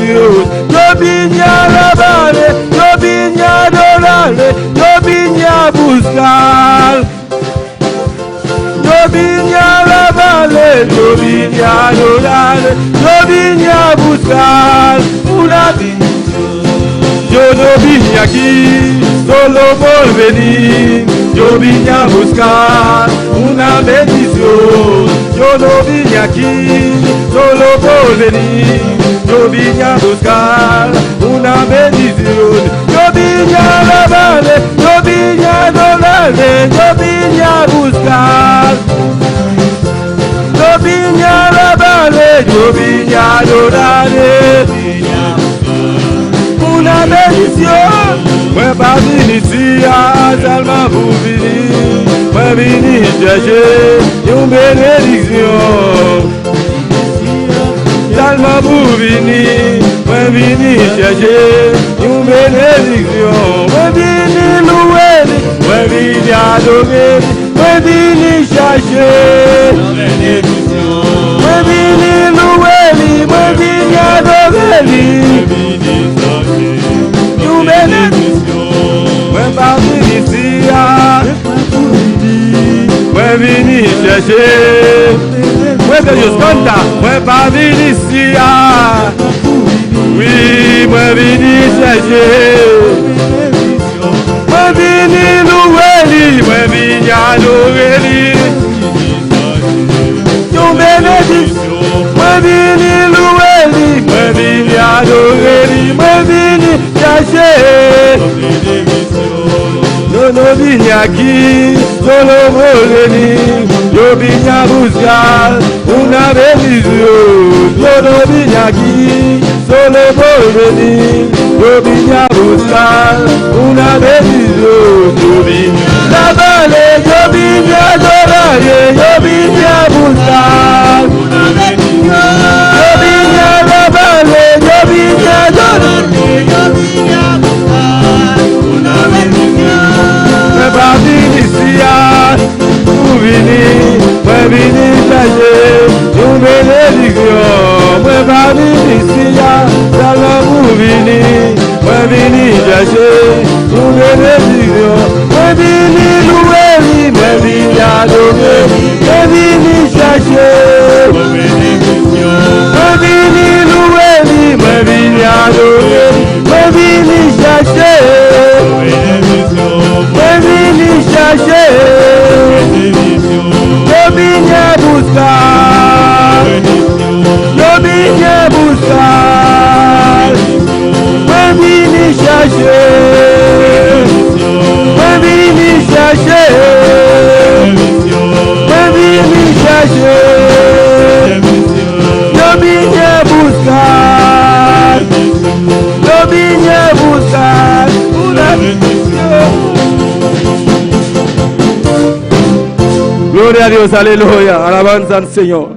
bendición. Yo vine a alabarle, yo vine a adorarle, yo vine a buscar. Yo vine a alabarle, yo vine a adorarle, yo vine a buscar una bendición. Yo no vine aquí solo por venir, yo vine a buscar una bendición. Yo no vine aquí solo por venir, yo vine a buscar una bendición. Yo vine a alabarle, yo vine a adorarle, yo vine a buscar. Yo vine a alabarle, yo vine a adorarle, una bendición. Moi pas venu ici à seulement pour venir, moi venu chercher une bénédiction. Seulement pour venir, moi venu chercher une bénédiction. Moi venu louer, moi venu adorer, moi venu chercher une bénédiction. Moi venu louer, moi venu adorer. Moi pas venu ici à moi venu chercher. Moi que je canta, moi pas venu ici à oui, moi venu chercher. Moi venu louer, moi venu adorer. Une bénédiction. Moi venu louer, moi venu adorer, moi venu chercher. Yo no vine aquí solo por venir, yo vine a buscar una bendición. Yo no vine aquí solo por venir, yo vine a buscar una bendición. Yo vine a alabarle, yo vine a adorarle, yo vine a buscar una bendición. Yo vine a alabarle, yo vine a adorarle, yo vine a buscar una bendición. Me va d'iniciar, pour venir, me venir chercher une bénédiction. Me va d'iniciar, seulement pour venir, me venir chercher une bénédiction. Me venir louer, me venir adorer, me venir chercher une bénédiction. Me venir louer, me venir adorer, me venir chercher une bénédiction. Me vini chercher, yo vine a buscar, yo vine a buscar, me vini chercher, me vini chercher, me vini chercher, yo vine a buscar, yo vine a buscar una bendición. Gloria a Dios, aleluya, alabanza al Señor.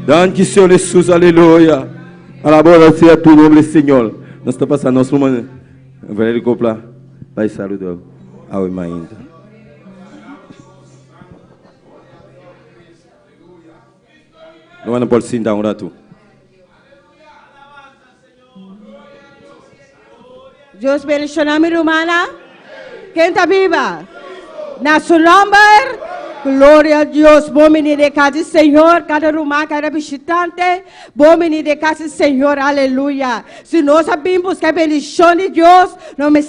Dan qui sur les sous, aleluya. Alabanza a tu nombre, Señor. Nós estamos passando nosso momento. Vai copla, vai saludar ao irmão. Não é por sinta um rato. Deus bendiga mi hermana. Quem está viva? Na seu nome. Glória a Deus, bom menino de casa, Senhor, cada irmã, cada visitante, bom menino de casa, Senhor, aleluia. Se nós sabemos buscar a bendição de Deus, não me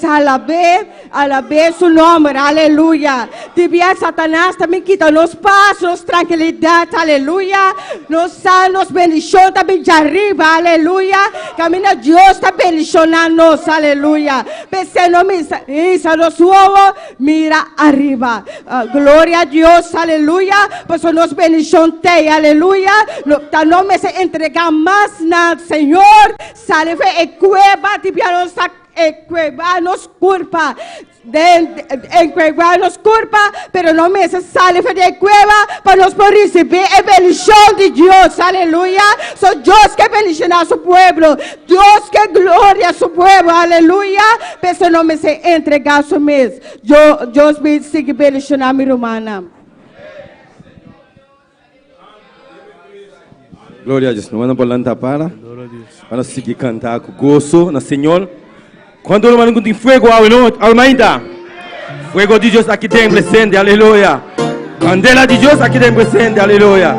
alabe seu nome, aleluia. Devia Satanás também quita nos paz, nos tranquilidade, aleluia. Nos bendição também de arriba, aleluia. Caminha Deus está bendicionando nós, aleluia. Pense no misa do suovo, mira arriba. Glória a Deus. Aleluia, pues nos bendición te, aleluia, no me se entrega más na Señor, sale fe cueva, tibia nos culpa, nos culpa, pero no me se sale fe de cueva, para nos por recibir la bendición de Dios, aleluya, so Dios que bendición a su pueblo, Dios que gloria a su pueblo, aleluya, pero no me se entrega a su mes, Dios me sigue bendición a mi hermana. Glória a Deus. Não manda por lá para. Para seguir cantar com gozo no Senhor. Quando o mano tem fogo almeida. Fuego de Deus aqui tem presente, aleluia. Candela de Deus aqui tem presente, aleluia.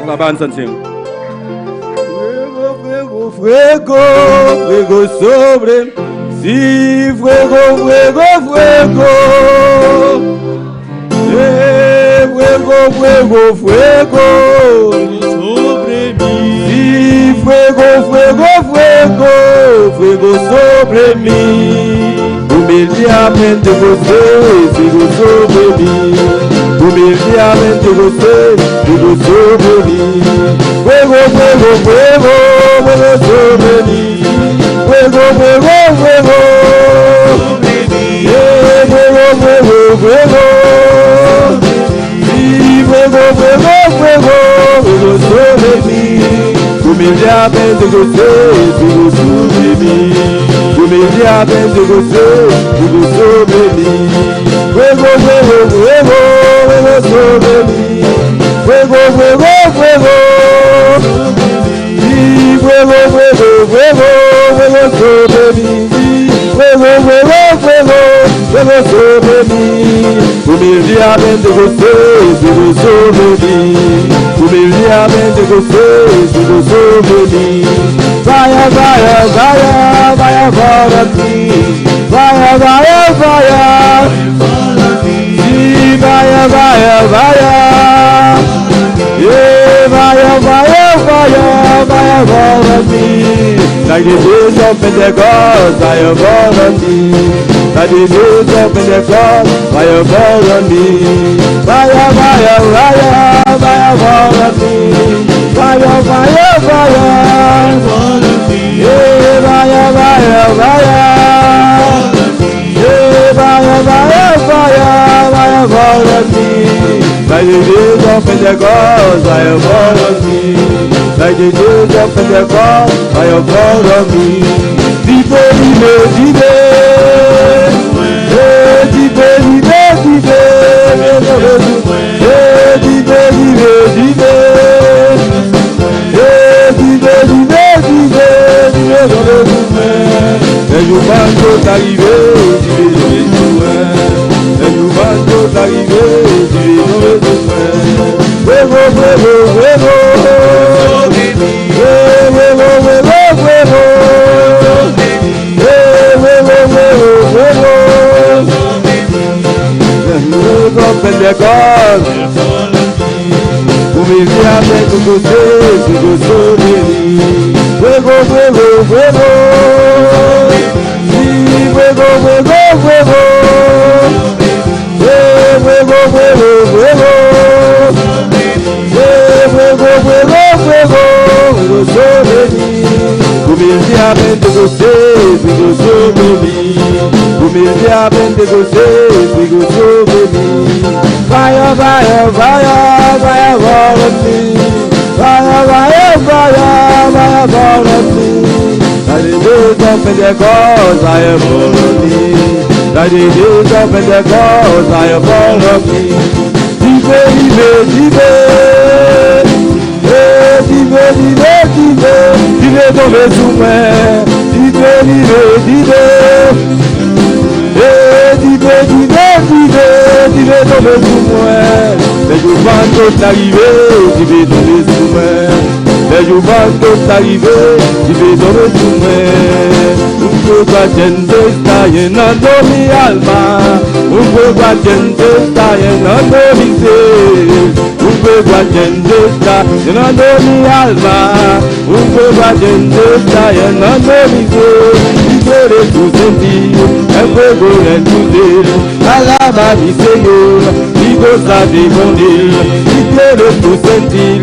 Alabança, Senhor. Fuego, fuego, fuego sobre. Sí, fuego, fuego, fuego. Fuego, fuego, fuego sobre mí. Sí, fuego, fuego, fuego, fuego sobre mí. Humildemente você, fuego sobre mí. Humildemente você, fuego sobre mí. Fuego, fuego, fuego, fuego sobre mí. Fuego, fuego, fuego sobre mí. Fuego, fuego, fuego. Fuego, fuego, fuego, fuego sobre mí. Humildemente você, fuego sobre mí. Humildemente você, fuego sobre mí. Fuego, fuego, fuego, fuego sobre mí. Fuego, fuego, fuego. Y fuego, fuego, fuego, fuego sobre mí. Fuego, fuego, fuego, fuego sobre mí. Humildemente você, fuego sobre mí. Humildemente você, fuego sobre mí. Vaya, vaya, vaya, vaya para ti. Vaya, vaya, vaya. Sí, vaya, vaya, vaya. Yeah, vaya, vaya, vaya, vaya para ti. Like the days of Pentecost, vaya para ti. Like the days of Pentecost, vaya para mí. Vaya, vaya, vaya, vaya para ti. Vaya, vaya, vaya. Yeah, vaya, vaya, vaya. Yeah, vaya, vaya, vaya, vaya para ti. Like the days of Pentecost, vaya para ti. Like the days of Pentecost, vaya para mí. Vive, vive, vive. Vive, vive, vive. Vive, vive, vive. Vive, vive, vive. Vive dans le mouvement. Les humains sont arrivés, vive dans les mouvements. Les humains sont arrivés, vive dans le mouvement. Fuego, fuego, fuego. Fuego, fuego, fuego. Fuego, fuego, fuego. Pentecost. Humildemente você, fuego sobre mí. Fuego, fuego, fuego. Sí, fuego, fuego, fuego. Fuego, fuego, fuego. Fuego, fuego, fuego. Fuego sobre mí. Humildemente você, fuego sobre mí. Humildemente você, fuego sobre mí. Vaya, vaya, vaya, vaya para mí. Vaya, vaya, vaya, vaya para mí. Like the days of Pentecost, vaya para mí. Like the days of Pentecost, vaya para mí. Vive, vive, vive. Vive, vive, vive. Vive dans le soumets. Vive, vive, vive. Vive, vive, vive. Vive dans le soumets. Les humains sont arrivés, vive dans le soumets. Les humains sont arrivés, vive dans le soumets. Un poco gente está llenando mi alma. Un poco gente está llenando mi ser. Un poco gente está llenando mi alma. Un poco gente está llenando mi ser. Y quieres tu sentir el fuego en tu ser. Alaba mi Señor y goza de con él. Y quieres tu sentir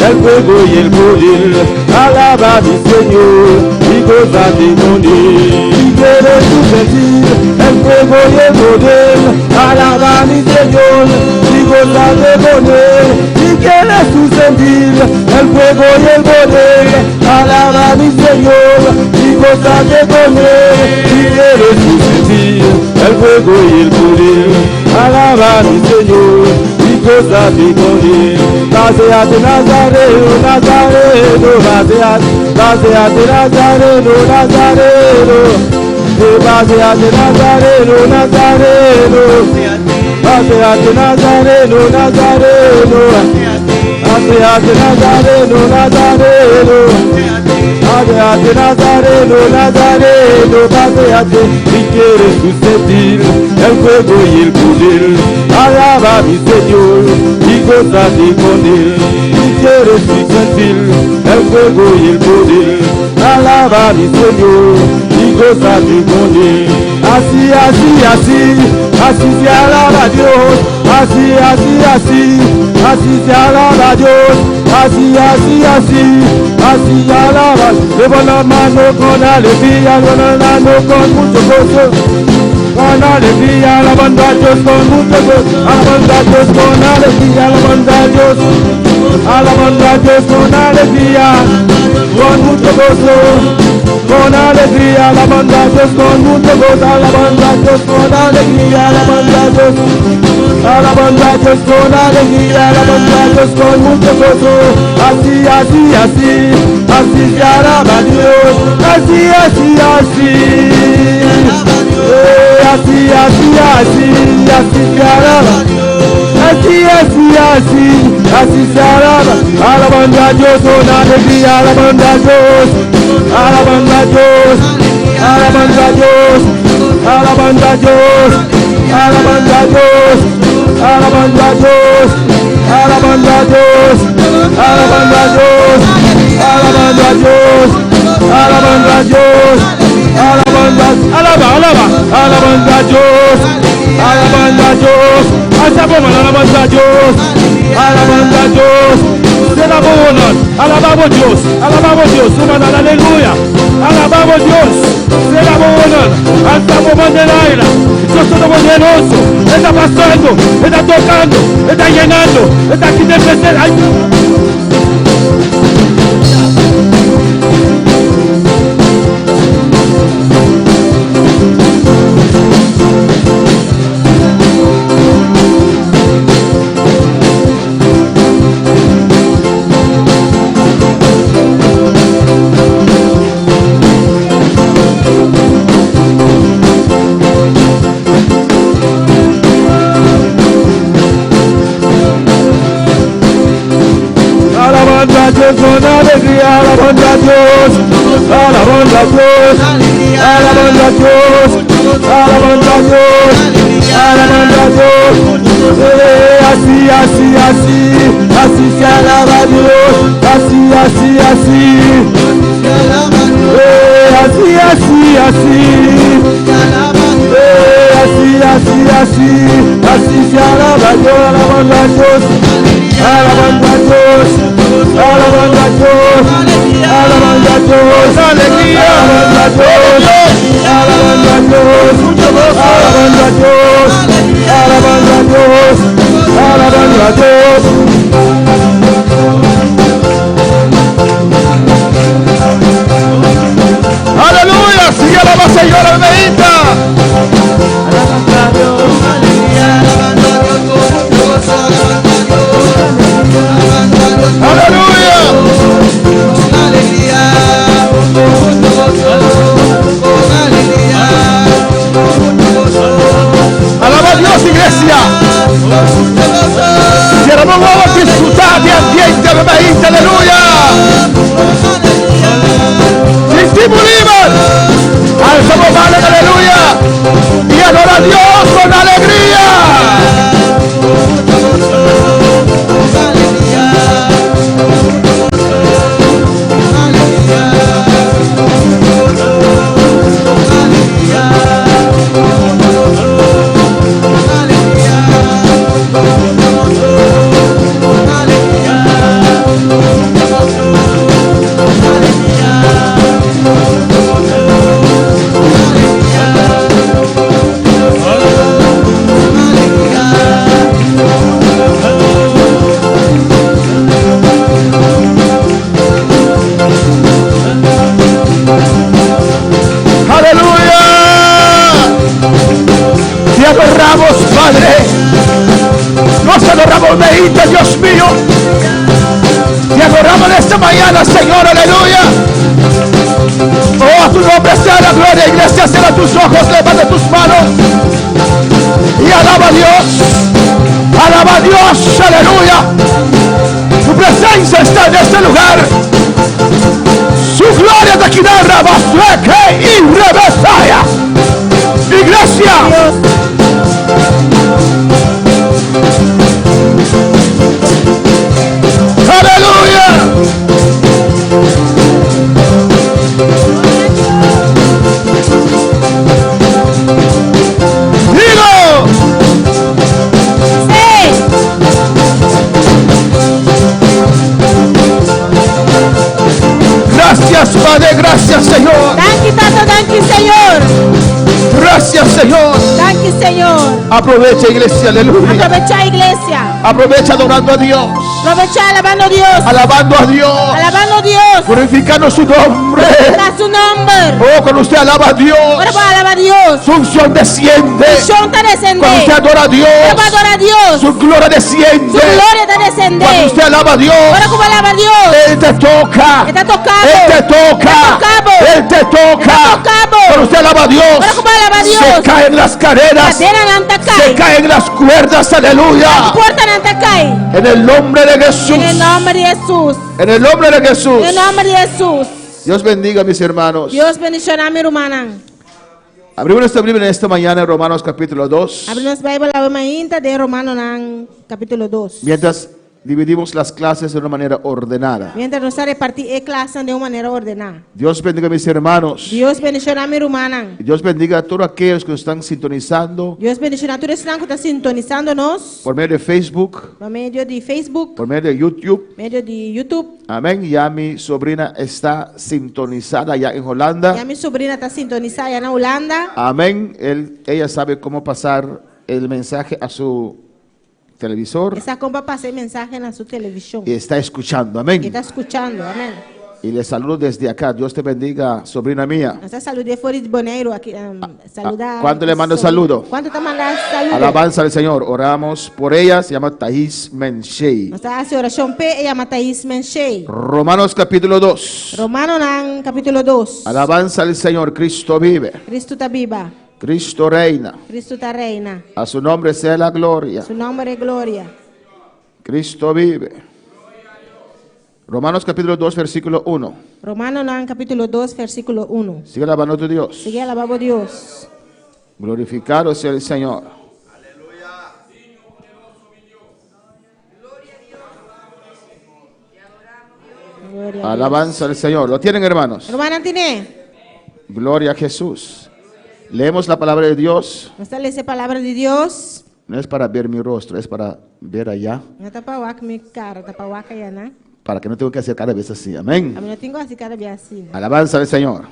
el fuego y el poder. Alaba mi Señor y goza de con él. Y quieres tu sentir el fuego y el poder. Alaba mi Señor y goza de con él. Y quieres tu sentir el fuego y el poder. Alaba mi Señor y goza de con él. Y quieres tu sentir el fuego y el poder. Alaba mi Señor y goza de con él. Baseate Nazareno, Nazareno, baseate Nazareno, Nazareno, baseate Nazareno, Nazareno, baseate Nazareno, Nazareno, baseate Nazareno, Nazareno, baseate Nazareno, Nazareno, baseate, si quieres susceptir el fuego y el poder, alaba a mi Señor y gózate con él. Si quieres sentir el fuego y el poder, alaba a mi Señor y gózate con él. Así, así, así, así se alaba a Dios. Así, así, así, así se alaba a Dios. Así, así, así, así se alaba. Levanta la mano con alegría, levanta la mano con mucho gozo. Con alegría, alabando a Dios con mucho gozo, alabando a Dios con alegría, alabando a Dios con alegría, con mucho gozo, con alegría, alabando a Dios con mucho gozo, alabando a Dios con alegría, alabando a Dios con alegría, alabando a Dios con mucho gozo. Así, así, así, así se alaba a Dios, así, así, así. Así, así, así, así se alaba. Así, así, así, así se alaba. Alabando a Dios con alegría, alabando a Dios, alabando a Dios, alabando a Dios, alabando a Dios, alabando a Dios, alabando a Dios, alabando a Dios, alabando a Dios, alabando a Dios, alabando a Dios. Alabando a Dios, alabando a Dios, alabando a Dios, alabando a Dios, alabamos Dios, alabamos Dios, aleluya, alabamos Dios, alzamos bandera, Dios todopoderoso, está pasando, está tocando, está llenando, está aquí de crecer. Con alegría, alabando a Dios, alabando a Dios, alabando a Dios, alabando a Dios, alabando a Dios. Así, así, así, así se alaba a Dios, así, así, así, así, así, así, así, así, así, así se alaba a Dios, alabando a Dios, alabando a Dios. Alabando a Dios, alabando a Dios, alegría, alabando a Dios, alabando a Dios, alabando a Dios, alabando a Dios, alabando a Dios. Aleluya, sigue alabando al Señor, bendita. Alabando a Dios, alegría, alabando a Dios con Dios, alabando a Dios, alabando a Dios. Aleluya. Con alegría, con alegría, alaba a Dios, iglesia. Queremos disfrutar de ambiente, bendita, aleluya. Sentimos libres. Alzamos manos, aleluya. Y adora a Dios con alegría. Padre, nos adoramos, bendito Dios mío. adoramos en esta mañana, Señor, aleluya. Oh, a tu nombre sea la gloria, iglesia. Cierra tus ojos, levanta tus manos y alaba a Dios. Alaba a Dios, aleluya. Tu presencia está en este lugar. Su gloria te quitará, basueque y revesaya. Iglesia. Aleluya. Dilo. Sí. Gracias, Padre, gracias, Señor. Danke, Tata, danke, Señor. Gracias, Señor. Danke, Señor. Aprovecha, iglesia, aleluya. Aprovecha, iglesia. Aprovecha adorando a Dios. Aprovecha alabando a Dios. Alabando a Dios. Alabando a Dios. Glorificando su nombre. Da su nombre. Oh, cuando usted alaba a Dios, Ahora va a alabar a Dios. su unción desciende. Unción te descende. Cuando usted adora a Dios, Ahora va a adorar a Dios. su gloria Su desciende. gloria te descende. Cuando usted alaba a Dios, Ahora como alaba a Dios. Él te toca. Está tocado. Él te toca. Él te toca. Está tocado. Cuando usted alaba a Dios, Ahora como alaba a Dios. se caen las cadenas. Cadena nanta Se cae. caen las cuerdas, aleluya. Puerta nanta cae. En el nombre de Jesús. En el nombre de Jesús. En el nombre de Jesús. En el nombre de Jesús. Dios bendiga a mis hermanos. Dios bendicionará a mi hermana. Abrimos nuestra Biblia en esta mañana en Romanos capítulo 2. Abrimos la Biblia la mañana de Romanos capítulo 2. Mientras dividimos las clases de una manera ordenada. Mientras nos repartir clases de una manera ordenada. Dios bendiga a mis hermanos. Dios bendicionará a mi hermana. Dios bendiga a todos aquellos que nos están sintonizando Dios bendicionará a todos los que están sintonizándonos por medio de Facebook, por medio de Facebook, por medio de YouTube. medio de YouTube. Amén. Ya mi sobrina está sintonizada allá en Y Holanda. a mi sobrina está sintonizada allá en Holanda. Amén. Ella sabe cómo pasar el mensaje a su televisor Esa compa pasa el mensaje en su televisión. y está escuchando. Y Amén. está escuchando. Amén. Y le saludo desde acá. Dios te bendiga, sobrina mía. Nos saludé fuera de Boneiro aquí. Saludar. ¿Cuánto le mando saludo? ¿Cuánto te mandas saludo? Alabanza al Señor. Oramos por ella. Se llama Thais Menchei. Nos hace oración P. Ella mata Ismen Shea. Romanos capítulo 2. Romano capítulo 2. Alabanza al Señor. Cristo vive. Cristo está viva. Cristo reina. Cristo está reina. A su nombre sea la gloria. Su nombre es gloria. Cristo vive. Romanos capítulo 2, versículo 1. Romano capítulo 2, versículo 1. Sigue alabando a tu Dios. Sigue alabando a Dios. Glorificado sea el Señor. Gloria a Alabanza al Señor. ¿Lo tienen, hermanos? Dios. Romana tiene. Gloria a Jesús. Leemos la palabra de Dios. Nos sale esa palabra de Dios. No es para ver mi rostro, es para ver allá. No tapa wak mi cara, tapa wak ya na. Para que no tenga que hacer cada vez así. Amén. A mí no tengo así cara bien así. Alabanza al Señor.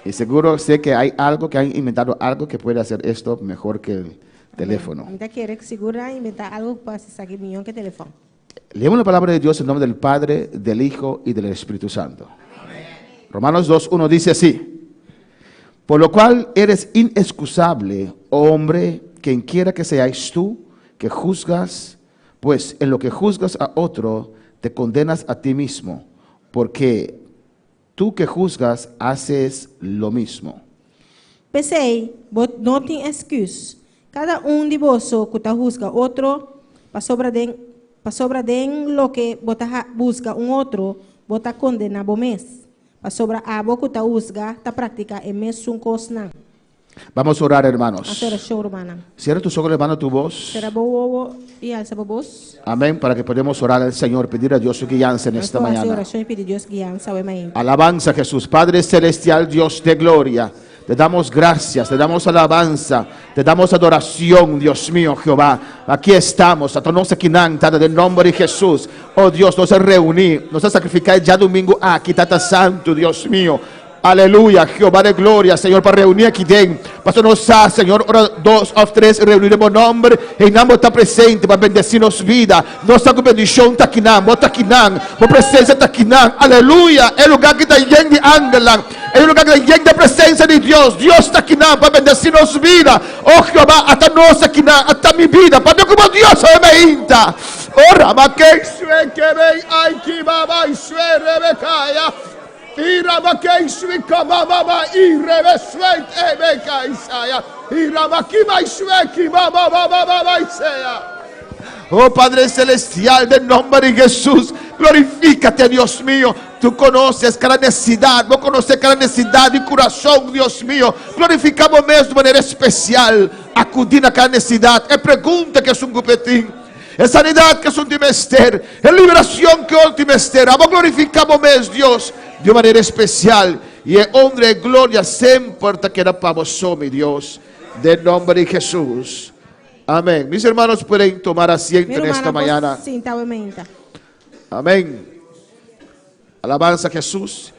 Y seguro sé que hay algo, que han inventado algo que puede hacer esto mejor que el teléfono. A mí te quiere que segura inventar algo para sacar millón que teléfono. Leemos la palabra de Dios en nombre del Padre, del Hijo y del Espíritu Santo. Romanos 2:1 dice así: por lo cual eres inexcusable, oh hombre, quien quiera que seáis tú, que juzgas, pues en lo que juzgas a otro, te condenas a ti mismo, porque tú que juzgas haces lo mismo. Pensei, não tem excuse. Cada de vós que está juzga outro, para sobra de lo que bota busca outro, bota condena bo mes. Para sobra a bo que está juzga, está práctica e mesmo coisa. Vamos a orar, A hermanos. oração romana. Cierra tus ojos, levanta tu voz. Será boa e alça a voz. Amén, para que podamos orar al Señor, pedir a Dios su guianza en esta Nós mañana. oração e pedir Deus guiança ao mañana. Alabanza a Jesús, Padre Celestial, Dios de gloria. Te damos gracias, te damos alabanza, te damos adoración, Dios mío, Jehová. Aquí estamos, a todos aquí nada del nombre de Jesús. Oh Dios, nos ha reunido, nos ha sacrificado ya domingo aquí, Tata Santo, Dios mío. Aleluya, Jehová de gloria, Señor, para reunir aquí dentro. Pastor nos ha, Señor, ora 2 o 3, reuniremos nombre. En ambos está presente para bendecirnos vida. Nossa bendición está aquí, bota aquí, por presencia está aquí. Aleluya, el lugar que está lleno de ángeles. Es un lugar que está lleno de presencia de Dios. Dios está aquí para bendecirnos vida. Oh Jehová, hasta nossa aquí, hasta mi vida. Para como Dios me inta. Ora makei swe kebe aiki baba iswe rebekaya. Ira makei swe kababa irebe swe ebeka isaya. Ira makima iswe kibaba baba isaya. Oh Padre Celestial, en nombre de Jesús, glorifícate, Dios mío. Tú conoces cada necesidad, vos conoces cada necesidad de corazón, Dios mío. Glorificamos mesmo de maneira especial, acudindo a cada necesidade. É pergunta que é um cupetim, é sanidade que é um timester, é liberação que é um timester. Vamos glorificamos mesmo, Deus, de maneira especial. E é honra e glória sempre te queda para vós, meu Deus, de nome de Jesus. Amén. Mis hermanos pueden tomar asiento en esta mañana. Amén. Alabanza a Jesús.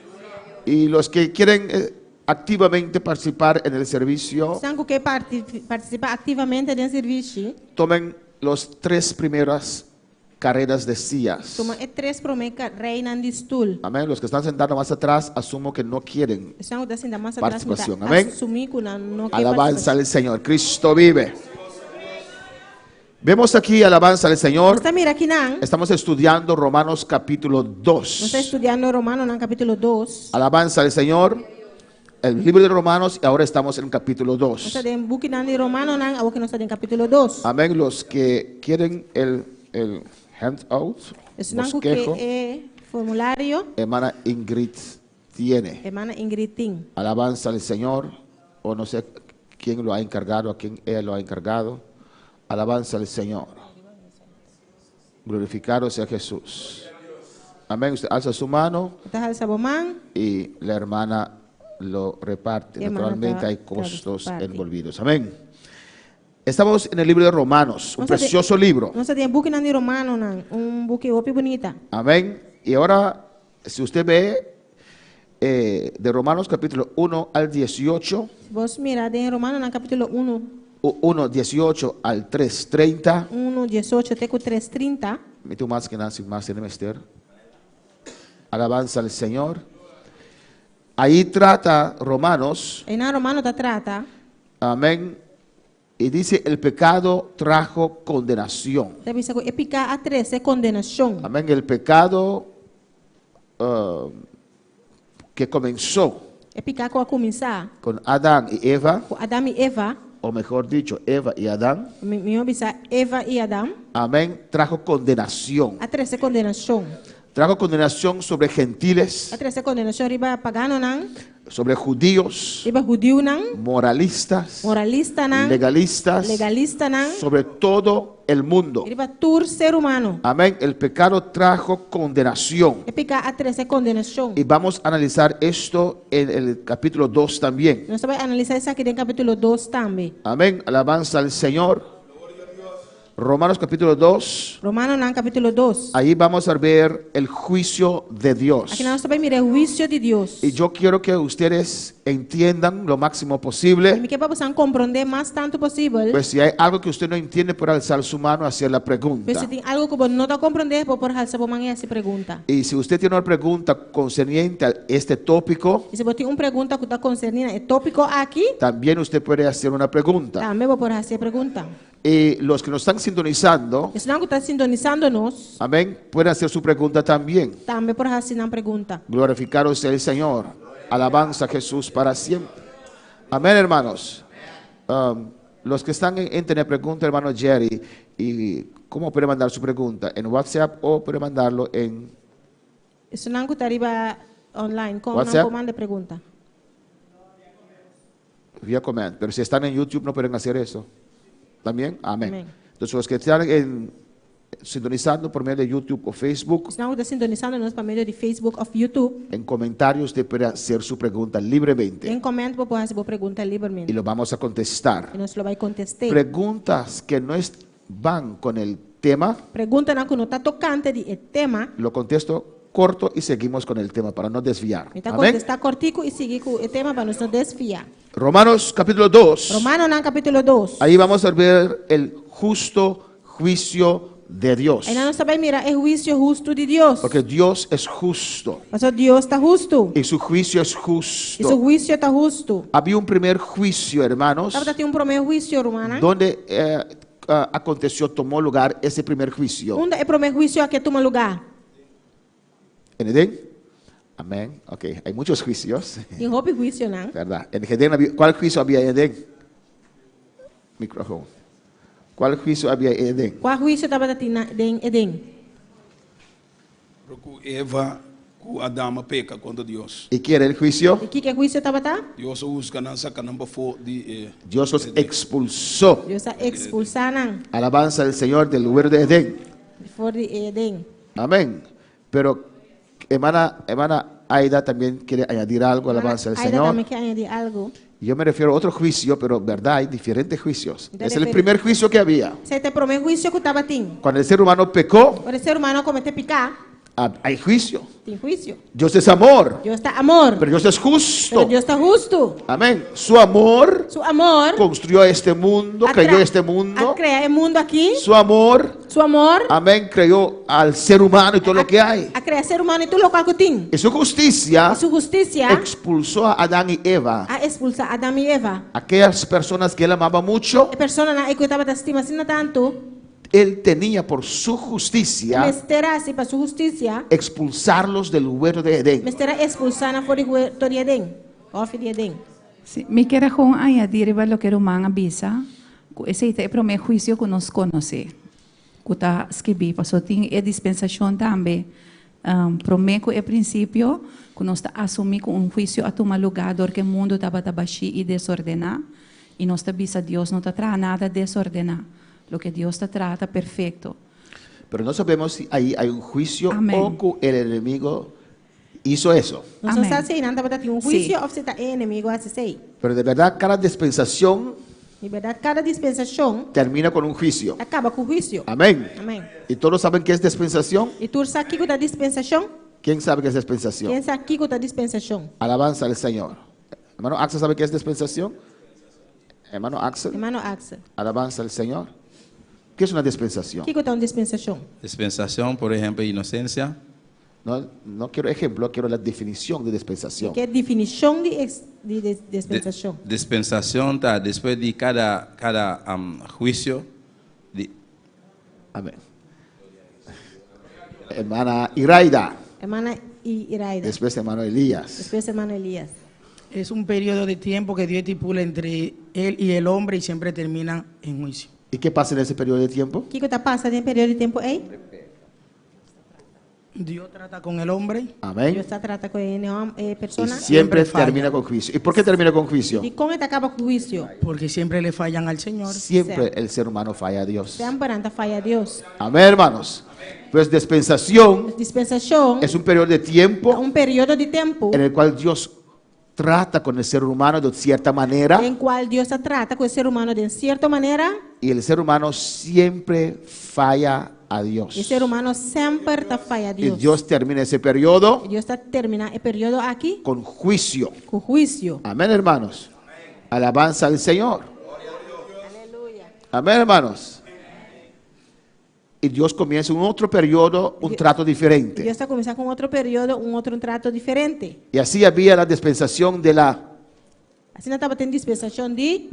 Y los que quieren activamente participar en el servicio, participar activamente del servicio, tomen los 3 primeras carreras de sillas. toma 3 primeiras reinas de stoel. Amén. Los que están sentados más atrás, asumo que no quieren participación. Amén. Alabanza al Señor. Cristo vive. Vemos aquí alabanza al Señor. Estamos estudiando Romanos capítulo 2. Está estudiando Romanos capítulo 2. Alabanza al Señor. El libro de Romanos y ahora estamos en el capítulo 2. Está en buku de Romanos ahora que nos está en capítulo 2. Amén. Los que quieren el handout, bosquejo, formulario, hermana Ingrid tiene. hermana Ingrid Ting. Alabanza al Señor. O no sé quién lo ha encargado, a quién él lo ha encargado. Alabanza al Señor. Glorificado sea Jesús. Amén. Usted alza su mano y la hermana lo reparte. Naturalmente hay costos envolvidos. Amén. Estamos en el libro de Romanos, un precioso libro. Amén. Y ahora, si usted ve de Romanos capítulo 1 al 18. Vos mira de Romanos capítulo 1, 18 al 3:30. 1, 18 até 3:30. Muito mais que nada, mais sem menester. Alabanza al Señor. Ahí trata Romanos. En Romanos trata. Amén. Y dice, el pecado trajo condenación. Amén. El pecado que comenzó con Adán y Eva. O mejor dicho, Eva y Adán. Amén. Trajo condenación. Trajo condenación sobre gentiles, sobre judíos, moralistas, legalistas, sobre todo el mundo. Amén. El pecado trajo condenación. Y vamos a analizar esto en el capítulo 2 también. Amén. Alabanza al Señor. Romanos capítulo 2. Romanos capítulo 2. Ahí vamos a ver el juicio de Dios. Aquí nós também mira o juízo de Deus. Y yo quiero que ustedes entiendan lo máximo posible. Que possam compreender mais tanto possível. Pues si hay algo que usted no entiende, por alzar su mano hacia la pregunta. Pues si tem algo que você não está compreender, por alzar sua mão e essa pergunta. Y si usted tiene una pregunta concerniente a este tópico, e se você tem uma pergunta que está concernindo o tópico aqui, también usted puede hacer una pregunta. Também vou poder fazer pergunta. Y los que nos están sintonizando, amén, pueden hacer su pregunta también. Também por fazer uma pergunta. Glorificado sea el Señor. Alabanza a Jesús para siempre. Amén, hermanos. Los que están en tener pregunta, hermano Jerry, ¿y cómo puede mandar su pregunta? ¿En WhatsApp o puede mandarlo en Isso não estaria online, como WhatsApp? não comanda pergunta. Vía command. Pero si están en YouTube no pueden hacer eso. ¿También? Amén. Amén. Entonces los que están sintonizando por medio de YouTube o Facebook, Se não está sintonizando nós por meio de Facebook ou YouTube, en comentarios usted puede hacer su pregunta libremente em comenta vou fazer uma pergunta livremente. y lo vamos a contestar. E nós lo vai contestar. Preguntas que no van con el tema, Pergunta não que não está tocante de tema, lo contesto corto y seguimos con el tema para no desviar. então Amén. contestar cortico e seguir com o tema para não desviar. Romanos capítulo 2. Romanos capítulo 2. Ahí vamos a ver el justo juicio de Dios. Aí nós também mira o juízo justo de Deus. Porque Dios es justo Mas Deus está justo. y su juicio es E seu justo. juízo está justo. Había un primer juicio, hermanos, Sabe, tem primeiro juízo, romana, donde aconteció, tomó lugar ese primer juicio? Onde é o primeiro juízo que toma lugar? ¿En Edén? Amén. Ok, hay muchos juicios, Em roupa juízo, não? ¿verdad? En Edén ¿cuál juicio había en Edén? Micrófono. ¿Cuál juicio había en Edén? Qual juízo estava em Edém? Porque Eva, com Adão peca contra Deus. ¿Y qué era el juicio? E que juízo estava tá? Deus busca não sacar não for de Dios los expulsó. Deus está expulsando Alabanza al Señor del lugar de Edén. fora de Edém. Amén. Pero hermana Aida también quiere añadir algo, alabanza al Ainda Señor. também quer añadir algo. Yo me refiero a otro juicio, pero verdad, hay diferentes juicios. De Es el repente- primer juicio que había. Esse é o primeiro juízo que estava tendo. Cuando el ser humano pecó, O ser humano comete pecar, hay juicio. tem juízo. Dios es amor, Deus está amor, pero Dios es pero justo. Deus está justo. Amén. Su amor Su amor construyó este mundo, creó este mundo. a crear o mundo aqui. Su amor, Su amor amén, creó al ser humano y todo lo que hay. a criar ser humano e tudo o qual que tem. Y su justicia E sua justiça expulsó a Adán y Eva, a expulsar Adão e Eva. aquellas personas que él amaba mucho. A pessoa na que estava da estima assim tanto, Él tenía por su justicia mestera-se para sua justiça, expulsarlos del huerto de Edén. mestera expulsar na fora de Edém, off de Edém. Sí, me queda con añadir lo que Román avisa, que ese es el primer juicio que nos conoce. Que está escrito, pasó tiene dispensación también. Prometo el principio que nos está asumir un juicio a tomar lugar porque el mundo estaba tabashi y desordenado y nos avisa Dios no te trae nada desordenado. Lo que Dios te trata perfecto. Pero no sabemos si ahí hay un juicio Amén. o que el enemigo hizo eso. Nós Amém. não sabemos se ainda estava tendo juízo ou se está inimigo a se. Pero de verdad cada dispensación De verdade, cada dispensação termina con un juicio. acaba com juízo. Amén. Amém. ¿Y todos saben qué es dispensación? E tu sabe que da dispensação? ¿Quién sabe qué es dispensación? Quem sabe que da dispensação? Alabanza al Señor. Hermano Axel, ¿sabe qué es dispensación? Hermano Axel, Hermano Axel. alabanza al Señor. ¿Qué es una dispensación? O que é uma dispensação? Dispensación, por ejemplo, inocencia. No quiero ejemplo, quiero la definición de dispensación. Que é definição de dispensação? Dispensación está después de cada juicio. Amén. Hermana Iraida, Hermana Iraida. después hermano Elías. Depois, hermano Elias. Es un periodo de tiempo que Dios estipula entre él y el hombre y siempre termina en juicio. ¿Y qué pasa en ese periodo de tiempo? O que está passando em período de tempo aí? Dios trata con el hombre Amén. Deus trata com a Y pessoa. siempre Siempre falla. termina con juicio. ¿Y por qué termina con juicio? E como ele acaba com o juízo? porque siempre le fallan al Señor. Siempre el ser humano falla a Dios. Sempre anda falha a Deus. Amén, hermanos. Pues dispensación Dispensação es un periodo de é tiempo período de tempo en el cual Dios trata con el ser humano de cierta manera em qual Deus trata com o ser humano de certa maneira y el ser humano siempre falla a Dios. e o ser humano sempre está falha a Y Deus. Dios termina ese periodo E Deus está terminando o período aqui con juicio. com juízo. Amén, hermanos. Alabanza al Señor. Amén, hermanos. Y Dios comienza un otro periodo, un trato Deus diferente. está começando com outro período, outro trato diferente. Y así había la dispensación de la Assim nós estava tendo dispensação de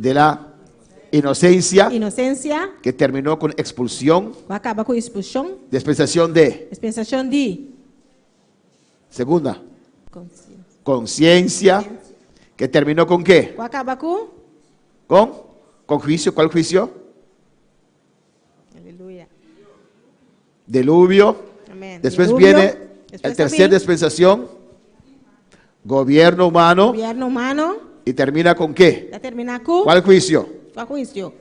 inocencia, inocência, que terminó con expulsión. vai acabar com expulsão. Dispensación de Dispensação de segunda, consciência. conciencia, que terminó con qué? Vai acabar com Con juicio. ¿Cuál juicio? aleluia. Diluvio. Amém. Después Diluvio. viene Después el tercer também, dispensación, gobierno humano, governo humano. y termina con qué? Vai terminar com ¿Cuál juicio? qual juízo?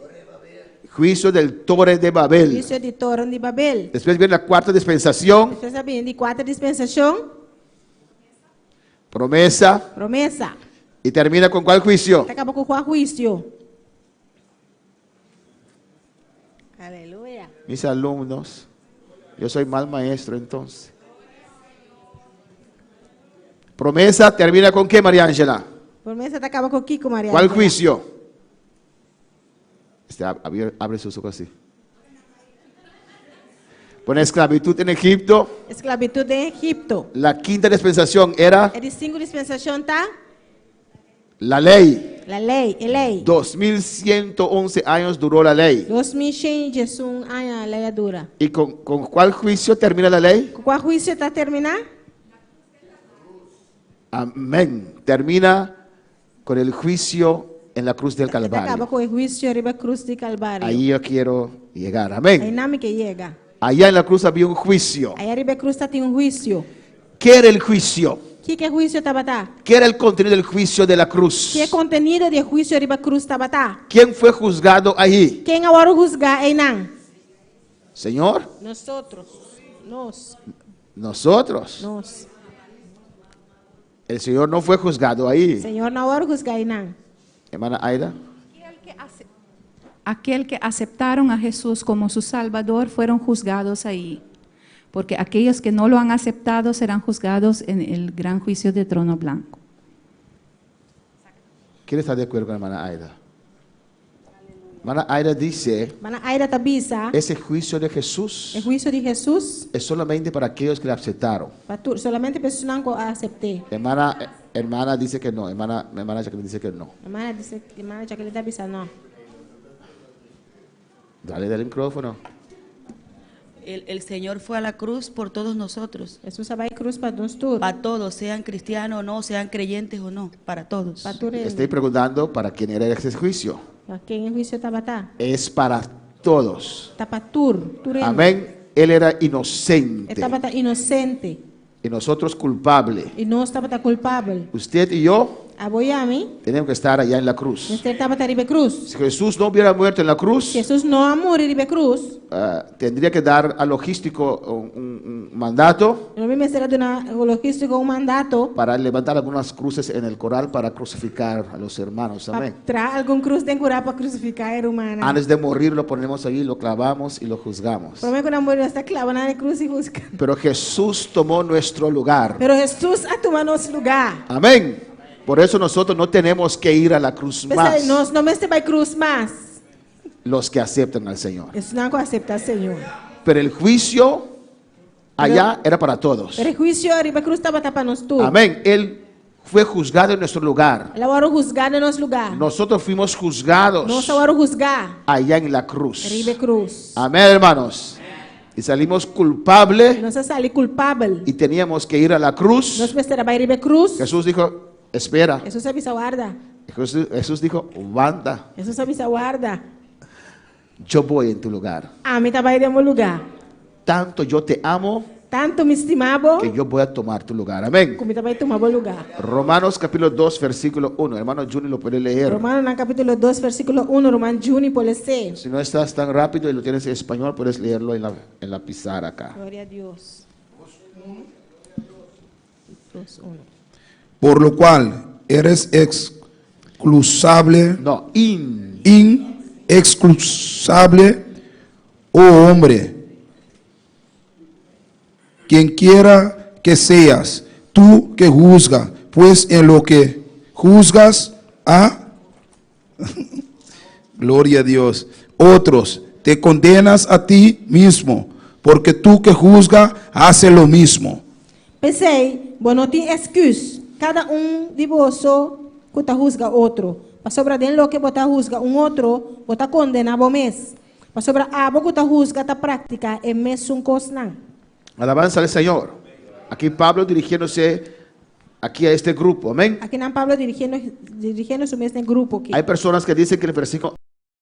Juicio del Torre de Babel. Juízo de Torre de Babel. Después viene la cuarta dispensación, Você sabia de quarta dispensação? promesa, Promessa. y termina con ¿cuál juicio? Acaba com qual juízo? Aleluia. Mis alumnos, yo soy mal maestro entonces. Promesa termina con ¿qué, María Ángela? Promessa acaba com Kiko Maria. ¿Cuál juicio? Abre sus ojos así. Pone esclavitud en Egipto. Esclavitud em Egipto. La quinta dispensación era É de 5 dispensação, tá? la ley. La lei, é lei. 2111 años duró la ley. 2111 anos a lei é dura. ¿Y con cuál juicio termina la ley? Qual juízo está terminar? Amén. Termina con el juicio en la cruz del Acaba Calvario. com o juízo arriba da cruz de Calvário. Ahí yo quiero llegar. Aí Amén. nome que chega. Allá en la cruz había un juicio. Aí arriba da cruz tem juízo. ¿Qué era el juicio? Que é juízo tabatá? ¿Qué era el contenido del juicio de la cruz? Que contenido de juízo arriba da cruz tabatá? ¿Quién fue juzgado allí? Quem agora juzgar é não? Señor, Nosotros. nosotros. Nós. El Señor no fue juzgado ahí. Senhor na hora juzgar é não. Hermana Aida. Aquel que aceptaron a Jesús como su Salvador fueron juzgados ahí, porque aquellos que no lo han aceptado serán juzgados en el gran juicio de trono blanco. ¿Quién está de acuerdo con la hermana Aida? Hermana Aida dice, Mana Aida tabisa. ese juicio de Jesús O juízo de Jesus, es solamente para aquellos que le aceptaron. solamente pessoas não aceitam. Hermana dice que no. Hermana Jacqueline dice que no. Irmã Jacqueline tabisa não. Dale del micrófono. El Señor fue a la cruz por todos nosotros, Jesus vai cruz para nós tudo. para todos, sean cristianos o no, sean creyentes o no, para todos. Para tudo. Estoy preguntando para quién era ese juicio. Para quem é juízo tabatá? Es para todos. Tá para tur. Amén. Él era inocente Estava inocente y nosotros culpables. e nós estava culpável. Usted y yo Aboiame, tenemos que estar allá en la cruz. nós estava ribe cruz. Si Jesús no hubiera muerto en la cruz, Jesus não morreu ribe cruz. tendría que dar al logístico un mandato Não me será de uma logística mandato para levantar algunas cruces en el coral para crucificar a los hermanos. para Amén. trazer algum cruz tem curar para crucificar a humana. Antes de morir lo ponemos ahí, lo clavamos y lo juzgamos. Por meio que não morreu está clavando na cruz e busca. Pero Jesús tomó nuestro lugar. Pero Jesus a tomar nosso lugar. Amén. Por eso nosotros no tenemos que ir a la cruz más. Nós não mais vai cruz mais. Los que aceptan al Señor. Isso não aceita Senhor. Pero el juicio allá era para todos. Pero juízo ribe cruz estava para nós tudo. Amén. Él fue juzgado en nuestro lugar. Ela agora juzgar no nosso lugar. Nosotros fuimos juzgados Nós agora juzgar allá en la cruz. ribe cruz. Amén, hermanos. Y salimos culpables Nós saímos culpável. y teníamos que ir a la cruz. Nós precisamos vai ribe cruz. Jesús dijo, espera. Jesus avisa guarda. Jesús dijo, aguanta, Jesus avisa guarda. yo voy en tu lugar. A mim vai de meu lugar. Tanto yo te amo Tanto me estimava, que yo voy a tomar tu lugar. Amén. como vai tomar meu lugar. Romanos capítulo 2, versículo 1. Hermano Juni lo puede leer. Romanos no capítulo 2, versículo 1, Romano Juni pode ser. Si no estás tan rápido y lo tienes en español, puedes leerlo en la pizarra acá. Glória a Deus. 2, 1. Por lo cual eres exclusable, No, inexcusable, oh hombre, quien quiera que seas, tú que juzga, pues en lo que juzgas a gloria a Dios, otros, te condenas a ti mismo, porque tú que juzga hace lo mismo. Pensei, bom, não tem excuse. Cada de vocês que está juzga outro. Para sobrar dentro lo que botar juzga outro, botar condena a mês. Para sobrar a que está juzga ta prática é mesmo coisa não. alabanza al Señor. Aquí Pablo dirigiéndose aquí a este grupo. Amén. Aqui não Pablo dirigindo-se mesmo grupo aqui. Hay personas que dicen que el versículo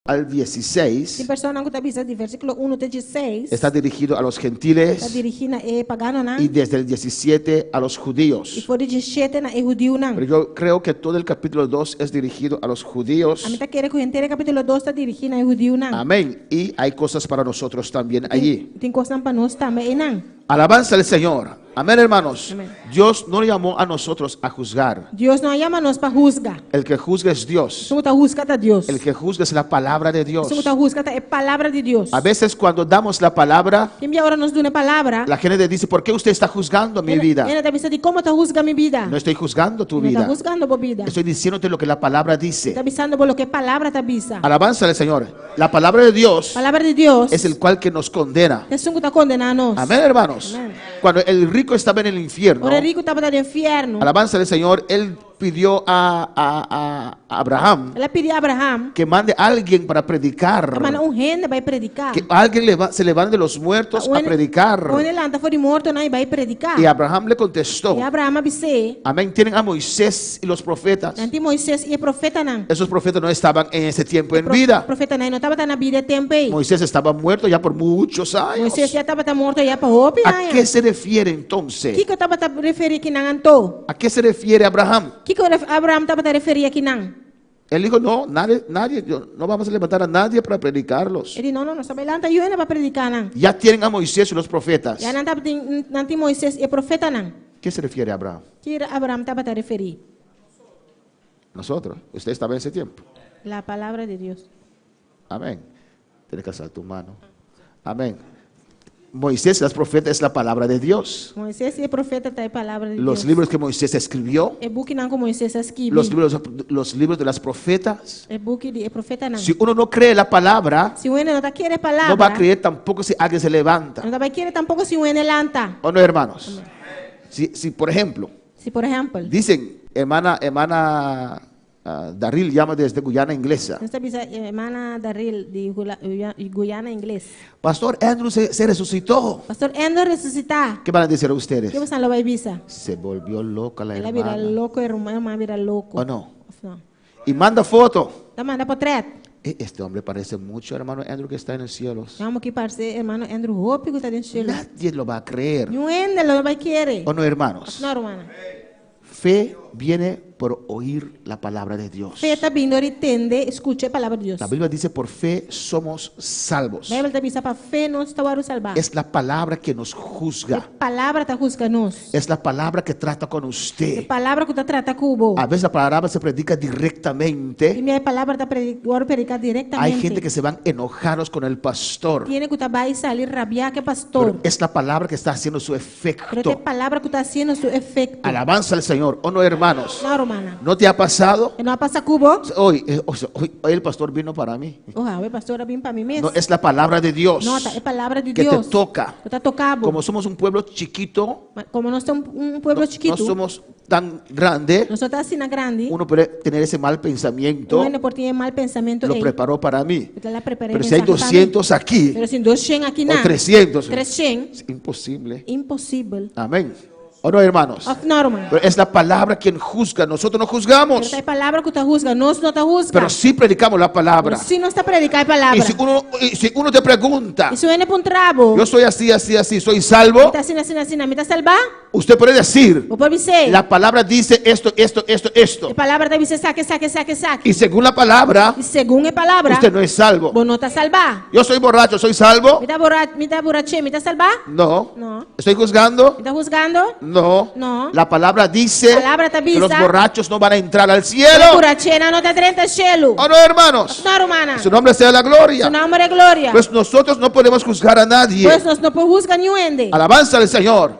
al Tem 16 pessoas que está dizendo de versículo 1 até 16. está dirigido a los Está gentiles dirigindo é pagano não. y desde el 17 a los E judíos. for de 17 na é judeu não. Pero yo creo que todo el capítulo 2 es dirigido a los judíos. A mim tá querendo que o inteiro capítulo 2 está dirigindo a judeu não. Amén. Y hay cosas para nosotros también allí. Tem coisa para nós também não. Alabanza al Señor. Amén, hermanos. Amén. Dios no llamó a nosotros a juzgar. Deus não chama nós para juzgar. El que juzga es Dios. Somos tá juzgar a Deus. El que juzga es la palabra de Dios. Somos tá juzgar é palavra de Deus. A veces cuando damos la palabra, Quem me agora nos dá uma palavra, la gente dice, ¿por qué usted está juzgando mi vida? ela está pensando de como está juzgando minha vida. No estoy juzgando tu Não está vida. juzgando por vida. Estoy diciéndote lo que la palabra dice. Está pensando por lo que palavra está bisa. Alabanza al Señor. La palabra de Dios Palavra de Deus. es el cual que nos condena. É que está condenando nós. Amén, hermanos. Amén. Cuando el rico estaba en el infierno, Ora rico estava no inferno. alabanza del Señor, él pidió a Abraham Ela pediu a Abraham que mande a alguien para predicar, que manda gente vai predicar. que alguien se levante de los muertos a predicar. Onde ele anda fora morto, não vai predicar. Y Abraham le contestó, E Abraham disse, amén, tienen a Moisés y los profetas. nanti Moisés e profeta não. Esos profetas no estaban en ese tiempo en O vida. profeta não estava na vida tempo aí. Moisés estaba muerto ya por muchos años. Moisés já estava morto já para hopi ¿A aí. qué se refiere Que entonces? eu estava referir que não antou? ¿A qué se refiere Abraham? Que Abraham estava referir aqui não? Él dijo, no, no vamos a levantar a nadie para predicarlos. Ele não estava lá, eu ainda para predicar não. Ya tienen a Moisés y los profetas. Já não estava nanti Moisés e profeta não. ¿Qué se refiere a Abraham? Que Abraham estava a referir? Nosotros. Usted estaba en esse tiempo. A palavra de Deus. Amén. Tienes que alzar tu mano. Amén. Moisés y los profetas es la palabra de Dios. Moisés e profeta está a palavra de Los Deus. libros que Moisés escribió, E book não com Moisés escreveu. los libros de las profetas. E book de profeta não. Si uno no cree la palabra, Se o ene não está querendo palavra, no va a creer tampoco si alguien se levanta. não vai querer tampouco se o ene lanta. ¿O no, hermanos? Si por ejemplo, Se por exemplo, dicen, hermana Daril llama desde Guyana Inglesa, nós bisa mana Daril de Guyana inglês. Pastor Andrew se resucitó. Pastor Endo ressuscitar. ¿Qué van a decir ustedes? Que você não vai bisa? Se volvió loca la Ela vira hermana. louco, irmã vira louco. ¿O no? Não. Y manda foto. Tá manda portrait. Este hombre parece mucho, hermano Andrew, que está en los cielos. Vamos que parece hermano Andrew Hope que está dentro do cielo. Nadie lo va a creer. E o ende não vai querer. ¿O no, hermanos? Não, hermana. Fe viene por oír la palabra de Dios. Fé está vindo de entender, escuche a palavra de Deus. La Biblia dice, por fe somos salvos. A Bíblia está bisa para fé não está a salvar. Es la palabra que nos A juzga. palavra está juzga nos. Es la palabra que trata con A usted. palavra que está trata cubo. A veces la palabra se predica E directamente. minha palavra está predicar directamente. Hay gente que se van enojados con el pastor. Tiene que estar vai salir rabiar que Pero pastor. es la palabra que está haciendo su Pero efecto. tem palavra que está haciendo su efecto. Alabanza al Señor. ¿O no, hermanos? Não, hermana. ¿No te ha pasado? E não passa cubo. Hoy el pastor vino para mí. O pastor vem para mim mesmo. No, es la palabra de Dios Não, é palavra de que te Deus. toca. Que está tocado. Como somos un pueblo chiquito, Como nós somos pueblo no chiquito. somos tan grande, Nós estamos assim na grande. uno puede tener ese mal pensamiento. Uno por ter mal pensamento. Lo preparó para mí. Eu la preparei Pero si hay mensaje para mim. 200 aquí, Pero se 200 aqui o não. 300, 300. es imposible. Impossível. Amén. ¿O no, hermanos? Não, hermano. Pero es la palabra quien juzga. Nosotros no Pero juzgamos, tem palavra que está juzga. Nós não está juzga. pero sí predicamos la palabra. Se não está predicar a palavra. Y si uno te pregunta, E se viene para um trabo. yo soy así, soy salvo, Está assim, me está salvar? usted puede decir, Ou pode ser. la palabra dice esto. A palavra deve ser saque. Y según la palabra, E segundo a palavra, usted no es salvo. vos não está salvar. Yo soy borracho, ¿soy salvo? Me está borracho, me está salvar? No. No. ¿Estoy juzgando? Me está juzgando? No. No. La palabra dice Palabra te que los avisa. borrachos no van a entrar al A cielo. borrachena não está dentro do cielo. ¿O no, hermanos? Não, hermana. Su nombre sea la gloria. Su nombre é glória. Pues nosotros no podemos juzgar a nadie. Pois nós não podemos juzgar nenhum ende. Alabanza al Señor.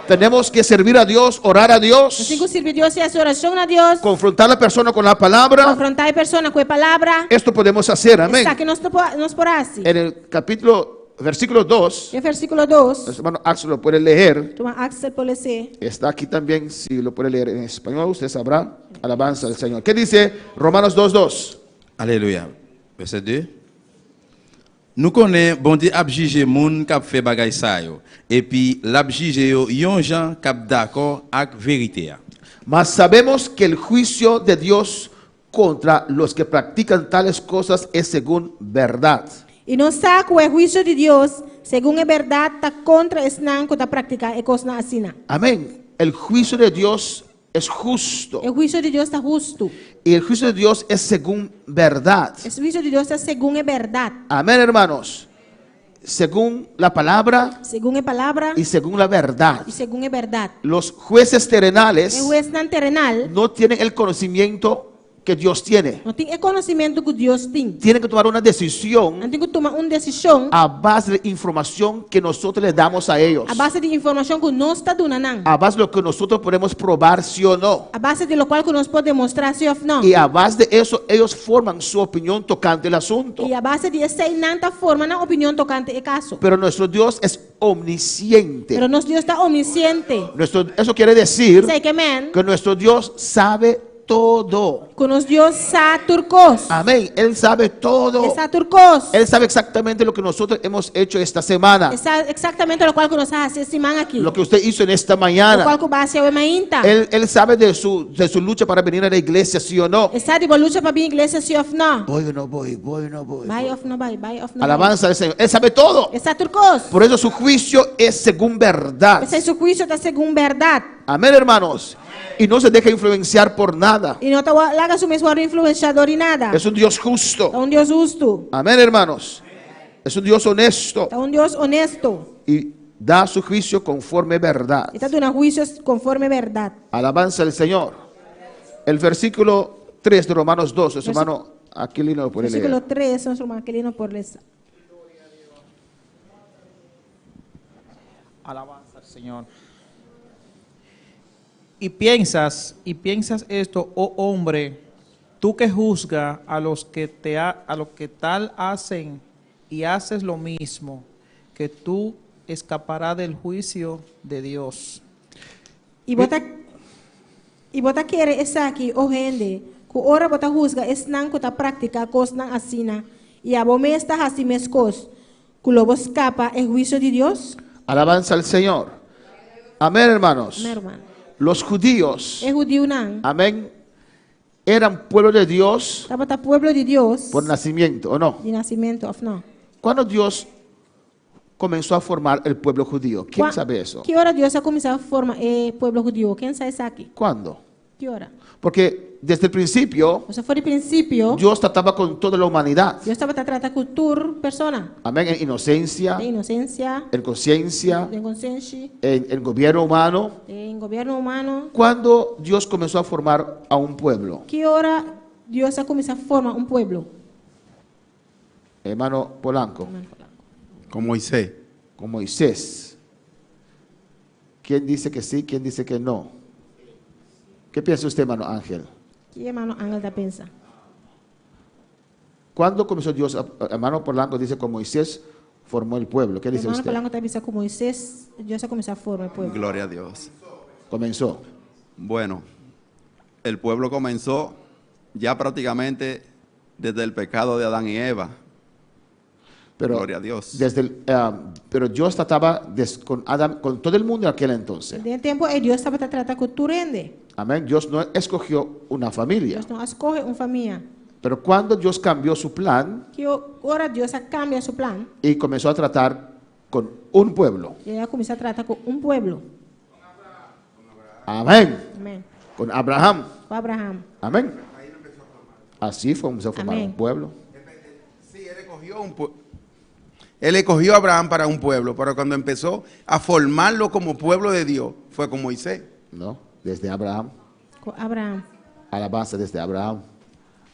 Tenemos que servir a Dios, orar a Dios, Assim que servir Deus e a oração a Deus. confrontar a la persona con la palabra. Confrontar a pessoa com a palavra. Esto podemos hacer, amén. Está que nós por assim. En el versículo 2, E versículo 2. el hermano Axel lo puede leer. Toma Axel pode ser. Está aquí también, si lo puede leer en español, usted sabrá. Alabanza al Señor. ¿Qué dice Romanos 2:2? Alléluia. Verset 2. Nous connaissons bon Dieu a jugé moun k'ap fait bagay sa yo et puis l'a jugé yo yon gens k'ap d'accord ak vérité a. Mas sabemos que el juicio de Dios contra los que practican tales cosas es según verdad. E não sabe o juízo de Deus, segundo a verdade, está contra esse não que está praticando e coisa assim. Amén. El juicio de Dios es justo. O juízo de Deus está justo. Y el juicio de Dios es según verdad. O juízo de Deus está segundo a verdade. Amén, hermanos. Según la palabra Segundo a palavra y según la verdad. e segundo a verdade. Los jueces terrenales O juiz não terrenal no tienen el conocimiento que Dios tiene. não tem o conhecimento que Deus tem. Tienen que tomar una decisión Não tem que tomar uma decisão a base de información que nosotros le damos a ellos. a base de informação que nós está dando. A base de lo que nosotros podemos probar sí o no. A base de lo qual que nós podemos mostrar se ou não. Y a base de eso ellos forman su opinión tocante el asunto. E a base de essa nanta forma na opinião tocante o caso. Pero nuestro Dios es omnisciente. Pero nosso Deus está onisciente. Eso quiere decir Sei que amém. que nuestro Dios sabe todo. Kunos Dios sa turkos. Amén. Él sabe todo. Esa turkos. Él sabe exactamente lo que nosotros hemos hecho esta semana. Esa exactamente lo cual que nos hace semana aquí. Lo que usted hizo en esta Lo cual mañana. que base hoy mainta. Él sabe de su lucha para venir a la iglesia, sí o no. Esa de lucha para vir iglesia si of no. Voy o no voy, voy o no voy. Buy of no buy, buy of no. Alabanza al Señor. Él sabe todo. Esa turcos. Por eso su juicio es según verdad. Ese su juicio está según verdad. Amén, hermanos. Y no se deja influenciar por nada. Y no te haga su mismo influenciador y nada. Es un Dios justo. Es un Dios justo. Amén, hermanos. Es un Dios honesto. Es un Dios honesto. Y da su juicio conforme verdad. Está dando juicios conforme verdad. Alabanza al Señor. El versículo 3 de Romanos 2, su hermano Aquilino lo puede Versículo leer. 3, nuestro hermano Aquilino por les. Alabanza al Señor. Y piensas esto, oh hombre, tú que juzgas a los que tal hacen y haces lo mismo, que tú escaparás del juicio de Dios. Y bota quiere esa aquí, oh gente, que ora bota juzga es nan que ta práctica cos nan asina y abome estas así mescos, que lo escapa el juicio de Dios. Alabanza al Señor. Amén, hermanos. Mi hermano. Los judíos, Es judío nan. amén, eran pueblo de Dios Tabata pueblo de Dios. por nacimiento, ¿o no? De nacimiento of no. ¿Cuándo Dios comenzó a formar el pueblo judío? ¿Quién sabe eso? ¿Qué hora Dios ha comenzado a formar el pueblo judío? ¿Quién sabe eso aquí? ¿Cuándo? ¿Qué hora? Porque desde el principio O sea, fue el principio. Dios trataba con toda la humanidad. Dios estaba tratando con tu persona. Amén, en inocencia, De inocencia, en conciencia, de conciencia, en gobierno humano. en gobierno humano. ¿Cuándo Dios comenzó a formar a un pueblo? ¿Qué hora Dios ha comenzado a formar un pueblo? Hermano Polanco, Con Moisés. con Moisés. ¿Quién dice que sí? ¿Quién dice que no? ¿Qué piensa usted, hermano Ángel? ¿Qué hermano Ángel da pensa? ¿Cuándo comenzó Dios? Hermano Polanco dice con Moisés formó el pueblo. ¿Qué dice Hermano usted? Palango está con Moisés, Dios ha comenzado a formar el pueblo. Gloria a Dios. Comenzó. Bueno, el pueblo comenzó ya prácticamente desde el pecado de Adán y Eva. Pero, Gloria a Dios. pero Dios trataba con Adán, con todo el mundo en aquel entonces. En el tiempo Dios estaba tratando con tu rende. Amén. Dios no escogió una familia. Dios no escoge una familia. Pero cuando Dios cambió su plan ¿Qué hora Dios cambia su plan? y comenzó a tratar con un pueblo. Y ella comienza a tratar con un pueblo. Amén. Amén. Con Abraham. Con Abraham. Amén. Así comenzó a formar Amén. un pueblo. Sí, él escogió a Abraham para un pueblo, pero cuando empezó a formarlo como pueblo de Dios, fue con Moisés. No, desde Abraham. Con Abraham. Alabanza desde Abraham.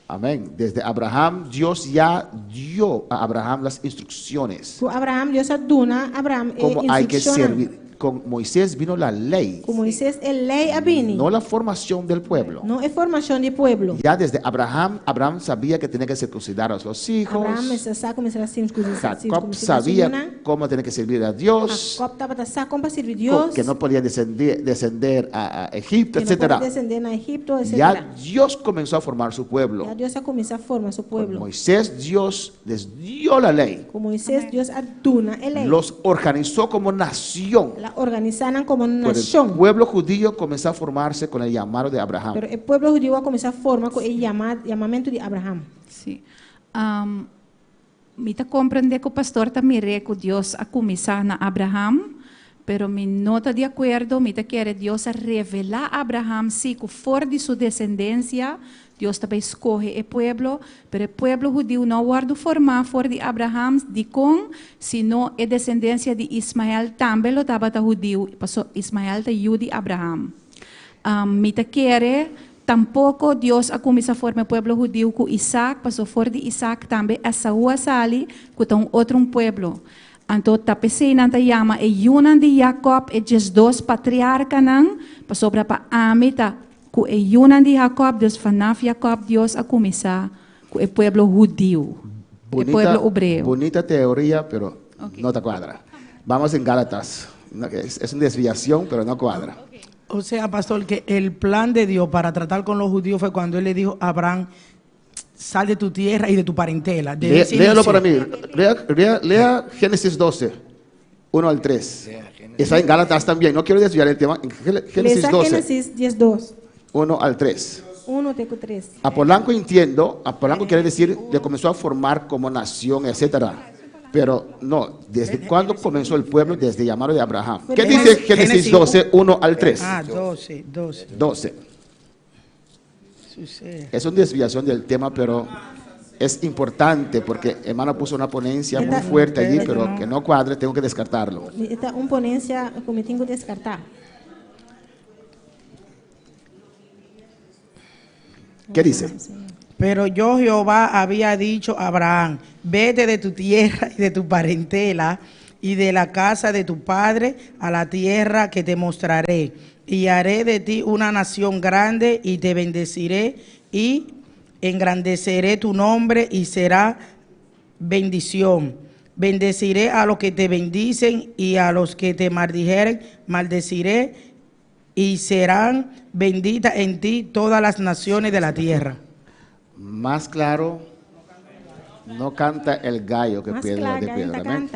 Amén. Desde Abraham, Dios ya dio a Abraham las instrucciones. Con Abraham Dios aduna Abraham Cómo hay que instrucciona. servir. Con Moisés vino la ley, Con Moisés el ley abini. no la formación del pueblo. No es formación de pueblo. Ya desde Abraham, Abraham sabía que tenía que circuncidar a sus hijos. Abraham está comenzando a Jacob sabía cómo tenía que servir a Dios, Jacob estaba está para servir Dios. que no podía descender a Egipto, que no puede etc. descender a Egipto, etc. Ya Dios comenzó a formar su pueblo. Ya Dios ha comenzado a formar su Con pueblo. Moisés, Dios les dio la ley. Con Moisés Dios aduna el ley. Los organizó como nación. La organizaron como Pero el nación. pueblo judío comenzó a formarse con el llamado de Abraham. Pero el pueblo judío ha comenzado a formar con el llamamiento de Abraham. Sí. Me compreende que o pastor também que Deus a começar na Abraham, pero me nota de acordo, me quer Deus a revelar a Abraham se que for de sua descendência, Deus também escolhe o pueblo, pero o pueblo judío não guarda formar for de Abraham, de com, sino a descendência de Ismael também lo estava judío, passou Ismael da de Abraham. Me quer tampouco Deus a começar a formar o pueblo judío com Isaac, passou fora de Isaac também Esaú a sali, com outro pueblo. Então, tapese nanta yama e yunan de Jacob e jes dos patriarca nan, passou para amita, com e yunan de Jacob, Deus fanaf Jacob, Deus a começar com o pueblo judío, o pueblo hebreo. Bonita teoría, pero no te cuadra. Vamos en Gálatas. Es una desviación, pero no cuadra. O sea, pastor, que el plan de Dios para tratar con los judíos fue cuando él le dijo a Abraham, sal de tu tierra y de tu parentela. Léalo para mí. Lea Génesis 12, 1 al 3. Está en Gálatas también. No quiero desviar el tema. Génesis 12, Génesis 10:2. 1 al 3. 1 teco 3. A Polanco entiendo, a Polanco quiere decir, le comenzó a formar como nación, etcétera. Pero no, ¿desde cuándo comenzó el pueblo? Desde llamado de Abraham. ¿Qué dice Génesis 12, 1 al 3? 12. Es una desviación del tema, pero es importante porque hermano puso una ponencia muy fuerte allí, pero que no cuadre, tengo que descartarlo. Esta una ponencia que tengo que descartar. ¿Qué dice? Pero yo, Jehová, había dicho a Abraham, vete de tu tierra y de tu parentela y de la casa de tu padre a la tierra que te mostraré. Y haré de ti una nación grande y te bendeciré y engrandeceré tu nombre y será bendición. Bendeciré a los que te bendicen y a los que te maldijeren, maldeciré y serán benditas en ti todas las naciones de la tierra. Más claro, no canta el gallo que piedra de piedra. Amén.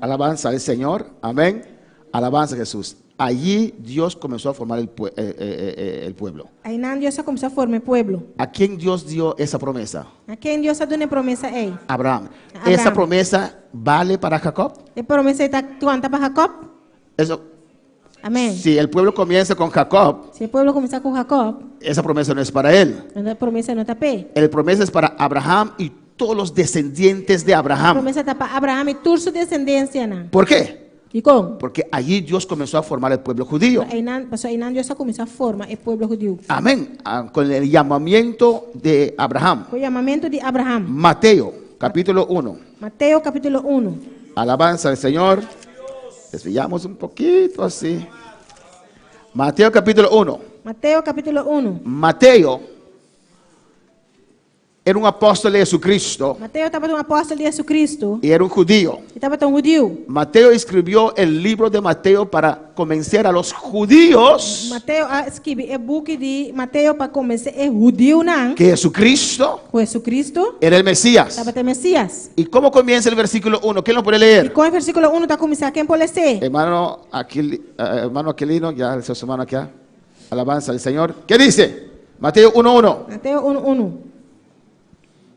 Alabanza al Señor. Amén. Alabanza a Jesús. Allí Dios comenzó a formar el pueblo. Ahí Dios comenzó a formar el pueblo. ¿A quién Dios dio esa promesa? ¿A quién Dios ha dado una promesa? Abraham. ¿Esa promesa vale para Jacob? ¿La promesa está cuánta para Jacob? Eso. Amén. Si el pueblo comienza con Jacob, si el pueblo comienza con Jacob, esa promesa no es para él. La promesa no está para él. La promesa es para Abraham y todos los descendientes de Abraham. La promesa está para Abraham y toda su descendencia. ¿Por qué? ¿Y cómo? Porque allí Dios comenzó a formar el pueblo judío. Ahí Dios comenzó a formar el pueblo judío. Amén. Con el llamamiento de Abraham. Con el llamamiento de Abraham. Mateo, capítulo 1. Mateo, capítulo 1. Alabanza al Señor. Desviamos un poquito así. Mateo, capítulo 1. Mateo, capítulo 1. Mateo era un apóstol de Jesucristo. Mateo estaba un apóstol de Jesucristo. Y era un judío. Estaba un judío. Mateo escribió el libro de Mateo para convencer a los judíos. Mateo escribió el libro de Mateo para convencer a los judíos que Jesucristo era el Mesías. Estaba el Mesías. ¿Y cómo comienza el versículo 1? ¿Quién lo puede leer? ¿Y con el versículo 1 está comenzando? ¿Quién puede leer? Hermano Aquilino, ya el su hermano acá. Alabanza al Señor. ¿Qué dice? Mateo 1:1. Mateo 1:1.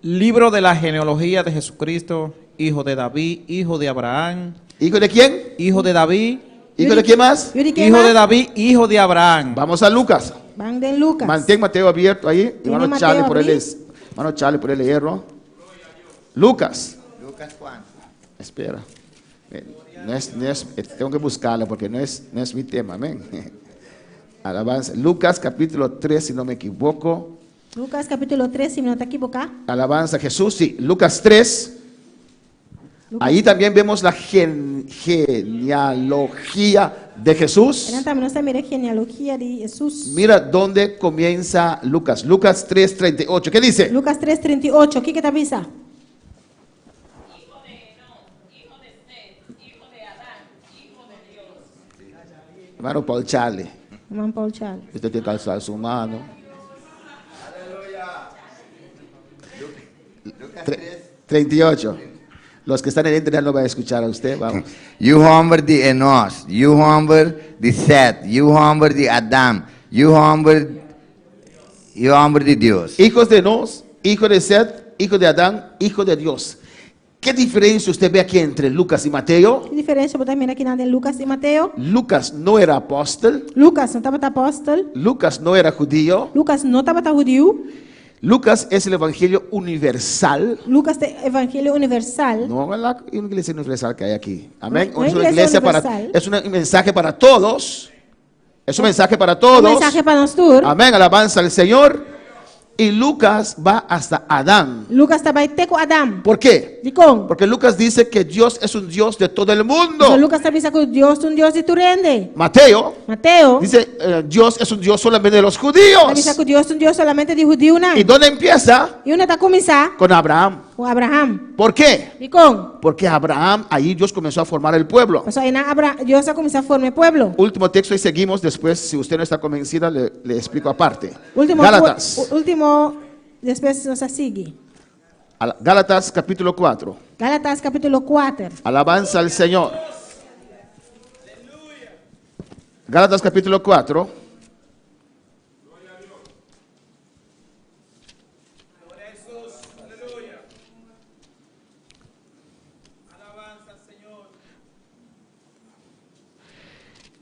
Libro de la genealogía de Jesucristo, hijo de David, hijo de Abraham. ¿Hijo de quién? Hijo de David. ¿Hijo de quién más? Hijo de David, hijo de Abraham. Vamos a Lucas. Van de Lucas. Mantén Mateo abierto ahí. Hermano Charlie, por el hierro. Lucas. Lucas cuánto. Espera. Tengo que buscarlo porque no es mi tema. Amén. Alabanza. Lucas capítulo 3, si no me equivoco. Lucas capítulo 3, si no te equivocas. Alabanza a Jesús, sí. Lucas 3. Ahí también vemos la genealogía de Jesús. Mira dónde comienza Lucas. Lucas 3:38. ¿Qué dice? Lucas 3:38. ¿Qué te avisa? Hijo de Enoch, hijo de Seth, hijo de Adán, hijo de Dios. Hermano Paul Charlie. Hermano Paul Charlie. Usted tiene que alzar su mano. 38. Los que están en internet no van a escuchar a usted. Vamos. You humber the Enos, you humber the Seth, you humber the Adam, you humber the Dios. Hijos de Enos, hijo de Seth, hijo de Adán, hijo de Dios. ¿Qué diferencia usted ve aquí entre Lucas y Mateo? ¿Qué diferencia usted mira aquí entre Lucas y Mateo? Lucas no era apóstol. Lucas no estaba apóstol. Lucas no era judío. Lucas no estaba judío. Lucas es el evangelio universal. Lucas es el evangelio universal. No es la iglesia universal que hay aquí. Amén. No, es una iglesia es un mensaje para todos. Es un mensaje para todos. Un mensaje para nosotros. Amén. Alabanza al Señor. Y Lucas va hasta Adán. Lucas estaba ahí con Adán. ¿Por qué? Porque Lucas dice que Dios es un Dios de todo el mundo. Lucas dice que Dios es un Dios de tu rende. Mateo dice Dios es un Dios solamente de los judíos. Dice que Dios es un Dios solamente de judíos. ¿Y dónde empieza? ¿Y dónde está comenzando? Con Abraham. Con Abraham. ¿Por qué? Bicón. Porque Abraham, ahí Dios comenzó a formar el pueblo. Pasó ahí na Dios comenzó a formar el pueblo. Último texto y seguimos. Después, si usted no está convencida, le explico aparte. Último, Gálatas. último, después nos sigue. Gálatas capítulo 4. Gálatas capítulo 4. Alabanza al Señor. Gálatas capítulo 4.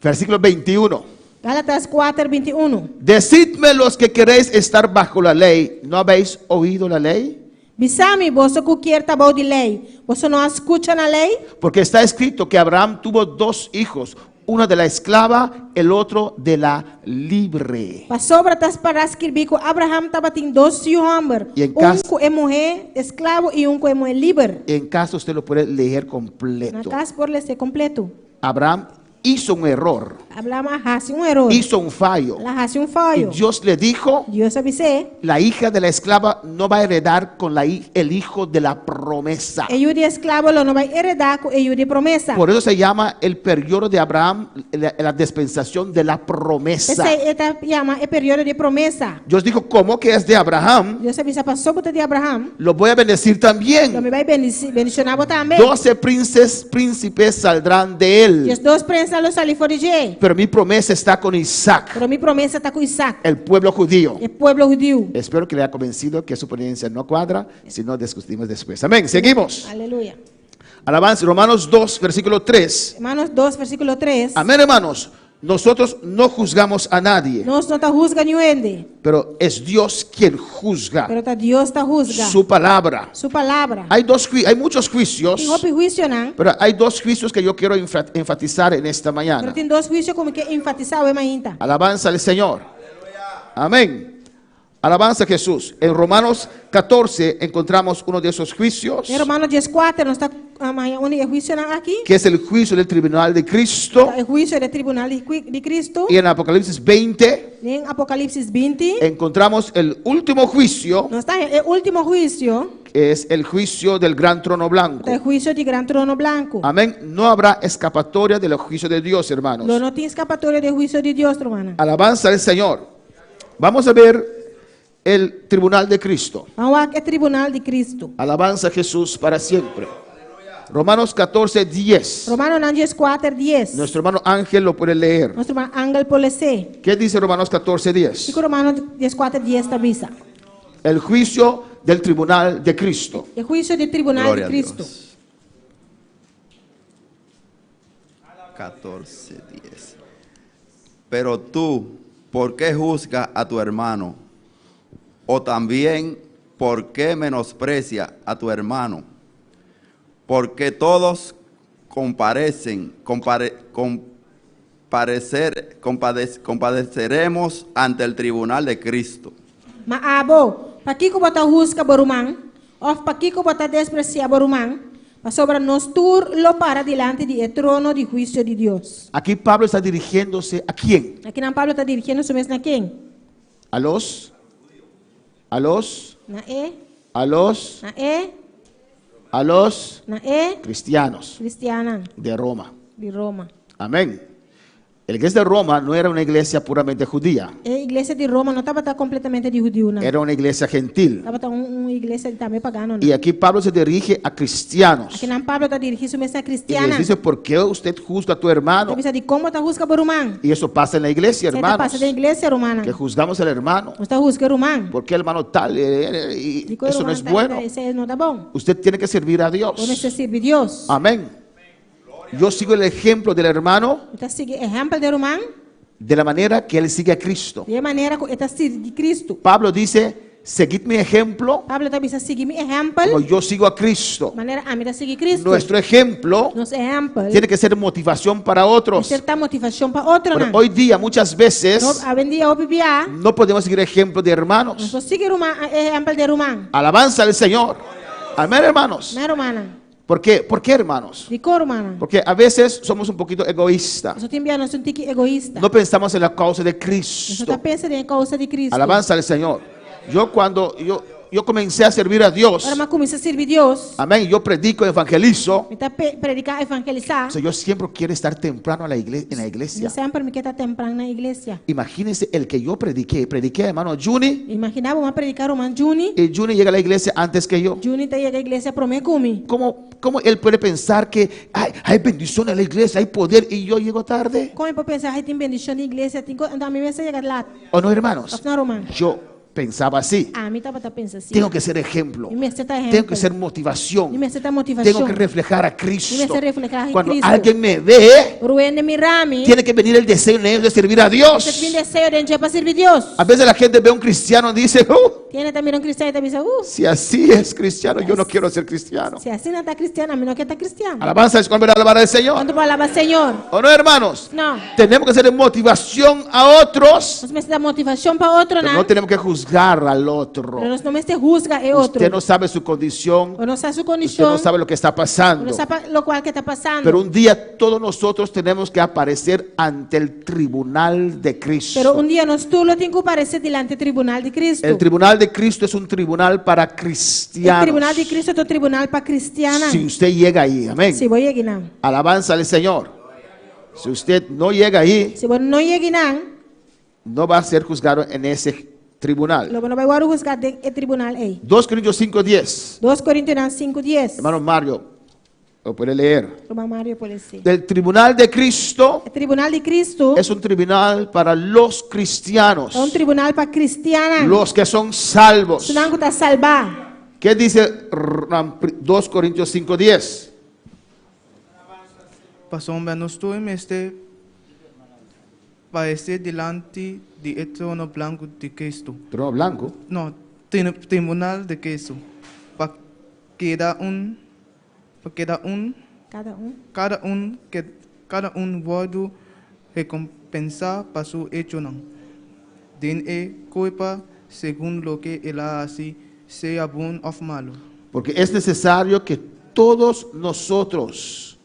Versículo 21. Gálatas 4, 21. Decidme los que queréis estar bajo la ley, ¿no habéis oído la ley? Bisami, vos que quieres tabar de ley. Vos no escuchan la lei? Porque está escrito que Abraham tuvo 2 hijos, uno de la esclava, el otro de la libre. Passou para para escrever que Abraham estava tendo 2 homens. E em casa- Com é mulher escravo e com é mulher livre. En caso usted lo puede leer Na completo. casa por ser completo. Abraham hizo un error, Hablamos hace erro. hizo un fallo. La hace Y fallo. Dios le dijo, Dios avisé. la hija de la esclava no va a heredar con el hijo de la promesa. Ele de escravo não vai heredar com ele de promessa. Por eso se llama el periodo de Abraham la dispensación de la promesa. Esse eta chama é período de promessa. Dios dijo, ¿cómo que es de Abraham? Deus avisa passou para de Abraham. Lo voy a bendecir Então también. me vai bendicionar também. 12 príncipes saldrán de E os él. 2 príncipes ali foram de. Pero mi promesa está con Isaac, Pero minha promessa está com Isaac, el pueblo judío. o povo judeu. Espero que le haya convencido que su ponencia no cuadra, si no discutimos después. Amén. Seguimos. Aleluia. Alabanza, Romanos 2, versículo 3. Romanos 2, versículo 3. Amén, hermanos. Nosotros no juzgamos a nadie, Nós não está juzga ninguém, pero es Dios quien juzga pero tá Deus está juzga. su palabra. Sua palavra. Hay muchos juicios, Tem outro juízo não, pero hay 2 juicios que yo quiero enfatizar en esta pero mañana. tem 2 juízos como que enfatizar o mainta. Alabanza al Señor. Amén. Alabanza a Jesús. En Romanos 14 encontramos uno de esos juicios, Em Romanos 10:4 nós está amanhã onde juízo não aqui. que es el juicio del tribunal de Cristo. O juízo do tribunal de Cristo. Y en Apocalipsis 20 Em Apocalipse 20 encontramos el último juicio, nós está o último juízo, que es el juicio del gran trono blanco. o juízo de gran trono branco. Amén. No habrá escapatoria del juicio de Dios, hermanos. Não tem escapatória do juízo de Deus, hermana. Alabanza al Señor. Vamos a ver el tribunal de Cristo. Vamos ao tribunal de Cristo. Alabanza a Jesús para siempre. Romanos 14, 10. Romanos 10:4-10. Nuestro hermano Ángel lo puede leer. Nosso irmão Ángel Polese. ¿Qué dice Romanos 14, 10? Fico Romanos 10:4-10 está visa. El juicio del tribunal de Cristo. O juízo do tribunal Gloria de a Cristo. Dios. 14:10. Pero tú, ¿por qué juzgas a tu hermano? O también, ¿por qué menosprecia a tu hermano? Porque todos compadeceremos ante el tribunal de Cristo. Maabo, pakiko bota husga borumang, of pakiko bota despreciar borumang, sobra nos tur lo para delante do trono de juízo de Deus. Aquí Pablo está dirigiéndose a quién? Aqui não Pablo está dirigindo su mesmo a quem? A los Na E, na E, cristianos cristiana de Roma. de Roma. Amén. La iglesia de Roma no era una iglesia puramente judía, A igreja de Roma não estava completamente de judeu, não. era una iglesia gentil. Estava uma igreja também pagana, não. Y aquí Pablo se dirige a cristianos. Aqui não Pablo está dirigindo su mesmo a Y cristiana. les dice, ¿por qué usted juzga a tu hermano? Então, de como está juzga borumang? Y eso pasa en la iglesia, Você hermanos. passa da igreja romana. Que juzgamos al hermano. Não está juzga romano. ¿Por qué hermano tal? Y Digo, eso no es bueno. Isso não está bom. Usted tiene que servir a Dios. Ou você serve Deus. Amén. Yo sigo el ejemplo del hermano Então, siga exemplo de romano. de la manera que él sigue a Cristo. De maneira que está de Cristo. Pablo dice, seguid mi ejemplo Pablo também está seguindo exemplo. como yo sigo a Cristo. Maneira a mim está seguir Cristo. Nuestro ejemplo Nosso exemplo. tiene que ser motivación para otros. Certa motivação para outro, Pero não. hoy día muchas veces A vendia ou bibia. no podemos seguir ejemplo de hermanos. Não seguir exemplo de romano. Alabanza al Señor. Amén, hermanos. Não é romana. ¿Por qué? ¿Por qué, hermanos? De cor romana. Porque a veces somos un poquito egoístas. Nós temos um tique egoísta. No pensamos en la causa de Nós Cristo. está pensando em causa de Cristo. Alabanza al Señor. Yo yo comencé a servir a Dios, Ora, mas comecei a servir Deus. amén, yo predico, evangelizo, Me tá predicar, evangelizar. o sea, yo siempre quiero estar temprano en la Eu iglesia. sempre me quero estar temprano na igreja. Imagínense el que yo prediqué, hermano Juni, Imaginava uma predicar o man Juni. y Juni llega a la iglesia antes que yo. Juni tá chega à igreja para mim comigo. ¿Cómo él puede pensar que hay bendición en la iglesia, hay poder y yo llego tarde? Como eu posso pensar, tem bendição na igreja, tem então a mim vai chegar lá. ¿O no, hermanos? Of não, Roman. Yo pensaba así. A mim estava pensando assim. Tengo que ser ejemplo. E me aceitar ejemplo. Tengo que ser motivación. E me aceitar motivação. Tengo que reflejar a E me Cristo. aceitar reflejar a Cuando Cristo. alguien me ve, Ruende mirami. tiene que venir el deseo en ellos de servir a Você Dios. tem desejo de para servir Deus. A veces la gente ve a un cristiano y dice, Tiene também cristiano e também si así es cristiano, yo no quiero ser cristiano. se assim não está cristiano, a mim não quer estar cristiano. Alabanza es cuando alabar al Señor. Quando para alabar Senhor. ¿O no, hermanos? Não. Tenemos que hacer motivación a otros, Nós precisamos dar motivação para outro, pero não. no tenemos que juzgar al otro. Nós não se juzga é outro. Usted no sabe su condición, Ou não sabe sua usted condição. no sabe lo que está Ou pasando. não sabe lo qual que está passando. Pero un día todos nosotros tenemos que aparecer ante el tribunal de Cristo. Pero um dia nós todos temos que aparecer diante do tribunal de Cristo. El tribunal de Cristo es un tribunal para O cristianos. tribunal de Cristo é o tribunal para cristianos. Si usted llega ahí, amén. Se você chegar não. Alabanza al Señor. Si usted no llega ahí, Se você não chegar não, no va a ser juzgado en ese tribunal. logo não vai agora juzgar de tribunal aí. 2 Corintios 5:10. 2 Coríntios 5:10. Hermano Mario, lo puede leer. Irmão Mário pode ser. El tribunal de Cristo O tribunal de Cristo es un tribunal para los cristianos, é tribunal para cristianos. los que son salvos. Senão que está salvar. ¿Qué dice 2 Corintios 5:10? Pasomba nos tu este parecer delante de eterno blanco de Cristo. ¿Trono blanco? No, tribunal de Cristo. Para cada un guardo recompensa para su hecho no. Den culpa según lo que él hace, sea bueno o malo. Porque es necesario que todos nosotros,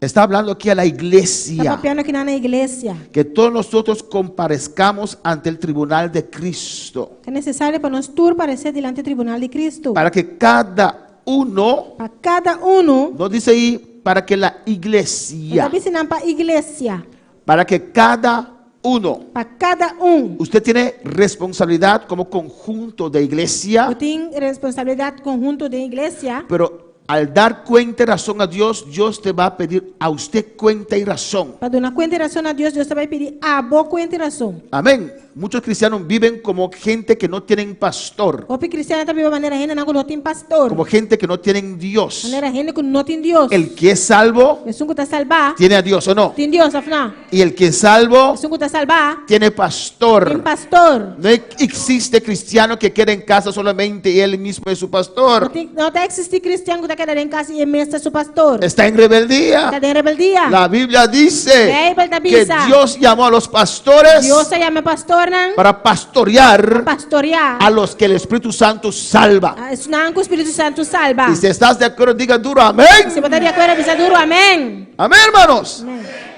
está hablando aquí a la Está iglesia, papiando aqui na igreja. que todos nosotros comparezcamos ante el tribunal de Cristo, É necessário para nós todos aparecer diante do tribunal de Cristo. para que cada uno, Para cada um, no dice ahí, para que la está iglesia, ensinando para a igreja. para que cada uno, Para cada um. usted tiene responsabilidad como conjunto de iglesia, Eu tenho responsabilidade conjunto da igreja. pero al dar cuenta y razón a Dios, Dios te va a pedir a usted cuenta y razón. Para dar cuenta e razão a Deus, Deus vai pedir a boa cuenta e razão. Amén. Muchos cristianos viven como gente que no tienen pastor, O cristiano também de maneira gente não tem pastor. como gente que no tienen Dios. Maneira gente que não tem Deus. El que es salvo Es un que está salvar. tiene a Dios o no. Tem Deus, afinal. Y el que es salvo Es un que está salvar. tiene Tem pastor. pastor. No existe cristiano que quede en casa solamente y él mismo es su pastor. Não tem existir cristiano que está quedando em casa e mesmo é seu pastor. Está en rebeldía. Está em rebeldia. La Biblia dice Bíblia está que avisa. Dios llamó a los pastores Deus se chama pastor, não? para pastorear Pastorear. a los que el Espíritu Santo salva. Isso não que o Espírito Santo salva. Y si estás de acuerdo, diga duro amén. Se você está de acordo, avisa duro, amém. Amén, hermanos.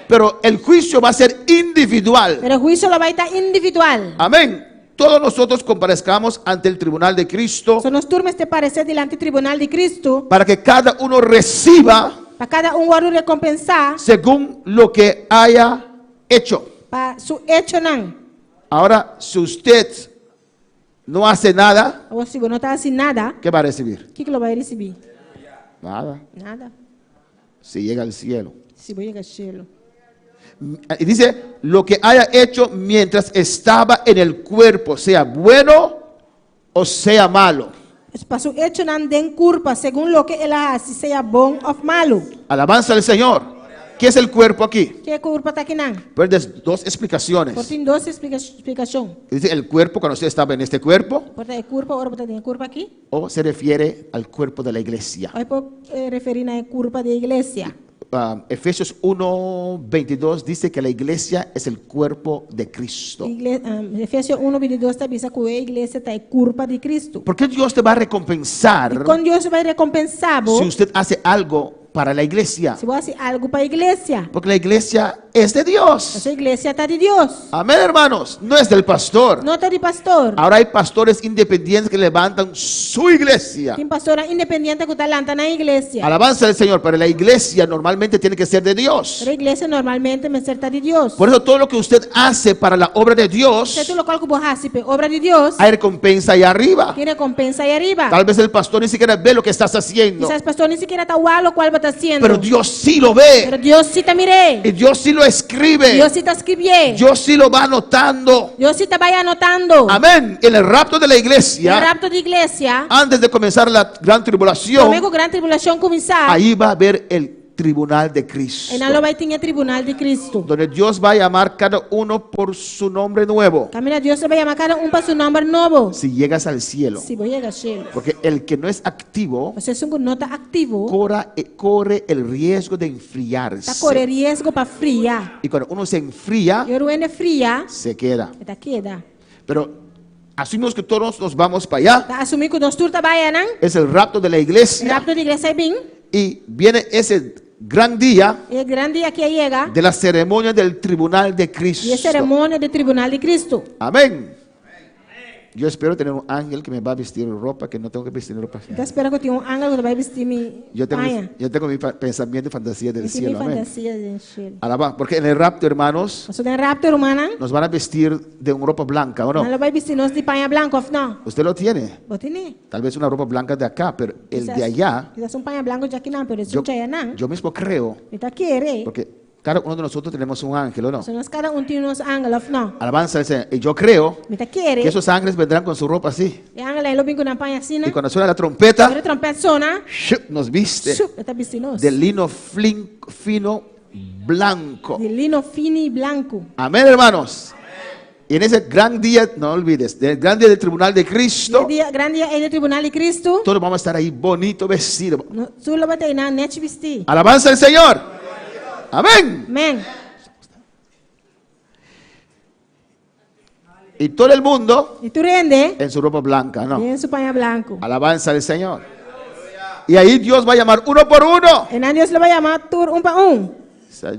Pero el juicio va a ser individual. Pero o juízo lo vai estar individual. Amén. Todos nosotros comparezcamos ante el tribunal de Cristo Só nós turmas te parecer diante do tribunal de Cristo. para que cada uno reciba Para cada guarda recompensar. según lo que haya hecho. Para su hecho, não. Ahora, si usted no hace nada, Ou se você não está assim nada, ¿qué va a recibir? o que lo vai receber? Nada. Nada. Si llega al cielo. Se você chegar cielo. Y dice, lo que haya hecho mientras estaba en el cuerpo, sea bueno o sea malo. Para su hecho não tem culpa, segundo lo que ele hace, seja bom ou malo. Alabanza al Señor. ¿Qué es el cuerpo aquí? Que culpa está aqui não? Pues dos explicaciones. Por tem duas explicações. Dice el cuerpo cuando usted estaba en este cuerpo, Por ter culpa, ora por ter culpa aqui. o se refiere al cuerpo de la iglesia. Aí por referir na culpa da igreja. Efesios 1:22 dice que la iglesia es el cuerpo de Cristo. Efésios 1:22 está dizendo que a igreja está culpa de Cristo. ¿Por qué Dios te va a recompensar E quando Deus vai recompensar, si usted hace algo para la iglesia? se você algo para a igreja, Porque la iglesia es de Dios. Essa igreja está de Deus. Amén, hermanos. No es del pastor. Não está de pastor. Ahora hay pastores independientes que levantan su iglesia. Tem pastor independente que está lançando na igreja. Alabanza del Señor, pero la iglesia normalmente tiene que ser de Dios. A igreja normalmente me certa de Deus. Por eso todo lo que usted hace para la obra de Dios, Se tu local que você hace obra de Deus, hay recompensa ahí arriba. tem recompensa aí arriba. Tal vez el pastor ni siquiera ve lo que estás haciendo, Quizás pastor nem sequer está o qual está haciendo. pero Dios sí lo ve. Pero Deus sí está mirando. Y Dios sí lo escribe. Deus sí está escrevendo. Dios sí lo va anotando. Deus sí está anotando. Amén. En el rapto de la O iglesia, rapto de igreja, antes de comenzar la gran tribulación, comigo grande tribulação começar. ahí va a haber el tribunal de Cristo, E não vai ter o tribunal de Cristo. donde Dios va a llamar cada uno por su nombre nuevo. Camina, Deus vai chamar cada para seu nome novo. Si llegas al cielo, Se você chegar cielo. porque el que no es activo Você não está ativo, corre el riesgo de está enfriarse. correndo risco para friar. Y cuando uno se enfría, E o ende fria, se queda. está queda. Pero asumimos que todos nos vamos para allá. Está assumir que nós tudo trabalha, não? Es el rapto de la O iglesia. rapto de igreja é bem. Y viene ese gran día E grande dia que chega. de la ceremonia del tribunal de E a Cristo. cerimônia do tribunal de Cristo. Amén. Yo espero tener un ángel que me va a vestir ropa que no tengo que vestir ropa. Então espero que eu tenha ángel que vai vestir me Yo tengo, paia. yo tengo mi pensamiento y fantasía del Vestir me cielo. Amén. fantasia de cielo. Alaba, porque en el rapto, hermanos, Mas o rapto humana, nos van a vestir de una ropa blanca, ¿o no? não vai vestir nós de paia branco, não. Usted lo tiene. Botini. Tal vez una ropa blanca de acá, pero el de allá, Quizás um paia branco já que não, pero yo, isso já não. yo mismo creo, Está querer. porque cada uno de nosotros tenemos un ángel, ¿o no? So nós cada tem uns ángelos, não. Alabanza al Señor. Y yo creo Me está querer. que esos ángeles vendrán con su ropa así. E ángel aí lo vem com na paia assim, Y né? cuando suena la trompeta, Quando trompete sona, nos viste está vestindo nós. de lino fino blanco. De lino fino e branco. Amén, hermanos. Y en ese gran día, no olvides, del gran día del tribunal de Cristo, Grande dia é do tribunal de Cristo. todos vamos a estar ahí bonito vestido. Sula vai ter na net vestir. Alabanza al Señor. Amén. Amém. Y todo el mundo E tu rende, en su ropa blanca, ¿no? em su paia branco. Alabanza al Señor. Y ahí Dios va a llamar uno por uno. E na Deus lo vai chamar tur para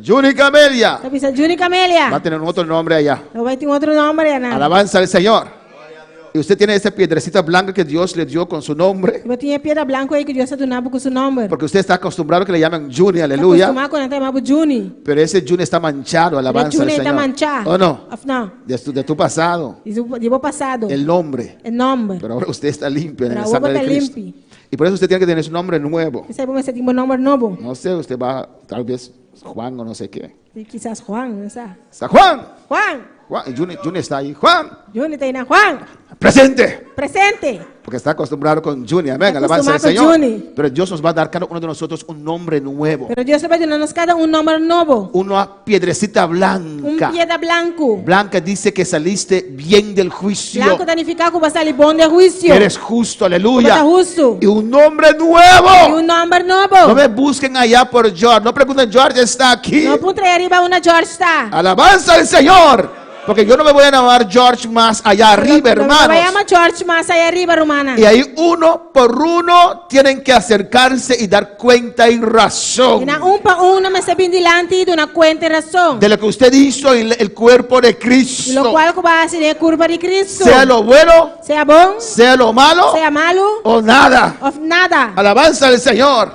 Juni Camelia Sabe se Juni va a Camelia. tener otro nombre allá. Lo vai ter outro nome, né? Alabanza al Señor. Y usted tiene esa piedrecita blanca que Dios le dio con su nombre. Eu tinha pedra branco aí que Deus está dando com seu nome. Porque usted está acostumbrado que le llaman Juni, aleluya. Acostumado quando está chamado Juni. Pero ese Juni está manchado, alabanza al Juni está Señor. manchado. ¿O no? Não. De tu pasado, De passado. el nombre. O nome. Pero ahora usted está limpio en Pero el ahora sangre de está Cristo. limpio. Y por eso usted tiene que tener su nombre nuevo. Você sabe como você tem um nome novo? No sé, usted va, tal vez Juan o no sé qué. E quizás Juan, não sabe? Está Juan. Juan. Juan, Juni está ahí. Juan, Juni está aí na Juan. presente. Presente. Porque está acostumbrado con Juni. Amén. Está Alabanza al acostumbrado con Señor. Juni. Pero Dios nos va a dar cada uno de nosotros un nombre nuevo. Pero Deus vai dar-nos cada nome novo. Una piedrecita Um blanca. piedra branco. Blanca dice que saliste bien del juicio. Branco significa que vai sair bom de juízo. Eres justo, Está aleluya. justo. Y un nombre E nuevo. nome No novo. me busquen allá por George. No pregunten, George está aquí. Não pode trazer arriba uma George está. Alabanza al Señor. Porque yo no me voy a llamar George más allá arriba, Vai hermanos. chamar George mas aí arriba, romana. Y ahí uno por uno tienen que acercarse y dar cuenta y E razón na para mas sabem dilante de uma conta e razão. de lo que usted hizo en el cuerpo de E lo Cristo. qual que vai ser a curva de Cristo. Sea lo bueno, Sea bom, sea lo malo sea malo, o nada. of nada. Alabanza al Señor.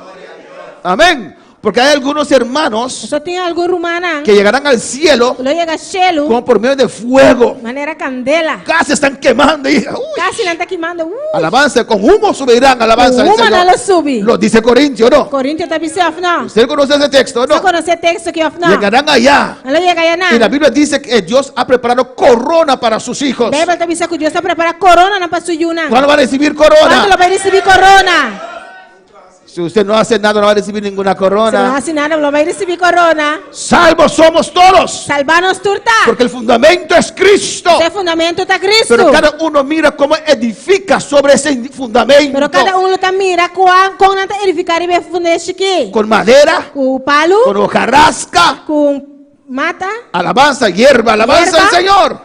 Amén. Porque hay algunos hermanos Só tem algum romana que llegarán al cielo que lo llega cielo, como por medio de fuego. maneira candela. Casi están quemando. Y, Casi não está queimando. alabanza, con humo subirán. Alabanza al Uma não lo Señor. sube. Lo dice Corintio, ¿no? Coríntios está dizendo, of não. Usted conoce ese texto, Só ¿no? conhecer texto que of não. Llegarán allá. Não chega aí Y la não. Biblia dice que Dios ha preparado corona para sus hijos. Bíblia está dizendo que Deus está preparando corona na pasuyuna. ¿Cuándo va a recibir Quando corona? lo vai receber corona? Si usted no hace nada, no va a recibir ninguna Se não corona. hace nada, lo vai receber corona. Salvos somos todos. Salvar-nos turta. Porque el fundamento es Cristo. Esse fundamento está Cristo. Pero cada uno mira cómo edifica sobre ese fundamento. Pero cada um está mira com nada edificar e vai fundar isso aqui. Con madera, Com palo, con hojarasca, com mata, alabanza, hierba, alabanza Hierba. al Señor.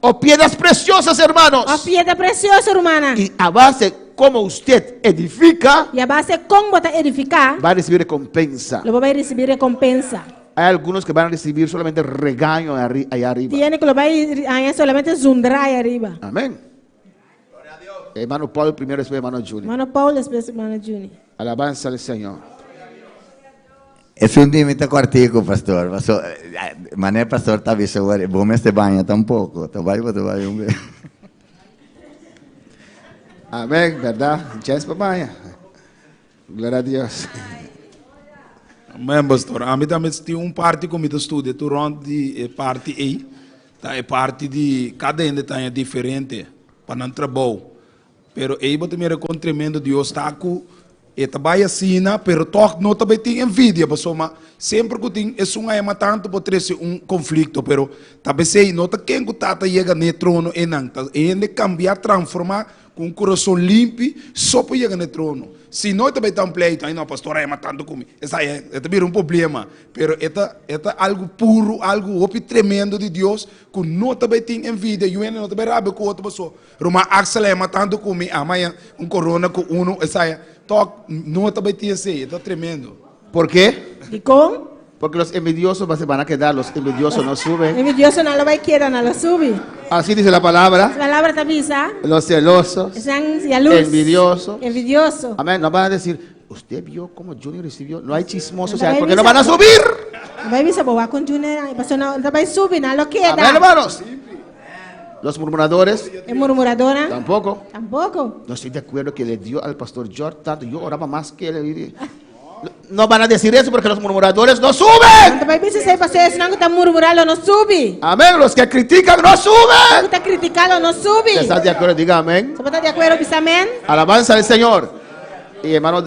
O piedras preciosas, hermanos. a pedra preciosa, romana. Y a base como usted edifica, E a base como está edificar, va a recibir recompensa. lo vai receber recompensa. Hay algunos que van a recibir solamente regaño allá arriba. Tiene que lo va a ir a solamente zundrar ahí arriba. Amén. Hermano Paul primero, después hermano Junior. Hermano Paul, después hermano Juni. Alabanza al Señor. Es un dimita cuartico, pastor. Mané pastor está visto, vos me se baña tampoco. Te vaya, hombre. Amén, ¿verdad? Ya es papaya. Gloria a Dios. Amém, pastor. A mim também tem parte como eu estudo, durante parte aí, tá é parte de cada ende tá é diferente para não trabalho. Pero aí você me com tremendo Deus tá com trabalha assim, pero toch não também tem envidia, pessoal, mas sempre que tem é uma tanto por trazer conflito, pero também sei não tá quem que tá chega no trono e não tá ende cambiar, transformar com coração limpo, só para chegar no trono. Se nós também estamos pleito, aí não, pastor, é matando comigo. Essa é também problema. Pero é algo puro, algo tremendo de Deus, que nós também temos envidia. E nós também rabemos com outra pessoa. Roma Axel é matando comigo, amanhã corona com essa é. Nós também temos isso, é tremendo. ¿Por qué? ¿Y con? Porque los envidiosos se van a quedar, los envidiosos no suben. Envidioso no lo va a querer, no lo sube. Así dice la palabra. La palabra te avisa. Los celosos, envidiosos. Envidioso. Amén. No van a decir, usted vio cómo Junior recibió. No hay chismosos, ¿por qué no van a subir? No va a avisar, va con Junior, no va a subir, no lo queda. Amén, hermanos. Los murmuradores. ¿Es murmuradora? Tampoco. Tampoco. No estoy de acuerdo que le dio al pastor George tanto. Yo oraba más que él. No van a decir eso porque los murmuradores no suben. Amén. Los que critican no suben. ¿Estás de acuerdo? Diga amén. Alabanza al Señor. Y hermano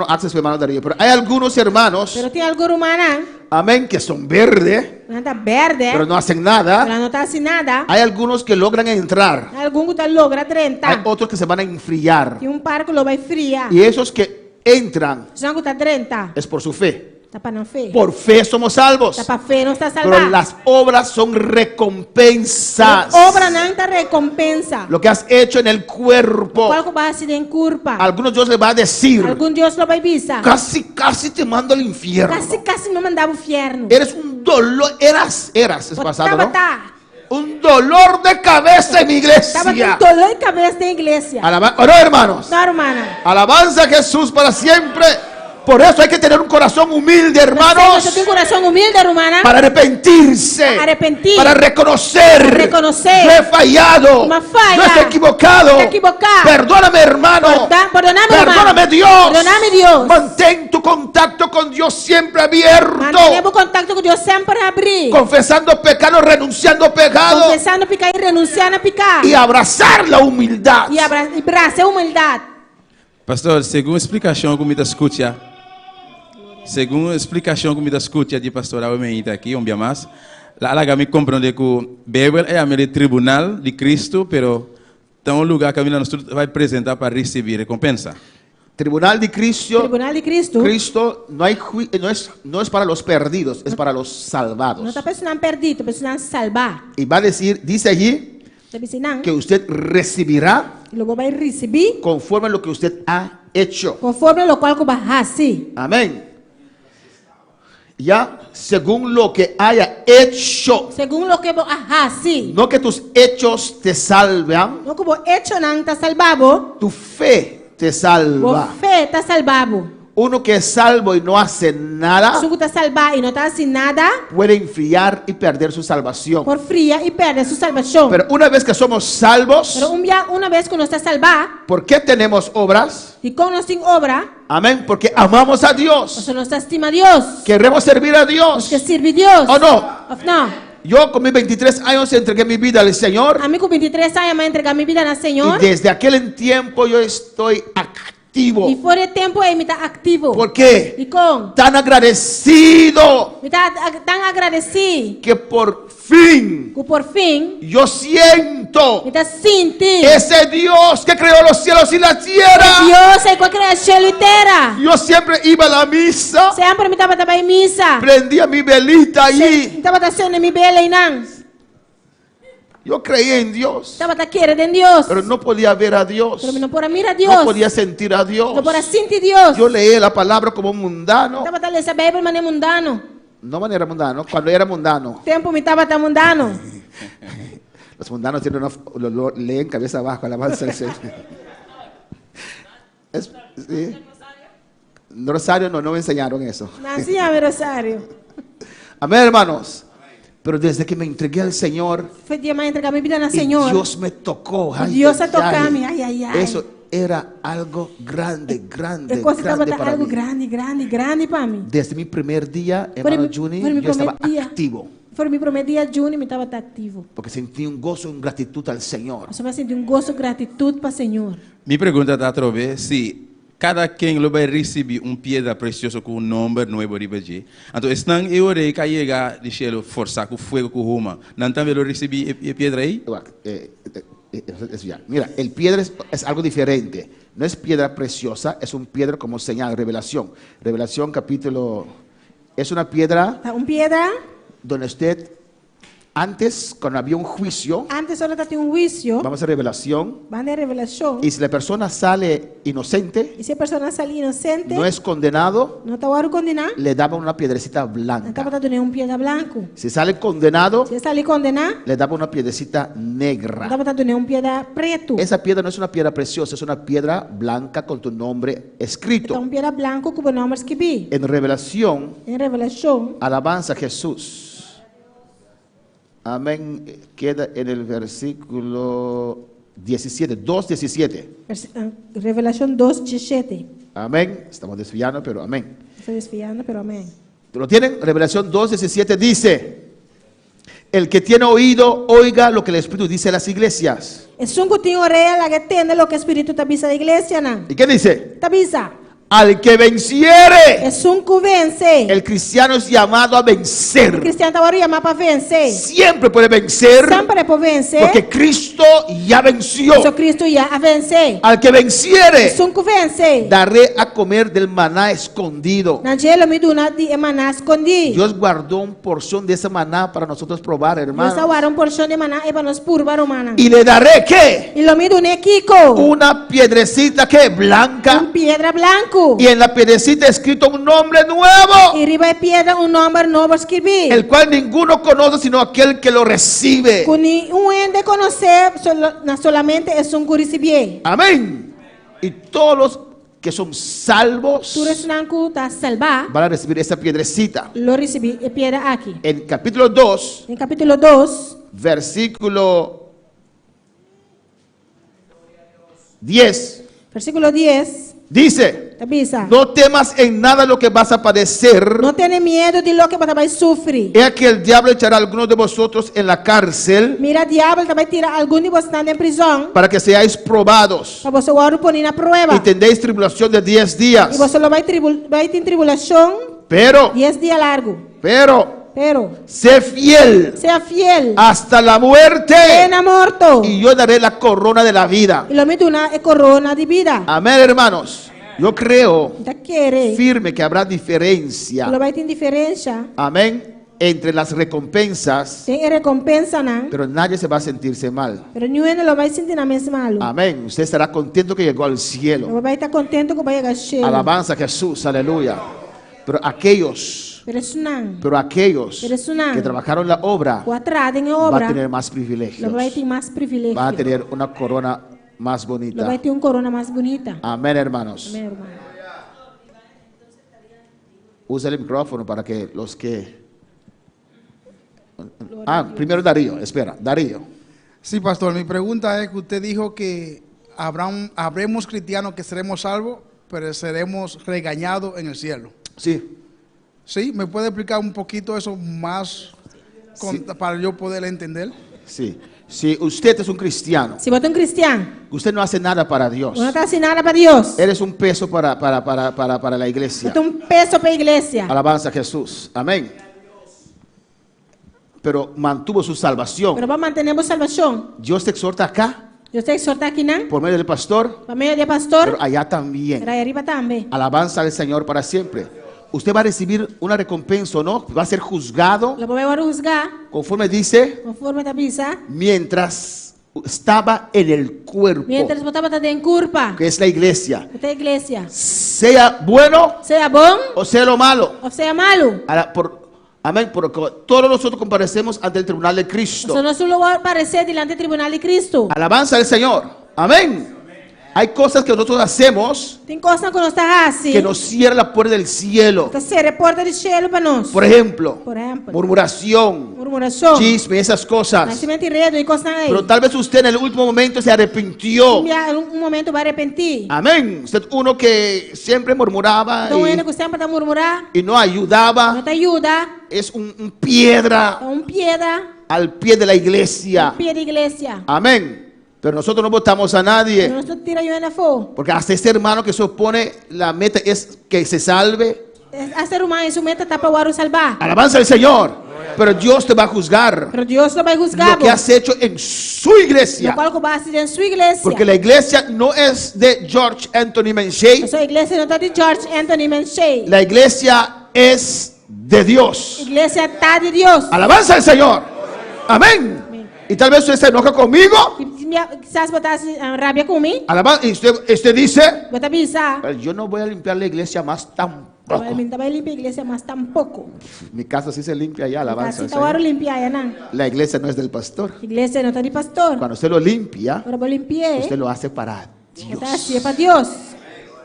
Axel, su hermano Darío. Pero hay algunos hermanos. Pero tiene algunos hermanos. Amén, que son verdes. Pero no hacen nada. Pero no hacen nada. Hay algunos que logran entrar. Algunos que logran 30. Hay otros que se van a enfriar. Y un par que lo va a enfriar. Y esos que entran es por su fe. Por fe somos salvos. Pero las obras son recompensas. Lo que has hecho en el cuerpo. Algunos Dios les va a decir. Casi te mando al infierno. Casi me mandaba al infierno. Eres un dolor. Eras es pasado, ¿no? Un dolor de cabeza en mi iglesia. Un dolor de cabeza en iglesia. No, hermanos. No, hermana. Alabanza a Jesús para siempre. Por eso hay que tener un corazón humilde, hermanos. Para arrepentirse. Para reconocer. Yo he fallado. Yo estoy equivocado. Perdóname, hermano. Perdóname, Dios. Mantén tu contacto con Dios siempre abierto. Confesando pecado, renunciando pecado. Y abrazar la humildad. Pastor, segundo a explicação que me escuta, de pastor Almeida aqui, um dia mais, lá me compreende que o Bíblia é o tribunal de Cristo, pero tem lugar que nós vai apresentar para receber recompensa. Tribunal de Cristo. Tribunal de Cristo. Cristo no es para los perdidos, es para los salvados. No está personas perdido, personas salvar. Y va a decir, dice allí, que usted recibirá conforme a lo que usted ha hecho. Conforme a lo cual va a hacer. Amén. Ya, según lo que haya hecho. Según lo que va a hacer. No que tus hechos te salvan. No como hecho no te salvado. Tu fe te salva. Tu fe te salvado. Uno que es salvo y no hace nada, puede enfriar y perder su salvación. Pero una vez que somos salvos, ¿por qué tenemos obras? Amén, porque amamos a Dios. Queremos servir a Dios. ¿O no? Yo con mis 23 años entregué mi vida al Señor. A mí con 23 años me entregué mi vida al Señor. Y desde aquel tiempo yo estoy activo. Y por el tiempo él está activo. ¿Por qué? ¿Y con? Tan agradecido. Tan agradecido. Que por fin yo siento ese Dios que creó los cielos y la tierra. Dios es que creó el cielo y tierra. Yo siempre iba a la misa. Siempre me estaba en misa. Prendía mi velita allí. Estaba haciendo mi vela y nada. Yo creía en Dios. Dios. Pero no podía ver a Dios. Pero no podía mirar a Dios. No podía sentir a Dios. No podía sentir Dios. Yo leí la palabra como mundano. Estaba leyendo la Biblia de mundano. No manera mundano, cuando era mundano. Tempo me estaba tan mundano. Los mundanos tienen lo leen cabeza abajo, alabanza al Señor. ¿Sí? Rosario no me enseñaron eso. Nací a Rosario. Amén, hermanos. Pero desde que me entregué al Señor, Fue día más entregar mi vida al y Señor. Dios me tocó. Ay, Dios ay, a tocarme, ay. ay, ay, ay. Eso era algo grande, grande, Es cosa grande estaba para algo mí. grande para mí. Desde mi primer día, Por hermano mi- Juni, por mi yo estaba primer día. activo. Foi meu primeiro dia de junho, me estava ativo. Porque sentí un gozo y gratitud al Señor. Eu só senti gosto e gratitude para o Senhor. Mi pergunta está otra vez, si cada quien lo va a recibir un piedra preciosa con un nombre nuevo de allí. Entonces, están y ahora que llega de cielo fuerza con fuego con huma. ¿No también lo recibí piedra ahí? Eso ya. Mira, el piedra es algo diferente. No es piedra preciosa, es un piedra como señal, revelación. Revelación capítulo... Es una piedra Tá, piedra, donde usted, antes, cuando había un juicio, antes só tinha juízo, vamos a revelación, van de revelação. y si la persona sale inocente, E se a pessoa sai inocente, no es condenado, não está agora condenar, le daban una piedrecita não blanca. estava dando piedra branco. Si sale condenado, Se sai condenar, le daban una piedrecita não negra. estava dando piedra preto. Esa piedra no es una piedra preciosa, es una piedra blanca con tu nombre escrito. Então, piedra branco com o nome escrito. En revelación, Em revelação, alabanza a Jesús. Amén. Queda en el versículo 17, 2:17. Revelação 2:17. Amén. Estamos desviando, pero amén. Estou desviando, pero amém. ¿Lo tienen? Revelación 2:17 dice: el que tiene oído, oiga lo que el Espíritu dice a las iglesias. Es un que tem orelha, la que entende lo que o Espírito está avisa da igreja, não? ¿Y qué dice? Está avisa. Al que venciere. Es un que vence. El cristiano es llamado a O vencer. cristiano está agora chamado para vencer. Siempre puede vencer Sempre pode vencer. porque Cristo ya venció. Só Cristo já a vencer. Al que venciere, Es un que vence. daré a comer del maná escondido. Na gelo me duna de emaná escondido. Dios guardó una porción de ese maná para nosotros probar, Deus hermano. aguarda porção de maná e para nós purvar o maná. Y le daré ¿qué? E lo me dune Kiko. Una piedrecita que blanca. Piedra blanco. Y en la piedrecita escrito un nombre nuevo, E riba é piedra nome novo escrito. el cual ninguno conoce sino aquel que lo recibe. Kuni ende conhecer solamente é um que receber. Amén. Y todos los que son salvos Tu resnanku tá salvar. van a recibir esa piedrecita. Lo recebi e piedra aqui. En capítulo 2, Em capítulo 2, versículo 10, versículo 10, dice: avisa. no temas en nada lo que vas a padecer. Não tenha medo de lo que você vai sofrer. He aquí el diablo echará a algunos de vosotros en la cárcel Mira, diabo vai tirar algum de vocês em prisão. para que seáis probados Para você agora pôr na prova. y tendréis tribulación de 10 E días. você vai ter tribulação Pero, 10 dias largo. pero, Pero, sé fiel seja fiel. hasta la muerte Pena morto. y yo daré la corona de la vida. E lo me duna é corona de vida. Amén, hermanos. Yo creo Da querer. firme que habrá diferencia, Lo vai ter diferença. amén, entre las recompensas, Tem recompensa, não? pero nadie se va a sentirse mal. Pero nenhum lo vai sentir na mesma algo. Amén. Usted estará contento que llegó al cielo. Não vai estar contente que vai chegar cheio. Alabanza a Jesús, aleluya. Pero aquellos Pero isso não. que trabajaron la obra O atrás em van a obra. tener más Lo privilegios, vai ter mais privilégio. van a tener una corona más Lo bonita. vai ter corona mais bonita. Amén, hermanos. Amém, irmão. Usa el micrófono para que los que... primero Darío, espera, Darío. Sí, pastor, mi pregunta es que usted dijo que habremos cristianos que seremos salvos, pero seremos regañados en el cielo. Sí. ¿Sí? ¿Me puede explicar un poquito eso más para yo poder entender? Sí. Si usted es un cristiano, Se você é cristiano, usted no hace nada para Dios. não está assim nada para Deus. Eres un peso para la iglesia. Você é peso para a igreja. Alabanza a Jesús. Amén. Pero mantuvo su salvación. Pero para mantermos salvação, Dios te exhorta acá eu te exortar aqui, não? por medio del pastor, Para meio de pastor, pero allá también. para arriba também. Alabanza al Señor para siempre. Usted va a recibir una recompensa, ¿o no? Va a ser juzgado, Lo vai agora juzgar, conforme dice, conforme te avisa. mientras estaba en el cuerpo, Mientras você estava em culpa, que es la iglesia. você é igreja. Sea bueno Seja bom o sea lo malo. ou seja malo. Amén, porque todos nosotros comparecemos ante el tribunal de Cristo. So nós vamos aparecer diante do tribunal de Cristo. Alabanza al Señor. Amén. Hay cosas que nosotros hacemos Tem coisa que nós está assim. que nos cierran la puerta del cielo. Está ser a porta do cielo para nós. Por ejemplo, Por exemplo, murmuración, murmuração, chisme, esas cosas. nascimento e redo e coisas aí. Pero tal vez usted en el último momento se arrepintió. Um momento vai arrepentir. Amén. Usted uno que siempre murmuraba Então ainda que sempre está murmurar, y no ayudaba. não te ajuda. Es un piedra É piedra, al pie de la iglesia. pie da igreja. Amén. Pero nosotros no votamos a nadie. Nós não tira eu na fogo. Porque hasta este hermano que se opone, la meta es que se salve. A ser humano, isso meta tá para o salvar. Alabanza al Señor. Pero Dios te va a juzgar Pero Deus não vai juzgar. lo que has hecho en su iglesia. Lo qual que vai fazer em sua igreja. Porque la iglesia no es de George Anthony Menchey. A sua igreja não está de George Anthony Menchey. La iglesia es de Dios. Igreja está de Deus. Alabanza al Señor. Amén. Y tal vez usted se enoja conmigo. Quizás botasse rabia comigo. Alabanza. Y usted dice, Bota bisa. "Pero yo no voy a limpiar la iglesia más tampoco. Não vai limpar a igreja, mas tampouco. Mi casa sí se limpia ya, alabanza al Assim, tá Señor. limpar ya não. La iglesia no es del pastor. Igreja não está de pastor. Cuando usted lo limpia, Agora vou limpar. usted lo hace para Dios. Está assim, é para Deus.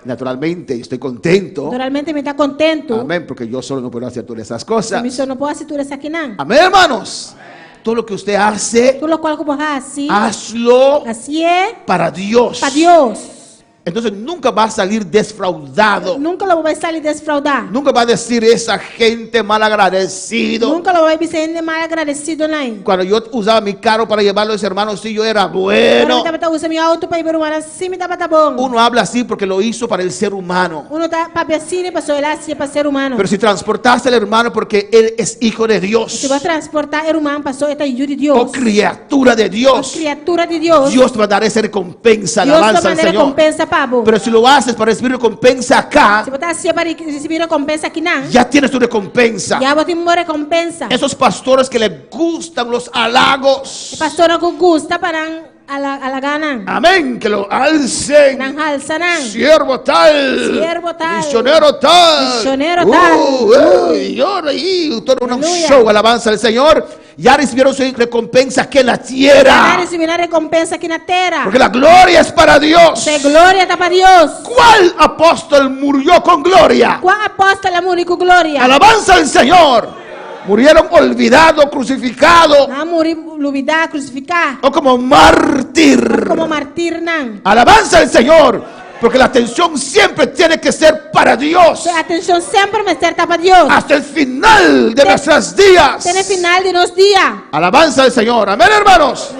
Naturalmente, estoy contento. Naturalmente me está contento. Amén, porque yo solo no puedo hacer todas esas cosas. Missão não pode ser essa aqui não. Amén, hermanos. Todo lo que usted hace, Tudo o qual que você assim. hazlo Assim é para Dios. para Deus. Entonces nunca va a salir defraudado. Nunca lo vai sair desfraudar. Nunca va a decir esa gente mal agradecido. Nunca lo vai ser mal agradecido não. Cuando yo usaba mi carro para llevarlo a ese hermano, sí, yo era bueno. Quando eu uso meu auto para ir para uma assim, me estava bom. Uno habla así porque lo hizo para el ser humano. Uno está para assim, para olhar assim para ser humano. Pero si transportaste al hermano porque él es hijo de Dios, Se vai transportar o humano para esta ajuda de Deus. o criatura de Dios, Criatura de Deus. Dios te va a dar esa recompensa, Deus alabanza vai al dar Señor. recompensa para vos. Pero si lo haces para recibir recompensa acá, Se botar assim para receber recompensa aqui não. ya tienes tu recompensa. Já botar uma recompensa. Esos pastores que les gustan los halagos, O pastor não gosta para alaganan. amén, que lo alcen. Nang halsanan. Siervo tal, Siervo tal. misionero tal, Misionero tal. y ahora ahí, todo un Aleluya. show, alabanza al Señor. Ya recibieron su recompensa aquí en la Já tierra, receberá recompensa aqui na terra. porque la gloria es para Dios. Se glória está para Deus. ¿Cuál apóstol murió con gloria? Qual apóstolo morreu com glória? Alabanza al Señor. Murieron olvidados, crucificados, Não morreu luvidar, crucificar. o como mártir. Como martir não. Alabanza al Señor. Porque la atención siempre tiene que ser para Dios. A atenção sempre me está para Deus. Hasta el final de nuestros días. Até no final de nos dias. Alabanza al Señor. Amén, hermanos.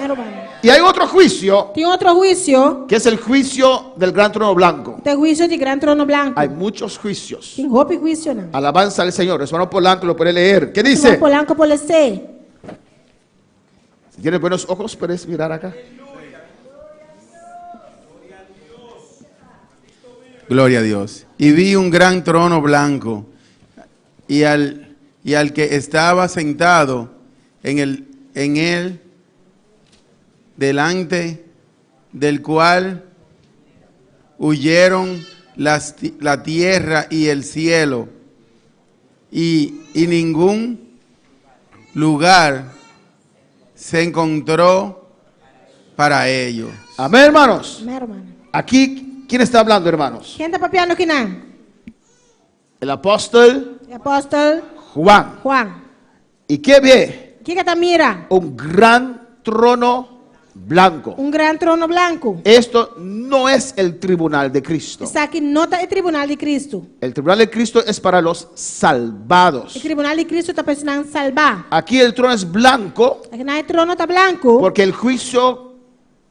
Y hay otro juicio, Tem outro juízo. que es el juicio del gran trono blanco. Tem juízo de gran trono branco. Hay muchos juicios. Tem roupa e juízo não. Alabanza al Señor. Hermano Polanco lo puede leer. ¿Qué dice? Polanco por ser. Si tienes buenos ojos, puedes mirar acá. Gloria a Dios. Y vi un gran trono blanco y al que estaba sentado en él, delante del cual huyeron la tierra y el cielo, y ningún lugar se encontró para ellos. Amén, hermanos. Amém, hermano. Aquí, ¿quién está hablando, hermanos? Quem está papiando aqui não? El apóstol O apóstolo Juan. Juan. ¿Y qué ve? O que está mira? Un gran trono blanco. Um gran trono branco. Esto no es el tribunal de Cristo. Está aqui nota o tribunal de Cristo. El tribunal de Cristo es para los salvados. O tribunal de Cristo está pensando em salvar. Aquí el trono es blanco Aqui não é trono está branco. porque el juicio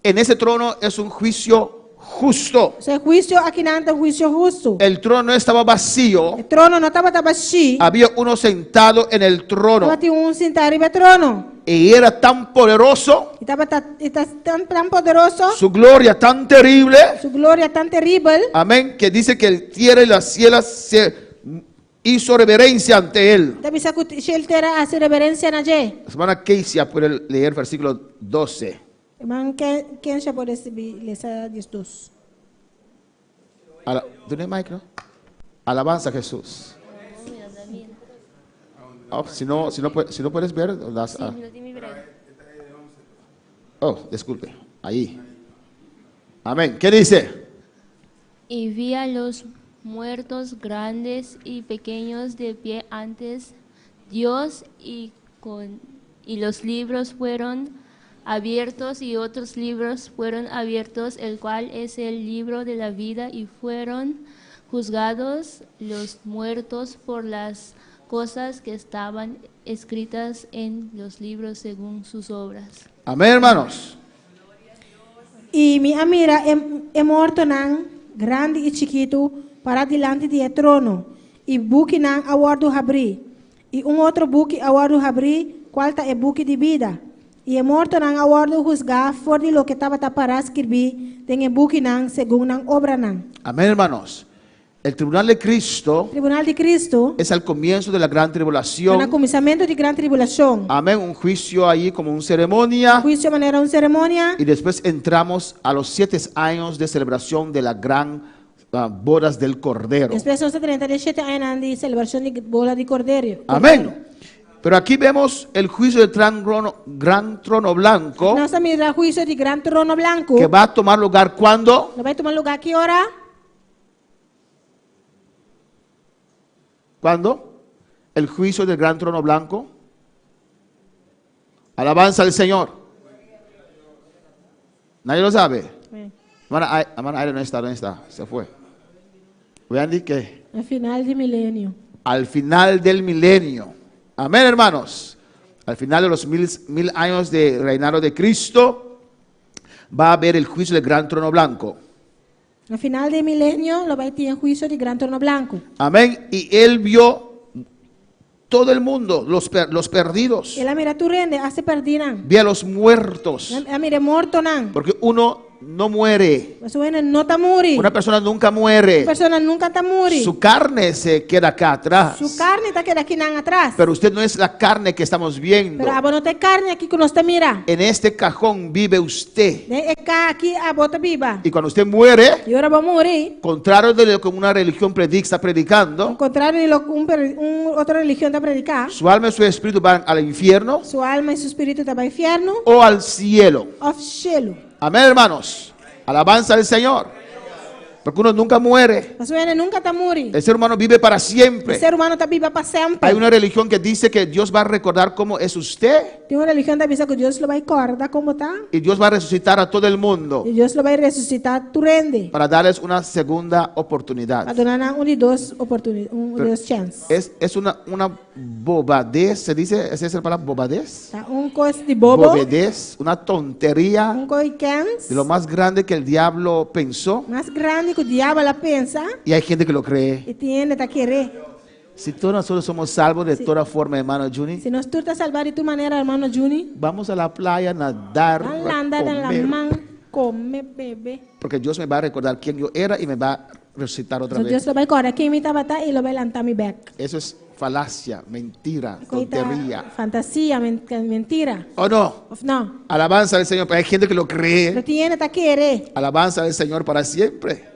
en ese trono es un juicio justo. O juízo aqui não é um juízo justo. El trono estaba vacío. O trono não estava vazio. Había uno sentado en el trono Estava um sentado arriba do trono. y era tan poderoso, Estava tão poderoso. su gloria tan terrible, Sua glória tão terrível. amén, que dice que el tierra y las cielas se hizo reverencia ante él. Deve ser que ele terá a reverência na gente. La hermana Casey puede leer versículo 12. Irmão, quem já pode ler Jesus? ¿Tú no hay mic, no? Alabanza a Jesús. Oh, si no puedes ver, das, disculpe, ahí. Amén. ¿Qué dice? Y vi a los muertos grandes y pequeños de pie ante Dios y los libros fueron abiertos y otros libros fueron abiertos, el cual es el libro de la vida, y fueron juzgados los muertos por las cosas que estaban escritas en los libros según sus obras. Amén, hermanos. Y mi mira, muerto nan, grande y chiquito, para delante del trono. Y buque nan aguardo abrir. Y un otro buque aguardo abrir, cual está el buque de vida. Y muerto nan aguardo juzgar por de lo que estaba para escribir, en el buque nan, según nan obra nan. Amén, hermanos. El tribunal de Cristo Tribunal de Cristo es al comienzo de la gran en el tribulación. comenzamiento de gran tribulación. Amén, un juicio ahí como una ceremonia. Juicio de manera una ceremonia. Y después entramos a los 7 años de celebración de la gran bodas del Cordero. Después de 37 años de celebración de boda de Cordero. Amén. Pero aquí vemos el juicio del gran trono blanco, Vamos a mirar el juicio de gran trono blanco. que va a tomar lugar cuando ¿No va a tomar lugar a qué hora? ¿Cuándo? El juicio del gran trono blanco. Alabanza al Señor. Nadie lo sabe. Hermana Aire no está, ¿dónde está? Se fue. Vean que Al final del milenio. al final del milenio. Amén, hermanos. Al final de los mil años de reinado de Cristo, va a haber el juicio del gran trono blanco. Al final del milenio lo va a tener juicio de gran trono blanco. Amén. Y él vio todo el mundo, los perdidos. Y la mira tu rende, hace perdinan. Ve a los muertos. La mira muerto nan. Porque uno no muere. Eso bueno, no está muri. Una persona nunca muere. Una persona nunca está muri. Su carne se queda acá atrás. Su carne está queda aquí nan atrás. Pero usted no es la carne que estamos viendo. Pero abo no te carne aquí que no te mira. En este cajón vive usted. De acá aquí abo te viva. Y cuando usted muere, Y ahora va a morir. contrario de lo que una religión está predicando, Al contrario de lo que otra religión te predica. su alma y su espíritu van al infierno Su alma y su espíritu te va al infierno. o al cielo. Of cielo. Amén, hermanos. Alabanza al Señor. Porque uno nunca muere. Mas bueno, nunca está muri. El ser humano vive para El siempre. ser humano está viva para siempre. Hay una religión que dice que Dios va a recordar cómo es usted Tiene una religión que dice que Dios lo va a recordar cómo está. y Dios va a resucitar a todo el mundo Y Dios lo va a resucitar tu rende. para darles una segunda oportunidad. A donar una de dos oportunidades, una de dos chances. Es una bobadez, se dice, ¿esa es la palabra bobadez? Un cos de bobo. Bobadez, una tontería Un coi cans. de lo más grande que el diablo pensó, Más grande que el diablo la pensa. y hay gente que lo cree. Y tiene que querer. Si todos nosotros somos salvos de toda forma, hermano Juni, Si nos tú te salvar de tu manera, hermano Juni. vamos a la playa a nadar, Van a andar en la comer, man, come, bebe. porque Dios me va a recordar quién yo era y me va a resucitar otra So Dios vez. lo va a recordar que me estaba y lo va a levantar mi back. Eso es falacia, mentira, Coita tontería. fantasía, mentira. ¿O no? Of no. Alabanza al Señor, pero hay gente que lo Lo cree. tiene que querer. Alabanza al Señor para siempre.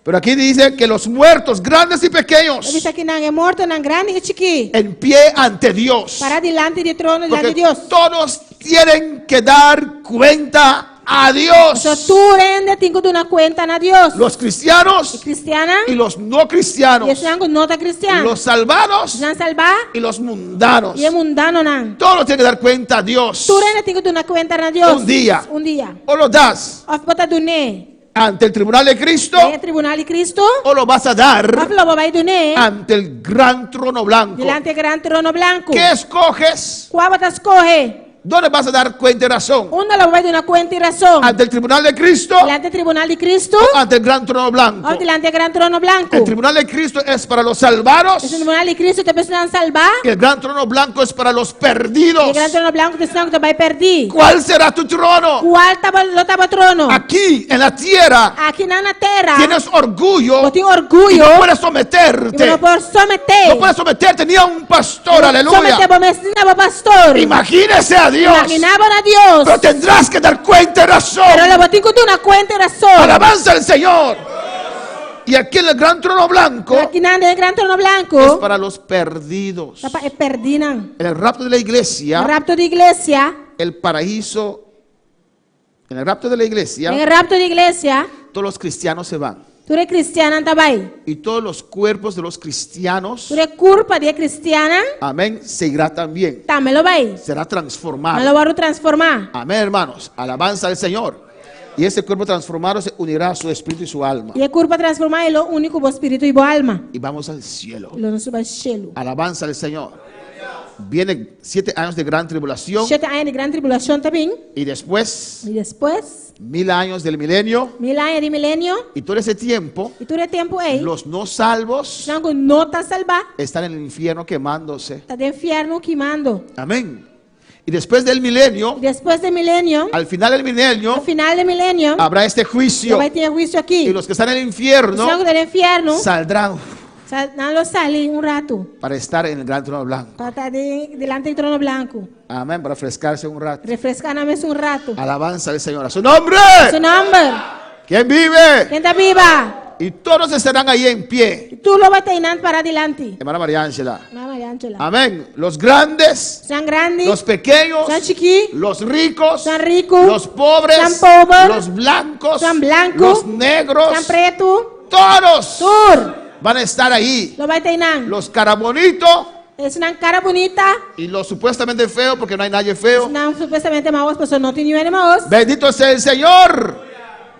Pero aquí dice que los muertos, grandes y pequeños, Dice que nan es muerto, nan grande y chiqui. en pie ante Dios. Para delante del trono, delante de Porque Dios. todos tienen que dar cuenta a Dios. So tú rende, tengo una cuenta a Dios. Los cristianos Cristiana. y los no cristianos. Y es no está cristiano. Los salvados Nan salva. y los mundanos. Y es mundano nan. Todos tienen que dar cuenta a Dios. Tú rende, tengo una cuenta a Dios. Un día. Un día. O lo das Of bota duné. ante el tribunal de Cristo El tribunal de Cristo. o lo vas a dar Of lo va a duné. ante el gran trono blanco. Delante del gran trono blanco. ¿Qué escoges? ¿Cuál vas a escoger? ¿Dónde vas a dar cuenta y razón? Uno lo va a dar una cuenta y razón. ¿Ante el tribunal de Cristo Delante del tribunal de Cristo. o ante el gran trono blanco? O delante del gran trono blanco. El tribunal de Cristo es para los salvados El tribunal de Cristo te pueden salvar. y el gran trono blanco es para los perdidos. Y el gran trono blanco te va a perder. ¿Cuál será tu trono? ¿Cuál estaba trono? Aquí en la tierra Aquí en la tierra. tienes orgullo No tienes orgullo. y no puedes someterte. No puedes someter. No puedes someterte ni a un pastor, aleluya. Sometemos pastor. Imagínese a Dios. Imaginaba a Dios. Pero tendrás que dar cuenta y razón. Pero le botico de una cuenta y razón. Alabanza al Señor. Y aquí en el gran trono blanco Aqui na el gran trono es blanco. para los perdidos. Tapa e perdinan. En el rapto de la iglesia, El rapto de iglesia. el paraíso, en el rapto de la iglesia, En el rapto de iglesia. todos los cristianos se van. Tu eres cristiana tabay. Y todos los cuerpos de los cristianos, Tu eres culpa de cristiana. amén, se irá también. Tamelo bay. Será Me lo transformado. voy a transformar. Amén, hermanos. Alabanza al Señor. Y ese cuerpo transformado se unirá a su espíritu y su alma. E é culpa transformar ele único bo espírito e bo alma. Y vamos al cielo. Ele não suba cielo. Alabanza al Señor. Vienen 7 años de gran tribulación. 7 anos de grande tribulação também. Y después, E depois, 1000 años del milenio. 1000 anos de milênio. Y todo ese tiempo, E todo tempo aí. los no salvos Não não tá salva. están en el infierno quemándose. Tá de inferno queimando. Amén. Y después del milenio, E depois do milênio, al final del no milenio, final do milênio, habrá este juicio. vai ter juízo aqui. Y los que están en el Os infierno sangue do inferno, saldrán não lo sali um rato. para estar en el gran trono blanco. Para estar delante do trono branco. Amén. Para refrescarse un rato. Refrescar na mesa um rato. Alabanza al Señor. A su nombre. Seu nome. ¿Quién vive? Quem tá viva? Y todos estarán ahí en pie. Tu lo vai ter para adelante. Hermana María Ángela. Maria Angela. Amén. Los grandes, São grandes. los pequeños, São chiqui. los ricos, São ricos. los pobres, São pobres. los blancos, São blancos. los negros, São preto. todos Tur. van a estar ahí. Lo vai ter Los carabonitos Es una cara bonita. y los supuestamente feos, porque no hay nadie feo. Não supuestamente maus, pessoas não tinham maus. Bendito sea el Señor.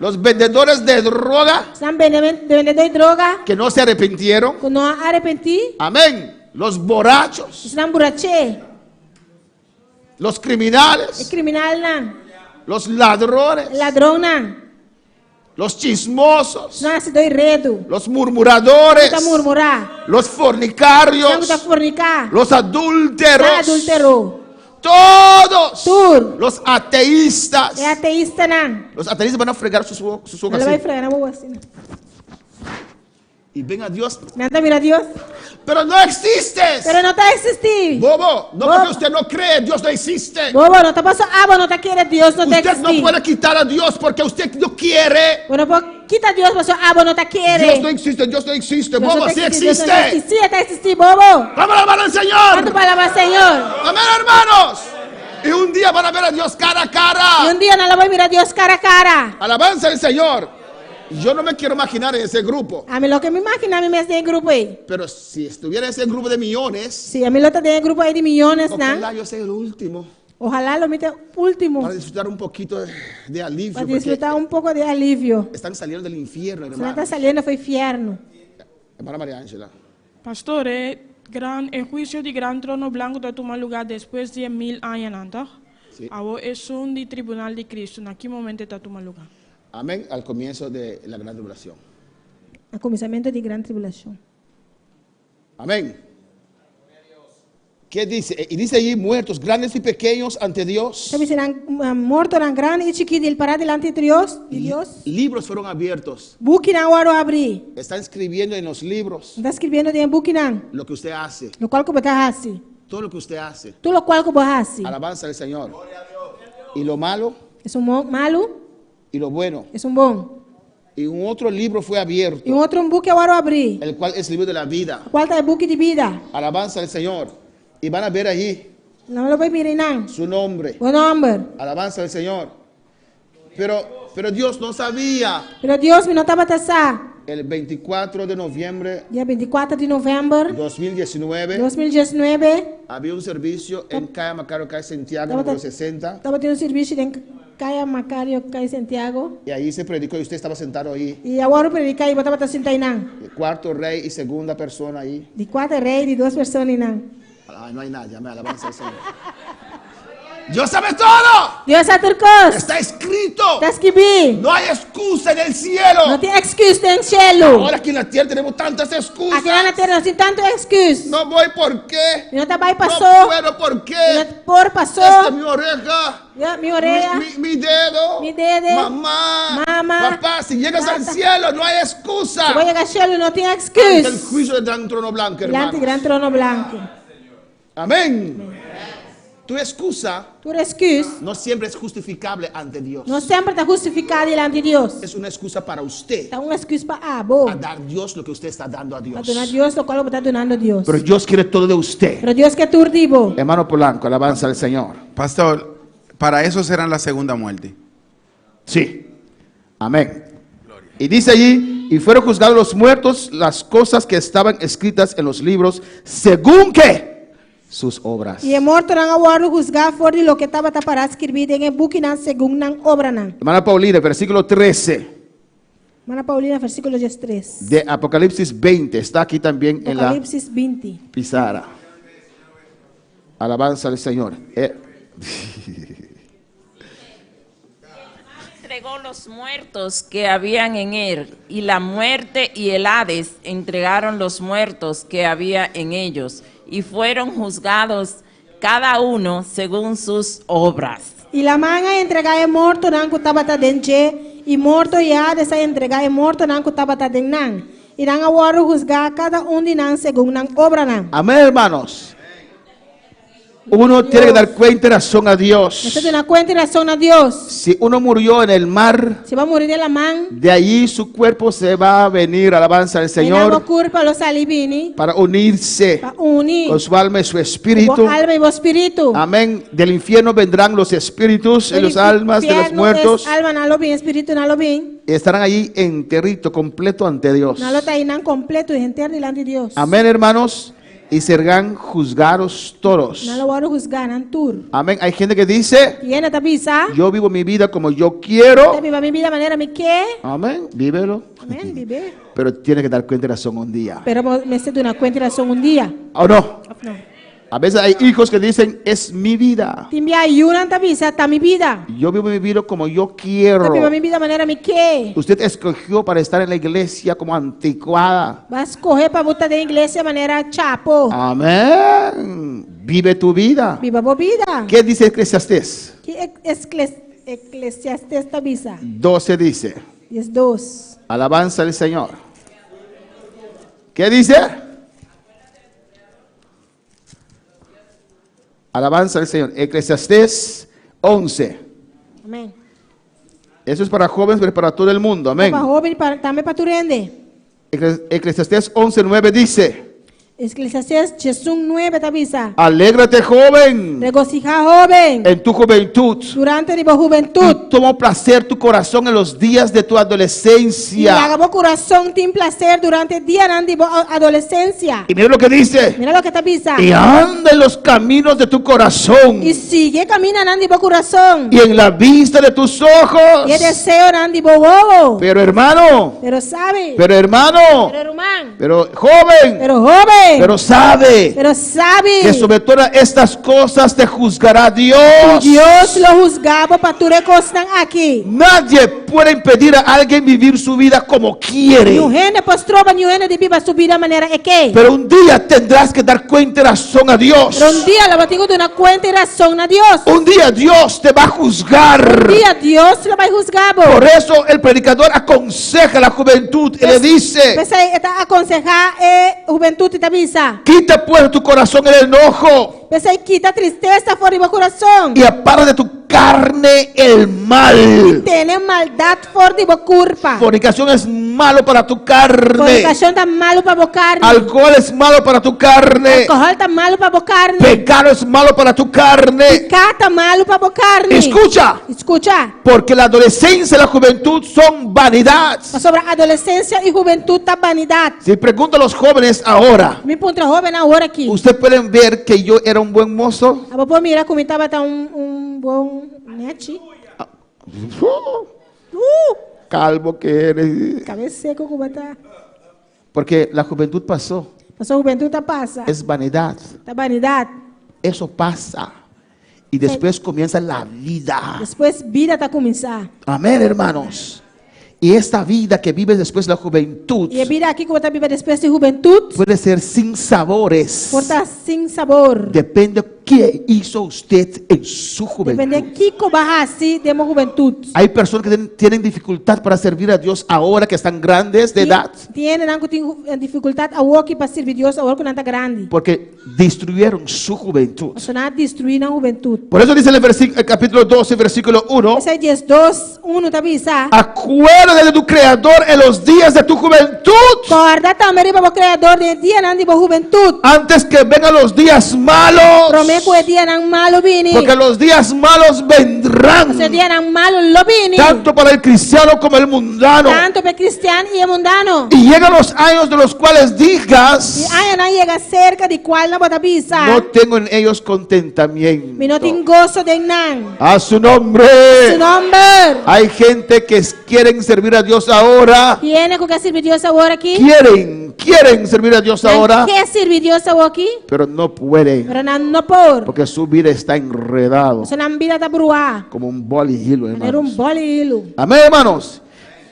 Los vendedores de droga São vendedores de droga. que no se arrepintieron. Que não arrependi. Amén. Los borrachos, São burache. los É criminales, criminal não. los ladrones, Ladrão não. los chismosos, Não se doi redo. los murmuradores, Não murmurar. los Não fornicarios, tá fornicar. los Não adúlteros, adulterou. todos Tur. los ateístas. É ateísta não. Los ateístas van a fregar sus ojos Ela vai así fregar na boa assim. y ven a Dios. Nada mira Deus. Pero no existes. Pero não tá existindo. Bobo, no Bobo. porque usted no cree, Dios no existe. Bobo, não tá passando água, não tá querendo Deus, não tá Usted no existindo. puede quitar a Dios porque usted no quiere. Bueno, pues quita Dios, passou água, não tá Dios querendo. no existe, Dios no existe. Deus Bobo, não sí tá existindo, Deus não existe. existe. Sí, tá existindo, bobo. Vamos a alabar al Señor. Quanto palavra, Senhor? Amén, hermanos. Y un día van a ver a Dios cara a E cara. dia nós vamos mirar Deus cara a cara. Alabanza al Señor. Yo no me quiero imaginar en ese grupo. A mí lo que me imagina a mí me es de grupo aí. Pero si estuviera en ese grupo de millones, Sí, a mí lo está de grupo aí de millones, ojalá ¿no? yo sea el último. Ojalá lo mete último. Para disfrutar un poquito de alivio. Para porque disfrutar un poco de alivio. están saliendo del infierno, Se não hermano. está saliendo foi inferno. Hermana María Ángela. Pastor, el juicio de gran trono blanco está tomar lugar después de 1000 años, ¿no? Sí. Ahora es un de tribunal de Cristo. ¿En qué momento está tomar lugar? Amén. Al comienzo de la gran tribulación. A começamento de grande tribulação. Amén. ¿Qué dice? Y dice allí muertos, grandes y pequeños ante Dios. Sabe, serão mortos, serão grandes e chiquitos, ele parar delante de Deus. Libros fueron abiertos. Book não agora abrir. Está escribiendo en los libros Está escrevendo em book não. lo que usted hace. No qual que você hace. Todo lo que usted hace. Tudo o qual que você hace. Alabanza al Señor. Y lo malo É malo, y lo bueno. é bom. Y un otro libro fue abierto, E outro book agora abrir. el cual es el libro de la vida. Qual é o book de vida? Alabanza al Señor. Y van a ver allí Não lo vai mirar não. su nombre. O nome. Alabanza al Señor. Pero Dios no sabía. Pero Deus me não estava taçar. El 24 de noviembre Dia 24 de novembro de 2019 2019, había un servicio en Calle Macario, Calle Santiago, Estaba número tan- 60. estava tendo serviço em Caia Macario, Caia Santiago. Y ahí se predicó y usted estaba sentado ahí. E agora eu predicar e botava sentado não. El cuarto rey y segunda persona ahí. De 4 reis, de 2 pessoas não. Ay, no hay nadie, amén, alabanza al Señor. Dios sabe todo. Deus é turcos. Está escrito. Está escrito. No hay excusa en el cielo. Não tem excuse no cielo. Ahora aquí en la tierra tenemos tantas excusas. Aqui na terra não tem tanto excuse. No voy por qué. E não tá bem No passou. puedo por E qué. não por passou. Esta es mi oreja. Minha orelha. Mi dedo. Mi dedo. Mamá. Mamá. Papá, si llegas al cielo no hay excusa. Se vou chegar ao cielo não tem Ante el excuse. juicio del gran trono blanco, Delante hermano. do grande trono branco. Amén. Tu excusa Tu excuse no siempre es justificable ante Dios. não sempre está justificada diante de Deus. Es una excusa para usted Está uma excuse para abo. a dar a Dios lo que usted está dando a Para Dios. donar a Deus o qual você está donando a Deus. Pero Dios quiere todo de usted. Pero Deus quer tudo de você. Hermano Polanco, alabanza al Señor. Pastor, para eso será la segunda muerte. Sí. Amén. Y dice allí, y fueron juzgados los muertos las cosas que estaban escritas en los libros, según que sus obras. E é morto não agora juzgar fora de lo que estava para escrito em book não segundo não obra não. Hermana Paulina, versículo 13 Mana Paulina, versículo 3. de Apocalipsis 20. Está aquí también en la Apocalipsis 20. pizarra. Alabanza al Señor. Entregó los muertos que habían en él, y la muerte y el Hades entregaron los muertos que había en ellos, y fueron juzgados cada uno según sus obras. E la manga entregar é morto não que estava dentro e morto e a dessa entregar é morto não que estava dentro não. E não agora juzgar cada de não segundo não obra não. Amén, hermanos. Uno tiene que dar cuenta y razón a Dios. Você tem na cuenta e razão a Deus. Si uno murió en el mar, Se vai morrer de la mão, de allí su cuerpo se va a venir, alabanza al Señor, curpa los salibini, para unirse para unir con su alma y su espíritu. o alma e o espírito. Amén. Del infierno vendrán los espíritus y las almas de los muertos. Alma não lo bem, espírito não lo bem. Estarán allí enterrito, completo ante Dios. Não lo está aí não completo e inteiro diante de Deus. Amén, hermanos. Y serán juzgados todos. Não lo agora juzgar não tur. Amén. Hay gente que dice, Tiene tabisa. yo vivo mi vida como yo quiero. Te viva mi vida de manera me quer. Amén. Vívelo. Amén, vive. Pero tiene que dar cuenta de razón un día. Pero me siento una cuenta de razón un día. ¿O no? No. A veces hay hijos que dicen, es mi vida. Te envía una tabisa, está mi vida. Yo vivo mi vida como yo Te quiero. viva mi vida de manera me quer. Usted escogió para estar en la iglesia como anticuada. Vas a correr para botar de iglesia de manera chapo. Amén. Vive tu vida. Viva tu vida. ¿Qué dice Eclesiastés? Que Eclesiastés tabisa. 12 dice. 2. Alabanza al Señor. ¿Qué dice? Alabanza al Señor. Eclesiastés 11. Amén. Eso es para jóvenes, pero para todo el mundo. Amén. Para joven, también para tu rende. Eclesiastés 11:9 dice. Eclesiastés 9 tabisa. Alégrate, joven, Regocija joven. en tu juventud. Durante tu juventud. Y toma placer tu corazón en los días de tu Y adolescencia. haga corazón tin placer durante el día de adolescencia. Y mira lo que dice. Mira lo que tabisa. Y anda en los caminos de tu corazón. Y sigue caminando en tu corazón. Y en la vista de tus ojos. Y el deseo en tu bobo. Pero hermano. Pero sabe. Pero hermano. Pero hermano. Pero joven. Pero joven. Pero sabe. Pero sabe. Que sobre todas estas cosas te juzgará Dios. Dios lo juzgaba para tu recostan aquí. Nadie puede impedir a alguien vivir su vida como quiere. Ni gente postrova ni gente de vivir su vida de manera que. Pero un día tendrás que dar cuenta y razón a Dios. Pero un día lo tengo de una cuenta y razón a Dios. Un día Dios te va a juzgar. Un día Dios lo va a juzgar. Por eso el predicador aconseja a la juventud y le dice: pues está aconsejar juventud y te avisa. Quita pues de tu corazón el enojo. Pues quita tristeza fuera de tu corazón. Y apara de tu carne el mal. Tiene maldad fuera de tu culpa. Fornicación es malo para tu carne. Fornicación está malo para tu carne. Alcohol es malo para tu carne. Alcohol está malo para tu carne. Pecado es malo para tu carne. Pecado está malo para tu carne. Escucha. Escucha. Porque la adolescencia y la juventud son vanidad. Sobre adolescencia y juventud está vanidad. Si pregunto a los jóvenes ahora, Mi punto joven ahora aquí. ustedes pueden ver que yo era un buen mozo. A vos mira como estaba un buen nechi. Calvo que eres. Cabeza seco como está. Porque la juventud pasó. Pasó juventud está pasa. Es vanidad. Está vanidad. Eso pasa. Y después comienza la vida. Después vida está comenzar. Amén, hermanos. Y esta vida que vives después de la juventud Y vida aquí como está vive después de juventud. puede ser sin sabores. Porta sin sabor. Depende ¿qué hizo usted en su juventud? Depende Kiko bahasi demo juventud. Hay personas que tienen dificultad para servir a Dios ahora que están grandes de edad. Tienen dificultad a walk para servir Dios ahora que está grande. Porque destruyeron su juventud. O sea, destruir la juventud. Por eso dice en el capítulo 12, versículo 1. Ese 10:2:1 tabisa. Acuérdate de tu Creador en los días de tu juventud. Guarda también para Creador de día de juventud. Antes que vengan los días malos. Prometo que día malo vini. Porque los días malos vendrán. Ese día malo lo vini. Tanto para el cristiano como el mundano. Tanto para el cristiano y el mundano. Y llegan los años de los cuales digas. Y años llega cerca de cual no tabisa. No tengo en ellos contentamiento. Mi no tengo gozo de nan. A su nombre. Su nombre. Hay gente que quieren servir a Dios ahora. Tiene que servir a Dios ahora aquí. Quieren servir a Dios ahora. ¿Qué servir Dios ahora aquí? Pero no pueden. Pero no por. Porque su vida está enredado. Su vida está bruada. Como un boli hilo, Era hermanos. un boli hilo. Amén, hermanos.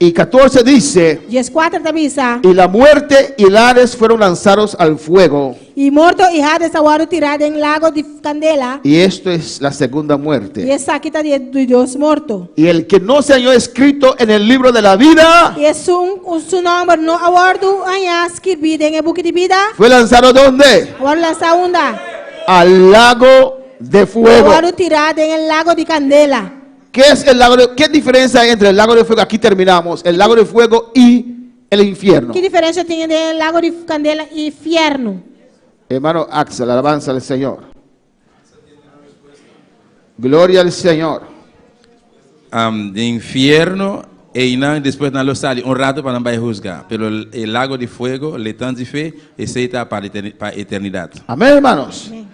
Y 14 dice. 14 tabisa. Y la muerte y el Hades fueron lanzados al fuego. Y muerto y Hades aguado tirado en lago de candela. Y esto es la segunda muerte. Y esa quita de Dios muerto. Y el que no se halló escrito en el libro de la vida. Y su nombre no aguardo allá escrito en el buque de vida. Fue lanzado ¿dónde? Aguardo la segunda. Al lago de fuego. Aguardo tirado en el lago de candela. ¿Qué es el lago de, qué diferencia hay entre el lago de fuego? Aquí terminamos. El lago de fuego y el infierno. ¿Qué diferencia tiene el lago de candela y infierno? Hermano Axel, alabanza al Señor. Gloria al Señor. De infierno e después no lo sale un rato para no juzgar, pero el lago de fuego, le tan de fe, ese está para eternidad. Amén, hermanos. Amén.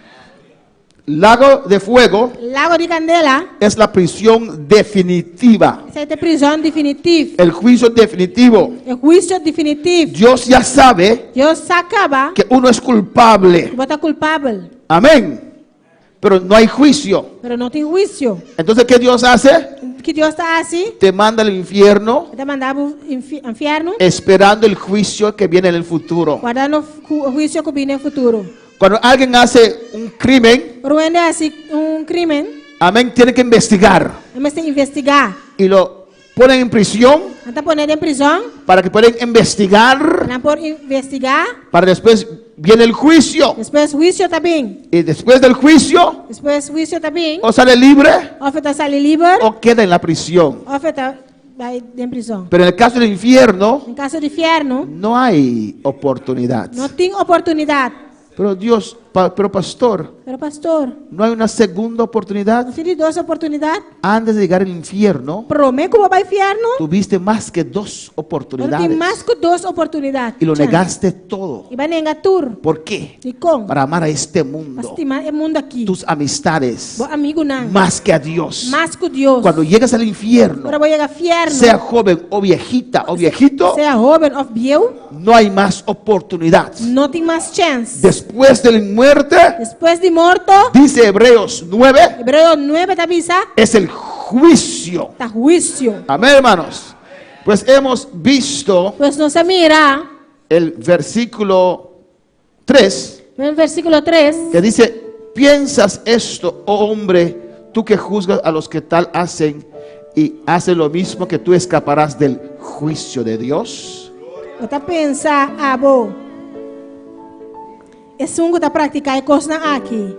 Lago de fuego Lago de candela es la prisión definitiva. es la prisión definitiva. El juicio definitivo. El juicio definitivo. Dios ya sabe Dios acaba que uno es culpable. que está culpable. Amén. Pero no hay juicio. Pero no tiene juicio. Entonces, ¿qué Dios hace? Que Dios está así. Te manda al infierno Te mandaba infierno. esperando el juicio que viene en el futuro. Guardando el juicio que viene en el futuro. Cuando alguien hace un crimen, Cuando hace un crimen, amén, tiene que investigar. hemos de investigar. Y lo ponen en prisión Hasta poner en prisión. para que puedan investigar. Por investigar. Para después viene el juicio. Después juicio también. Y después del juicio, Después juicio también. o sale libre Oferta sale libre. o queda en la prisión. Oferta va en prisión. Pero en el caso del infierno, En caso de infierno, no hay oportunidad. no tiene oportunidad. Pero Dios, pero pastor, Pero pastor, ¿no hay una segunda oportunidad? ¿no tiene dos oportunidades? Antes de llegar al infierno, Prometo que va al infierno. tuviste más que dos No tiene oportunidades más que dos oportunidades. y lo negaste todo. Y va a negar tú. ¿Por qué? ¿Y con? Para amar a este mundo, Estimar el mundo aquí. tus amistades, Vos amigo nan. más que a Dios. Más que Dios. Cuando llegas al infierno, Ahora voy a llegar al infierno. sea joven o viejita o viejito, Sea joven o viejo. no hay más oportunidad. No tiene más chance. Después de la muerte, Después de muerto. dice Hebreos 9, Hebreo 9 te avisa. es el juicio. Está juicio. Amén, hermanos. Pues hemos visto Pues no se mira. el versículo 3 En el versículo 3. que dice, ¿piensas esto, oh hombre, tú que juzgas a los que tal hacen y haces lo mismo, que tú escaparás del juicio de Dios? Você pensa, abo, é sungo da praticar coisa aqui.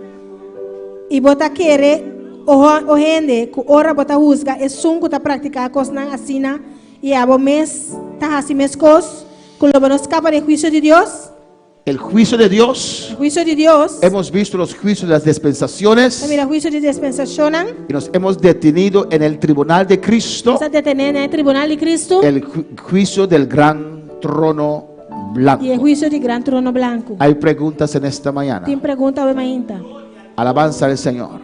E bota querer o rende, que ora bota rusga, é sungo da praticar coisa assim, e abo mes, tá assim mes cos, que lo nos escapa del juicio de Dios. El juicio de Dios. El juicio de Dios. Hemos visto los juicios de las dispensaciones Mira, el juicio de dispensación. y nos hemos detenido en el tribunal de Cristo, Está detenido en el tribunal de Cristo. el juicio del gran trono blanco. Y el juicio del gran trono blanco. Hay preguntas en esta mañana. Tem pergunta hoje mainta. Alabanza al Señor.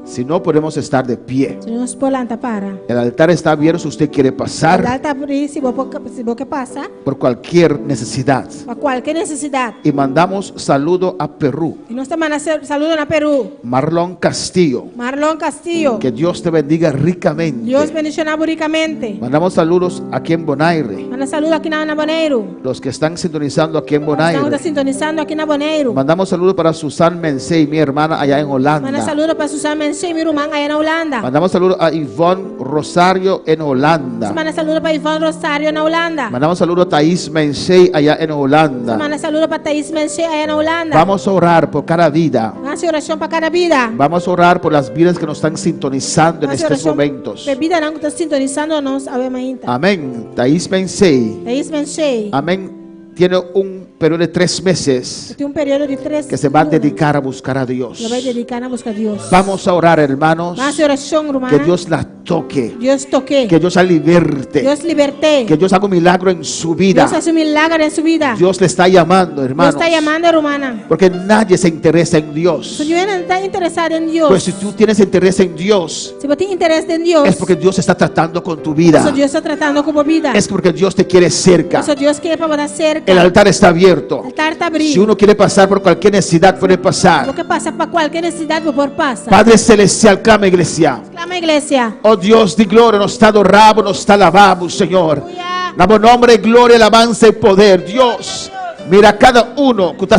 Si no, podemos estar de pie. Se nós polanta para. El altar está abierto si usted quiere pasar Dá tá abrir se você passa por cualquier necesidad. para qualquer necessidade. Y mandamos saludo a Perú. E nós também saludo na Peru. Marlon Castillo. Marlon Castillo. Que Dios te bendiga ricamente. Deus bendicionar ricamente. Mandamos saludos aquí en Bonaire. Manda saludo aqui na Bonaire. Los que están sintonizando aquí en Estamos Bonaire. sintonizando aqui na Bonaire. Mandamos saludos para Susan Mensei, mi hermana allá en Manda Holanda. saludo para Susana Mensei e minha irmã aí na Holanda. Mandamos saludos a Yvonne Rosario en Holanda. Manda saludo para Ivone Rosario na Holanda. Mandamos saludos a Thais Mensei allá en Holanda. Manda saludo para Thais Mensei aí na Holanda. Vamos a orar por cada vida. Hace oração para cada vida. Vamos a orar por las vidas que nos están sintonizando en Hace estos oração momentos. para vida não que está sintonizando nós obviamente. Amén. Thais Mensei. Thais Mensei. Amén. Tiene un periodo de 3 meses Tem período de 3 que se va a dedicar a buscar a Dios. Ela vai dedicar a buscar Deus. Vamos a orar, hermanos. Hace oração, irmã. Que Dios la toque. Deus toque. Que Dios la liberte. Deus liberte. Que Dios haga un milagro en su vida. Deus hace um milagre em sua vida. Dios le está llamando, Deus hermanos. está chamando, irmã. Porque nadie se interesa en Dios. Se você não está interessado em Deus. Pues si tú tienes interés en Dios, se você tem interesse em Deus. es porque Dios está tratando con tu vida. Deus está tratando com a vida. Es porque Dios te quiere cerca. Eso Deus quer para você cerca. El altar está abierto. O altar está abrido. Si uno quiere pasar por cualquier necesidad, puede pasar. Porque passa para qualquer necessidade, por passa. Padre Celestial, clama, iglesia. Clama, igreja. Oh Dios de gloria, nos te adoramos, nos te alabamos, Señor. Damos nombre, gloria, alabanza y poder. Dios, mira cada uno que está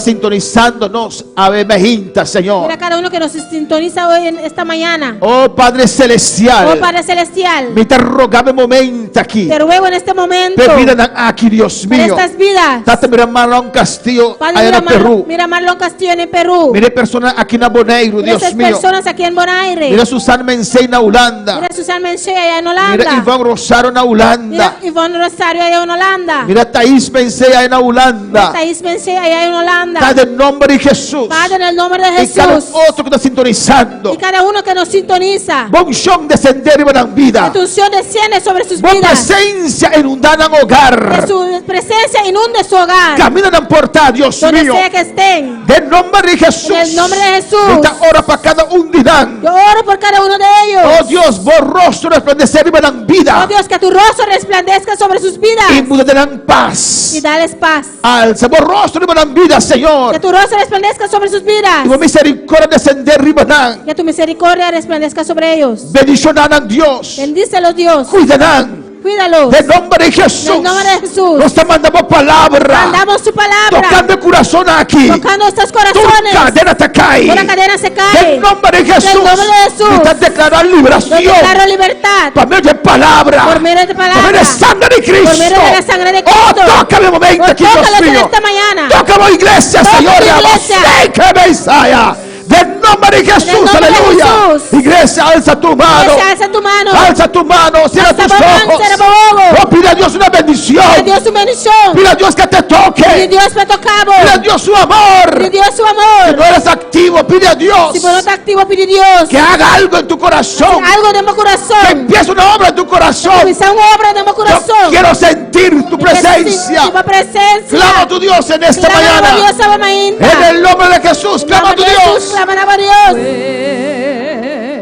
sintonizándonos a Bemejinta, Señor. Mira cada uno que nos sintoniza hoy en esta mañana. Oh Padre Celestial. Oh Padre Celestial. Me te rogame momento aquí. Te ruego en este momento. Pero vida aquí, Dios Por mío. estas vidas. Date mira Marlon Castillo Padre, allá en Perú. Mira Marlon Castillo en Perú. Mire personas aquí en Bonaire, Mira Dios esas mío. personas aquí en Bonaire. Mira Susan Mensei en Holanda. Mira Susan Mensei allá en Holanda. Mira Iván Rosario en Holanda. Mira Ivonne Rosario allá en Holanda. Mira Thais Mensei allá en Holanda. Thais Mensei allá en Holanda. Padre, en el nombre de Jesús. Padre, en el nombre de Y cada Jesús. otro que está sintonizando. Y cada uno que nos sintoniza. Bonchón descender y van vida. Que tu unción desciende sobre sus Con vidas. presencia inundada en hogar. Que su presencia inunde su hogar. Caminan en portada, Dios Donde mío. sea que estén. En nombre de Jesús. En el nombre de Jesús. Esta hora para cada un dirán. Yo oro por cada uno de ellos. Oh Dios, vos rostro resplandecer y van vida. Oh Dios, que tu rostro resplandezca sobre sus vidas. Y mudarán paz. Y dales paz. Alza vos rostro y van vida, Señor. Que tu rostro resplandezca sobre sus vidas. Y vos misericordia descender y van. Que tu misericordia resplandezca sobre ellos. Bendicionarán Dios. Bendícelos, Dios. Cuidarán. Cuídalos. En nombre de Jesús. En el nombre de Jesús. Nos te mandamos palabra. Mandamos su palabra. Tocando el corazón aquí. Tocando estos corazones. Tu cadena te cae. Una cadena se cae. En nombre de Jesús. En el nombre de Jesús. Y te declarar liberación. Yo declaro libertad. Por medio de palabra. Por medio de palabra. Por medio de sangre de Cristo. Por medio de la sangre de Cristo. Oh, tócame un momento aquí, Dios Tócalos en mío. esta mañana. Tócame, iglesia, Toca Señor. tu iglesia. Que Mesaya. Del nombre de Jesús, nombre de aleluya. Jesús. Iglesia, alza tu mano. Iglesia, alza tu mano. Alza tu mano, cierra Alza tus tu mano, ojos. cierra tu ojo. Oh, pide a Dios una bendición. Pide a Dios su bendición. Pide a Dios que te toque. Pide a Dios me tocamos. Pide a Dios su amor. Pide a Dios su amor. Si no eres activo, pide a Dios Si no estás activo, pide a Dios. que haga algo en tu corazón. Algo de mi corazón. Que empiece una obra en tu corazón. Empieza una obra de mi corazón. Yo quiero sentir tu presencia. Tu presencia. Clama a tu Dios en esta Clama mañana. a Dios esta mañana. En el nombre de Jesús, clama a tu Dios. Clama a Dios.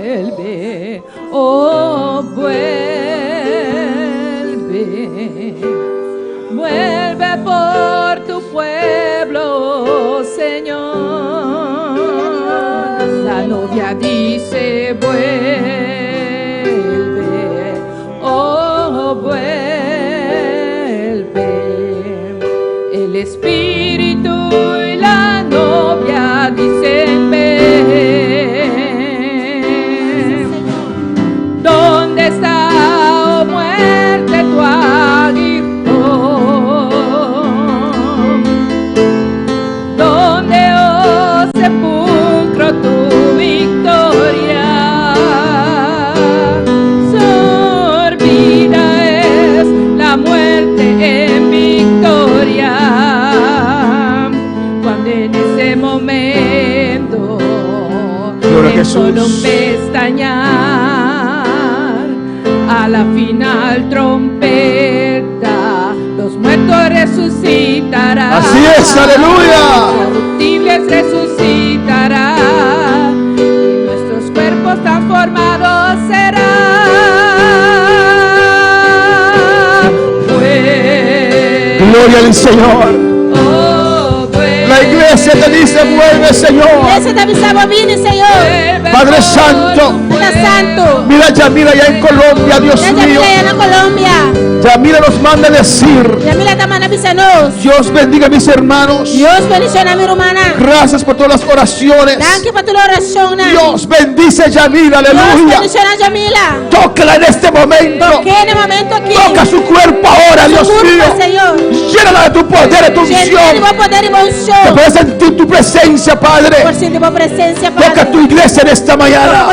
Vuelve, oh vuelve por tu pueblo, Señor. La novia dice vuelve, oh vuelve. El Espíritu y la novia dicen ¿dónde está, oh muerte, tu aguijón? ¿Dónde, oh sepulcro, tu victoria? Sorbida es la muerte en victoria. Cuando en ese momento, en solo un pestañear, a la final trompeta, los muertos resucitarán. Así es, aleluya. Los corruptibles resucitarán y nuestros cuerpos también gloria al Señor. La iglesia te dice, vuelve, Señor. Padre Santo. Mira a Yamila allá en Colombia, Dios mío. Yamila nos manda a decir, Dios bendiga a mis hermanos. Gracias por todas las oraciones. Dios bendice a Yamila, aleluya. Tócala en este momento. Toca su cuerpo ahora, Dios mío. Llénala de tu poder, de tu unción. Que puedas sentir tu presencia, Padre. Toca tu iglesia en esta mañana.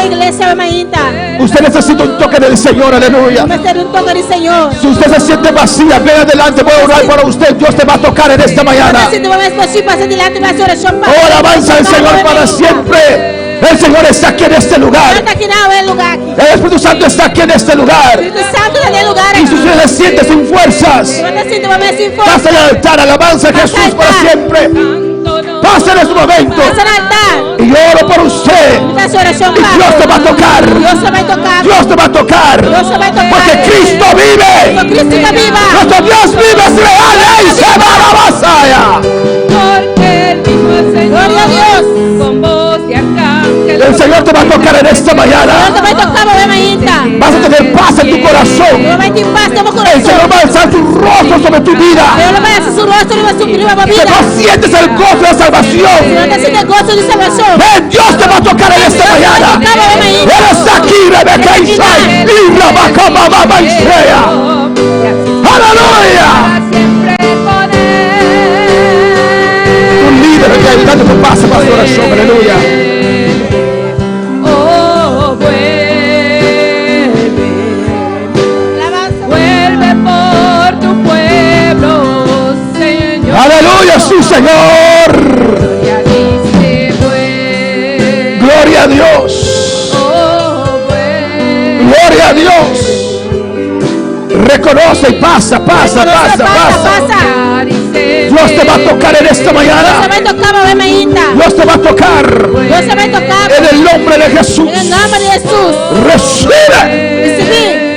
Usted necesita un toque del Señor, aleluya. Si usted se siente vacía, ven adelante, voy a orar por usted. Dios te va a tocar en esta mañana. Oh, alabanza al Señor para siempre. El Señor está aquí en este lugar. El Espíritu Santo está aquí en este lugar. Y si usted se siente sin fuerzas, pasa al altar, alabanza a Jesús para siempre. Pasa en este momento. Y oro por usted. Y Dios te va a tocar. Dios te va a tocar. Porque Cristo vive. Nuestro Dios vive, es real. Y se va a la vasalla. Porque el mismo Señor, Gloria a Dios. con voz de arcángel, El Señor te va a tocar en esta mañana. Vas a tener paz en tu corazón. El Señor va a alzar su rostro sobre tu vida. Que no sientes el gozo de la salvación. Ven, Dios te va a tocar en esta mañana. Él está aquí, Rebeca Isai. Y Rabaca Mamá Isrea. Aleluya. Un líder que ayudando tu paz, pastor Ashok. Aleluya. Aleluya, sí, Señor. Gloria a Dios. Gloria a Dios. Reconoce y pasa. Dios te va a tocar en esta mañana. Dios te va a tocar. En el nombre de Jesús. Recibe.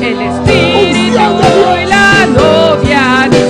el Espíritu y la novia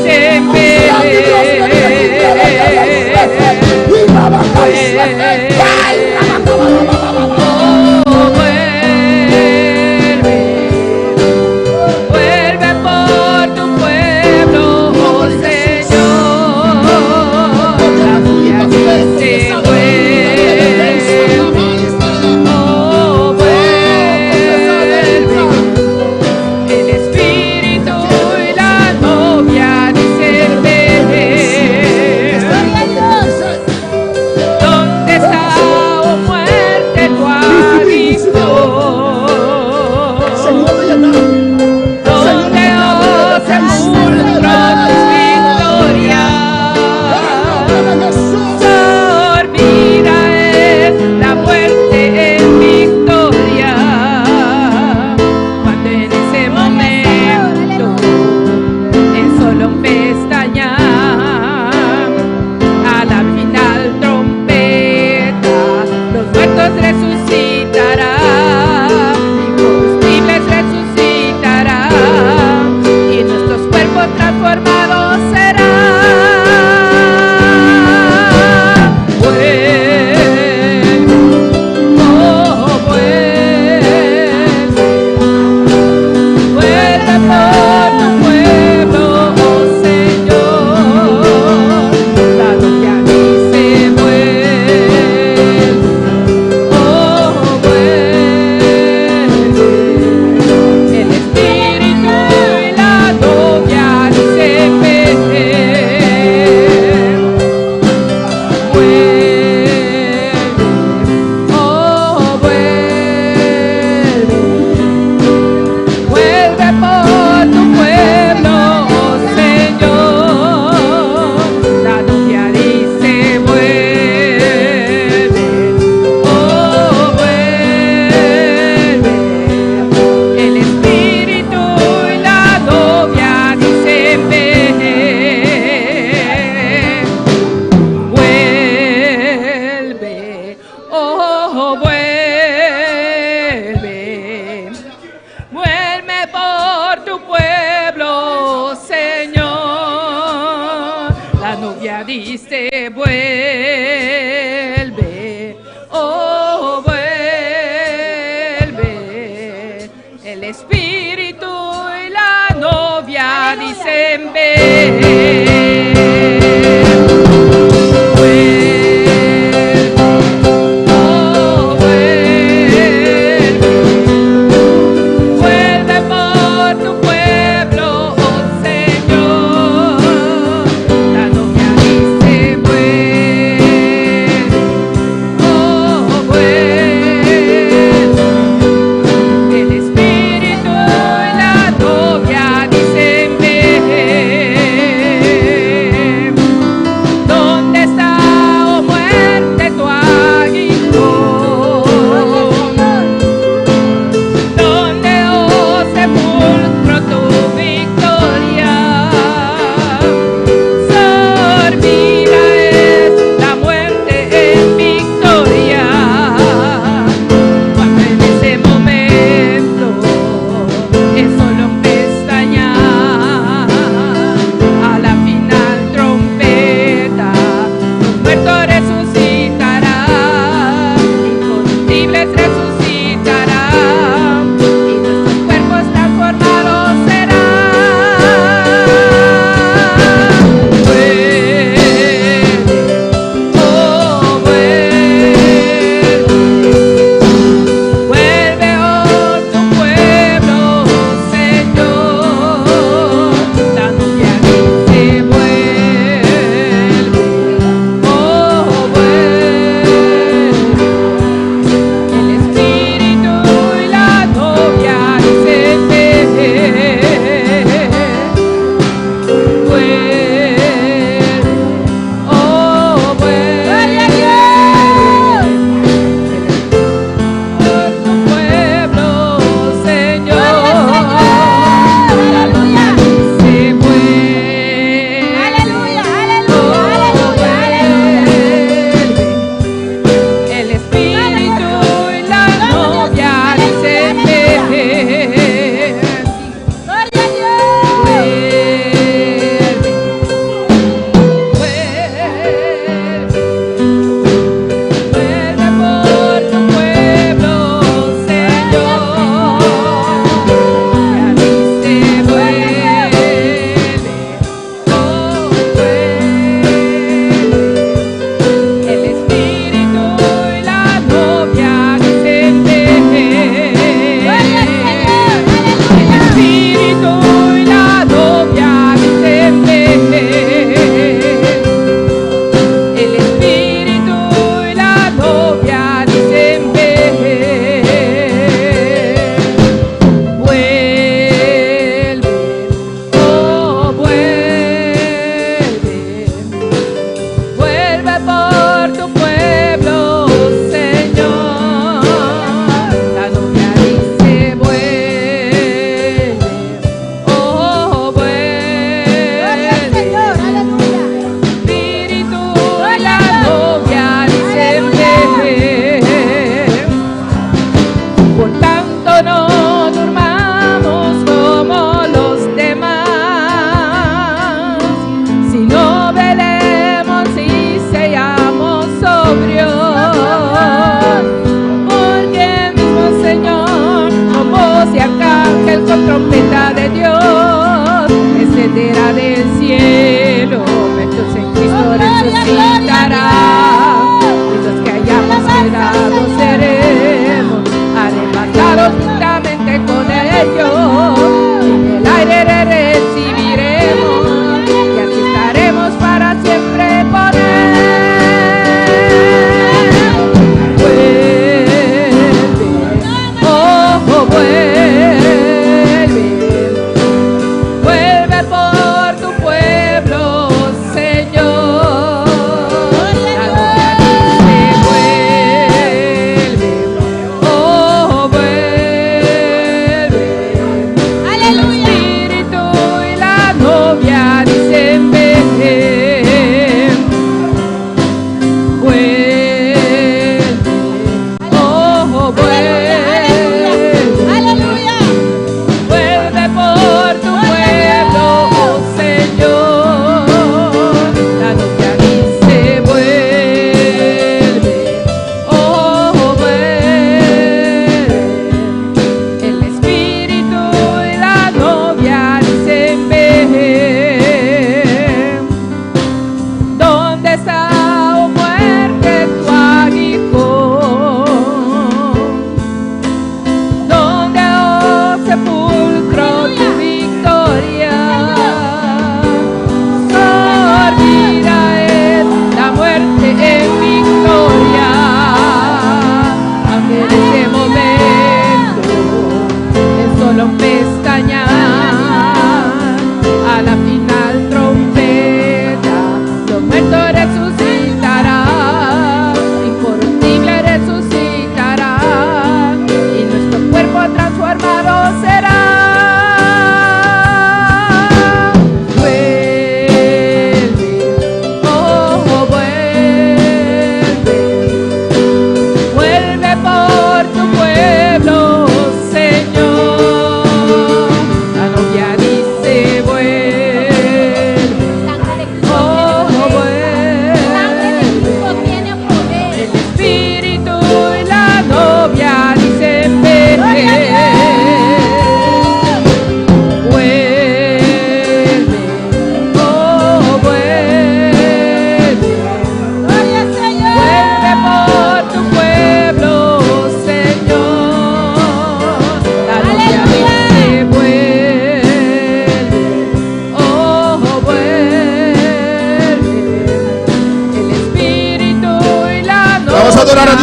transformado será. Dice vuelve, oh vuelve, el espíritu y la novia dicen ven. El espíritu y la novia dicen ven.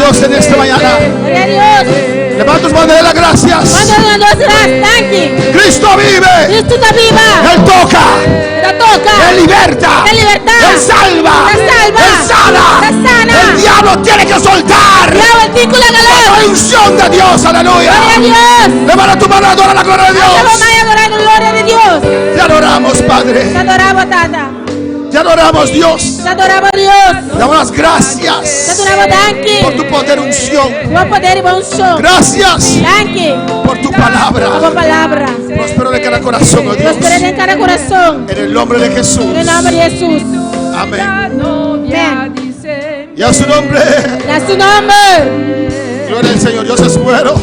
Dios en esta mañana. Gloria a Dios. Levanta tus manos, dale las gracias. Cuando Dios thank you. Cristo vive. Cristo está viva. Él toca. Te toca. Él liberta. Te liberta. Él salva. Te salva. Él sana. Te sana. El diablo tiene que soltar. Diablo, el vínculo de La unción de Dios, aleluya. Gloria a Dios. Levanta tu mano, adora la gloria de Dios. Adorar la gloria de Dios. Te adoramos, Padre. Te adoramos, Tata. Te adoramos, Dios. Te adoramos, Dios. Te damos las gracias Te adoramos, thank you. por tu poder unción. Buen poder y buen unción. Gracias Thank you. por tu palabra. Por tu palabra. Prospero de cada corazón, oh Dios. Prospera en cada corazón. En el nombre de Jesús. En el nombre de Jesús. Amén. Amén. Y a su nombre. Y a su nombre. Gloria al Señor. Dios es bueno.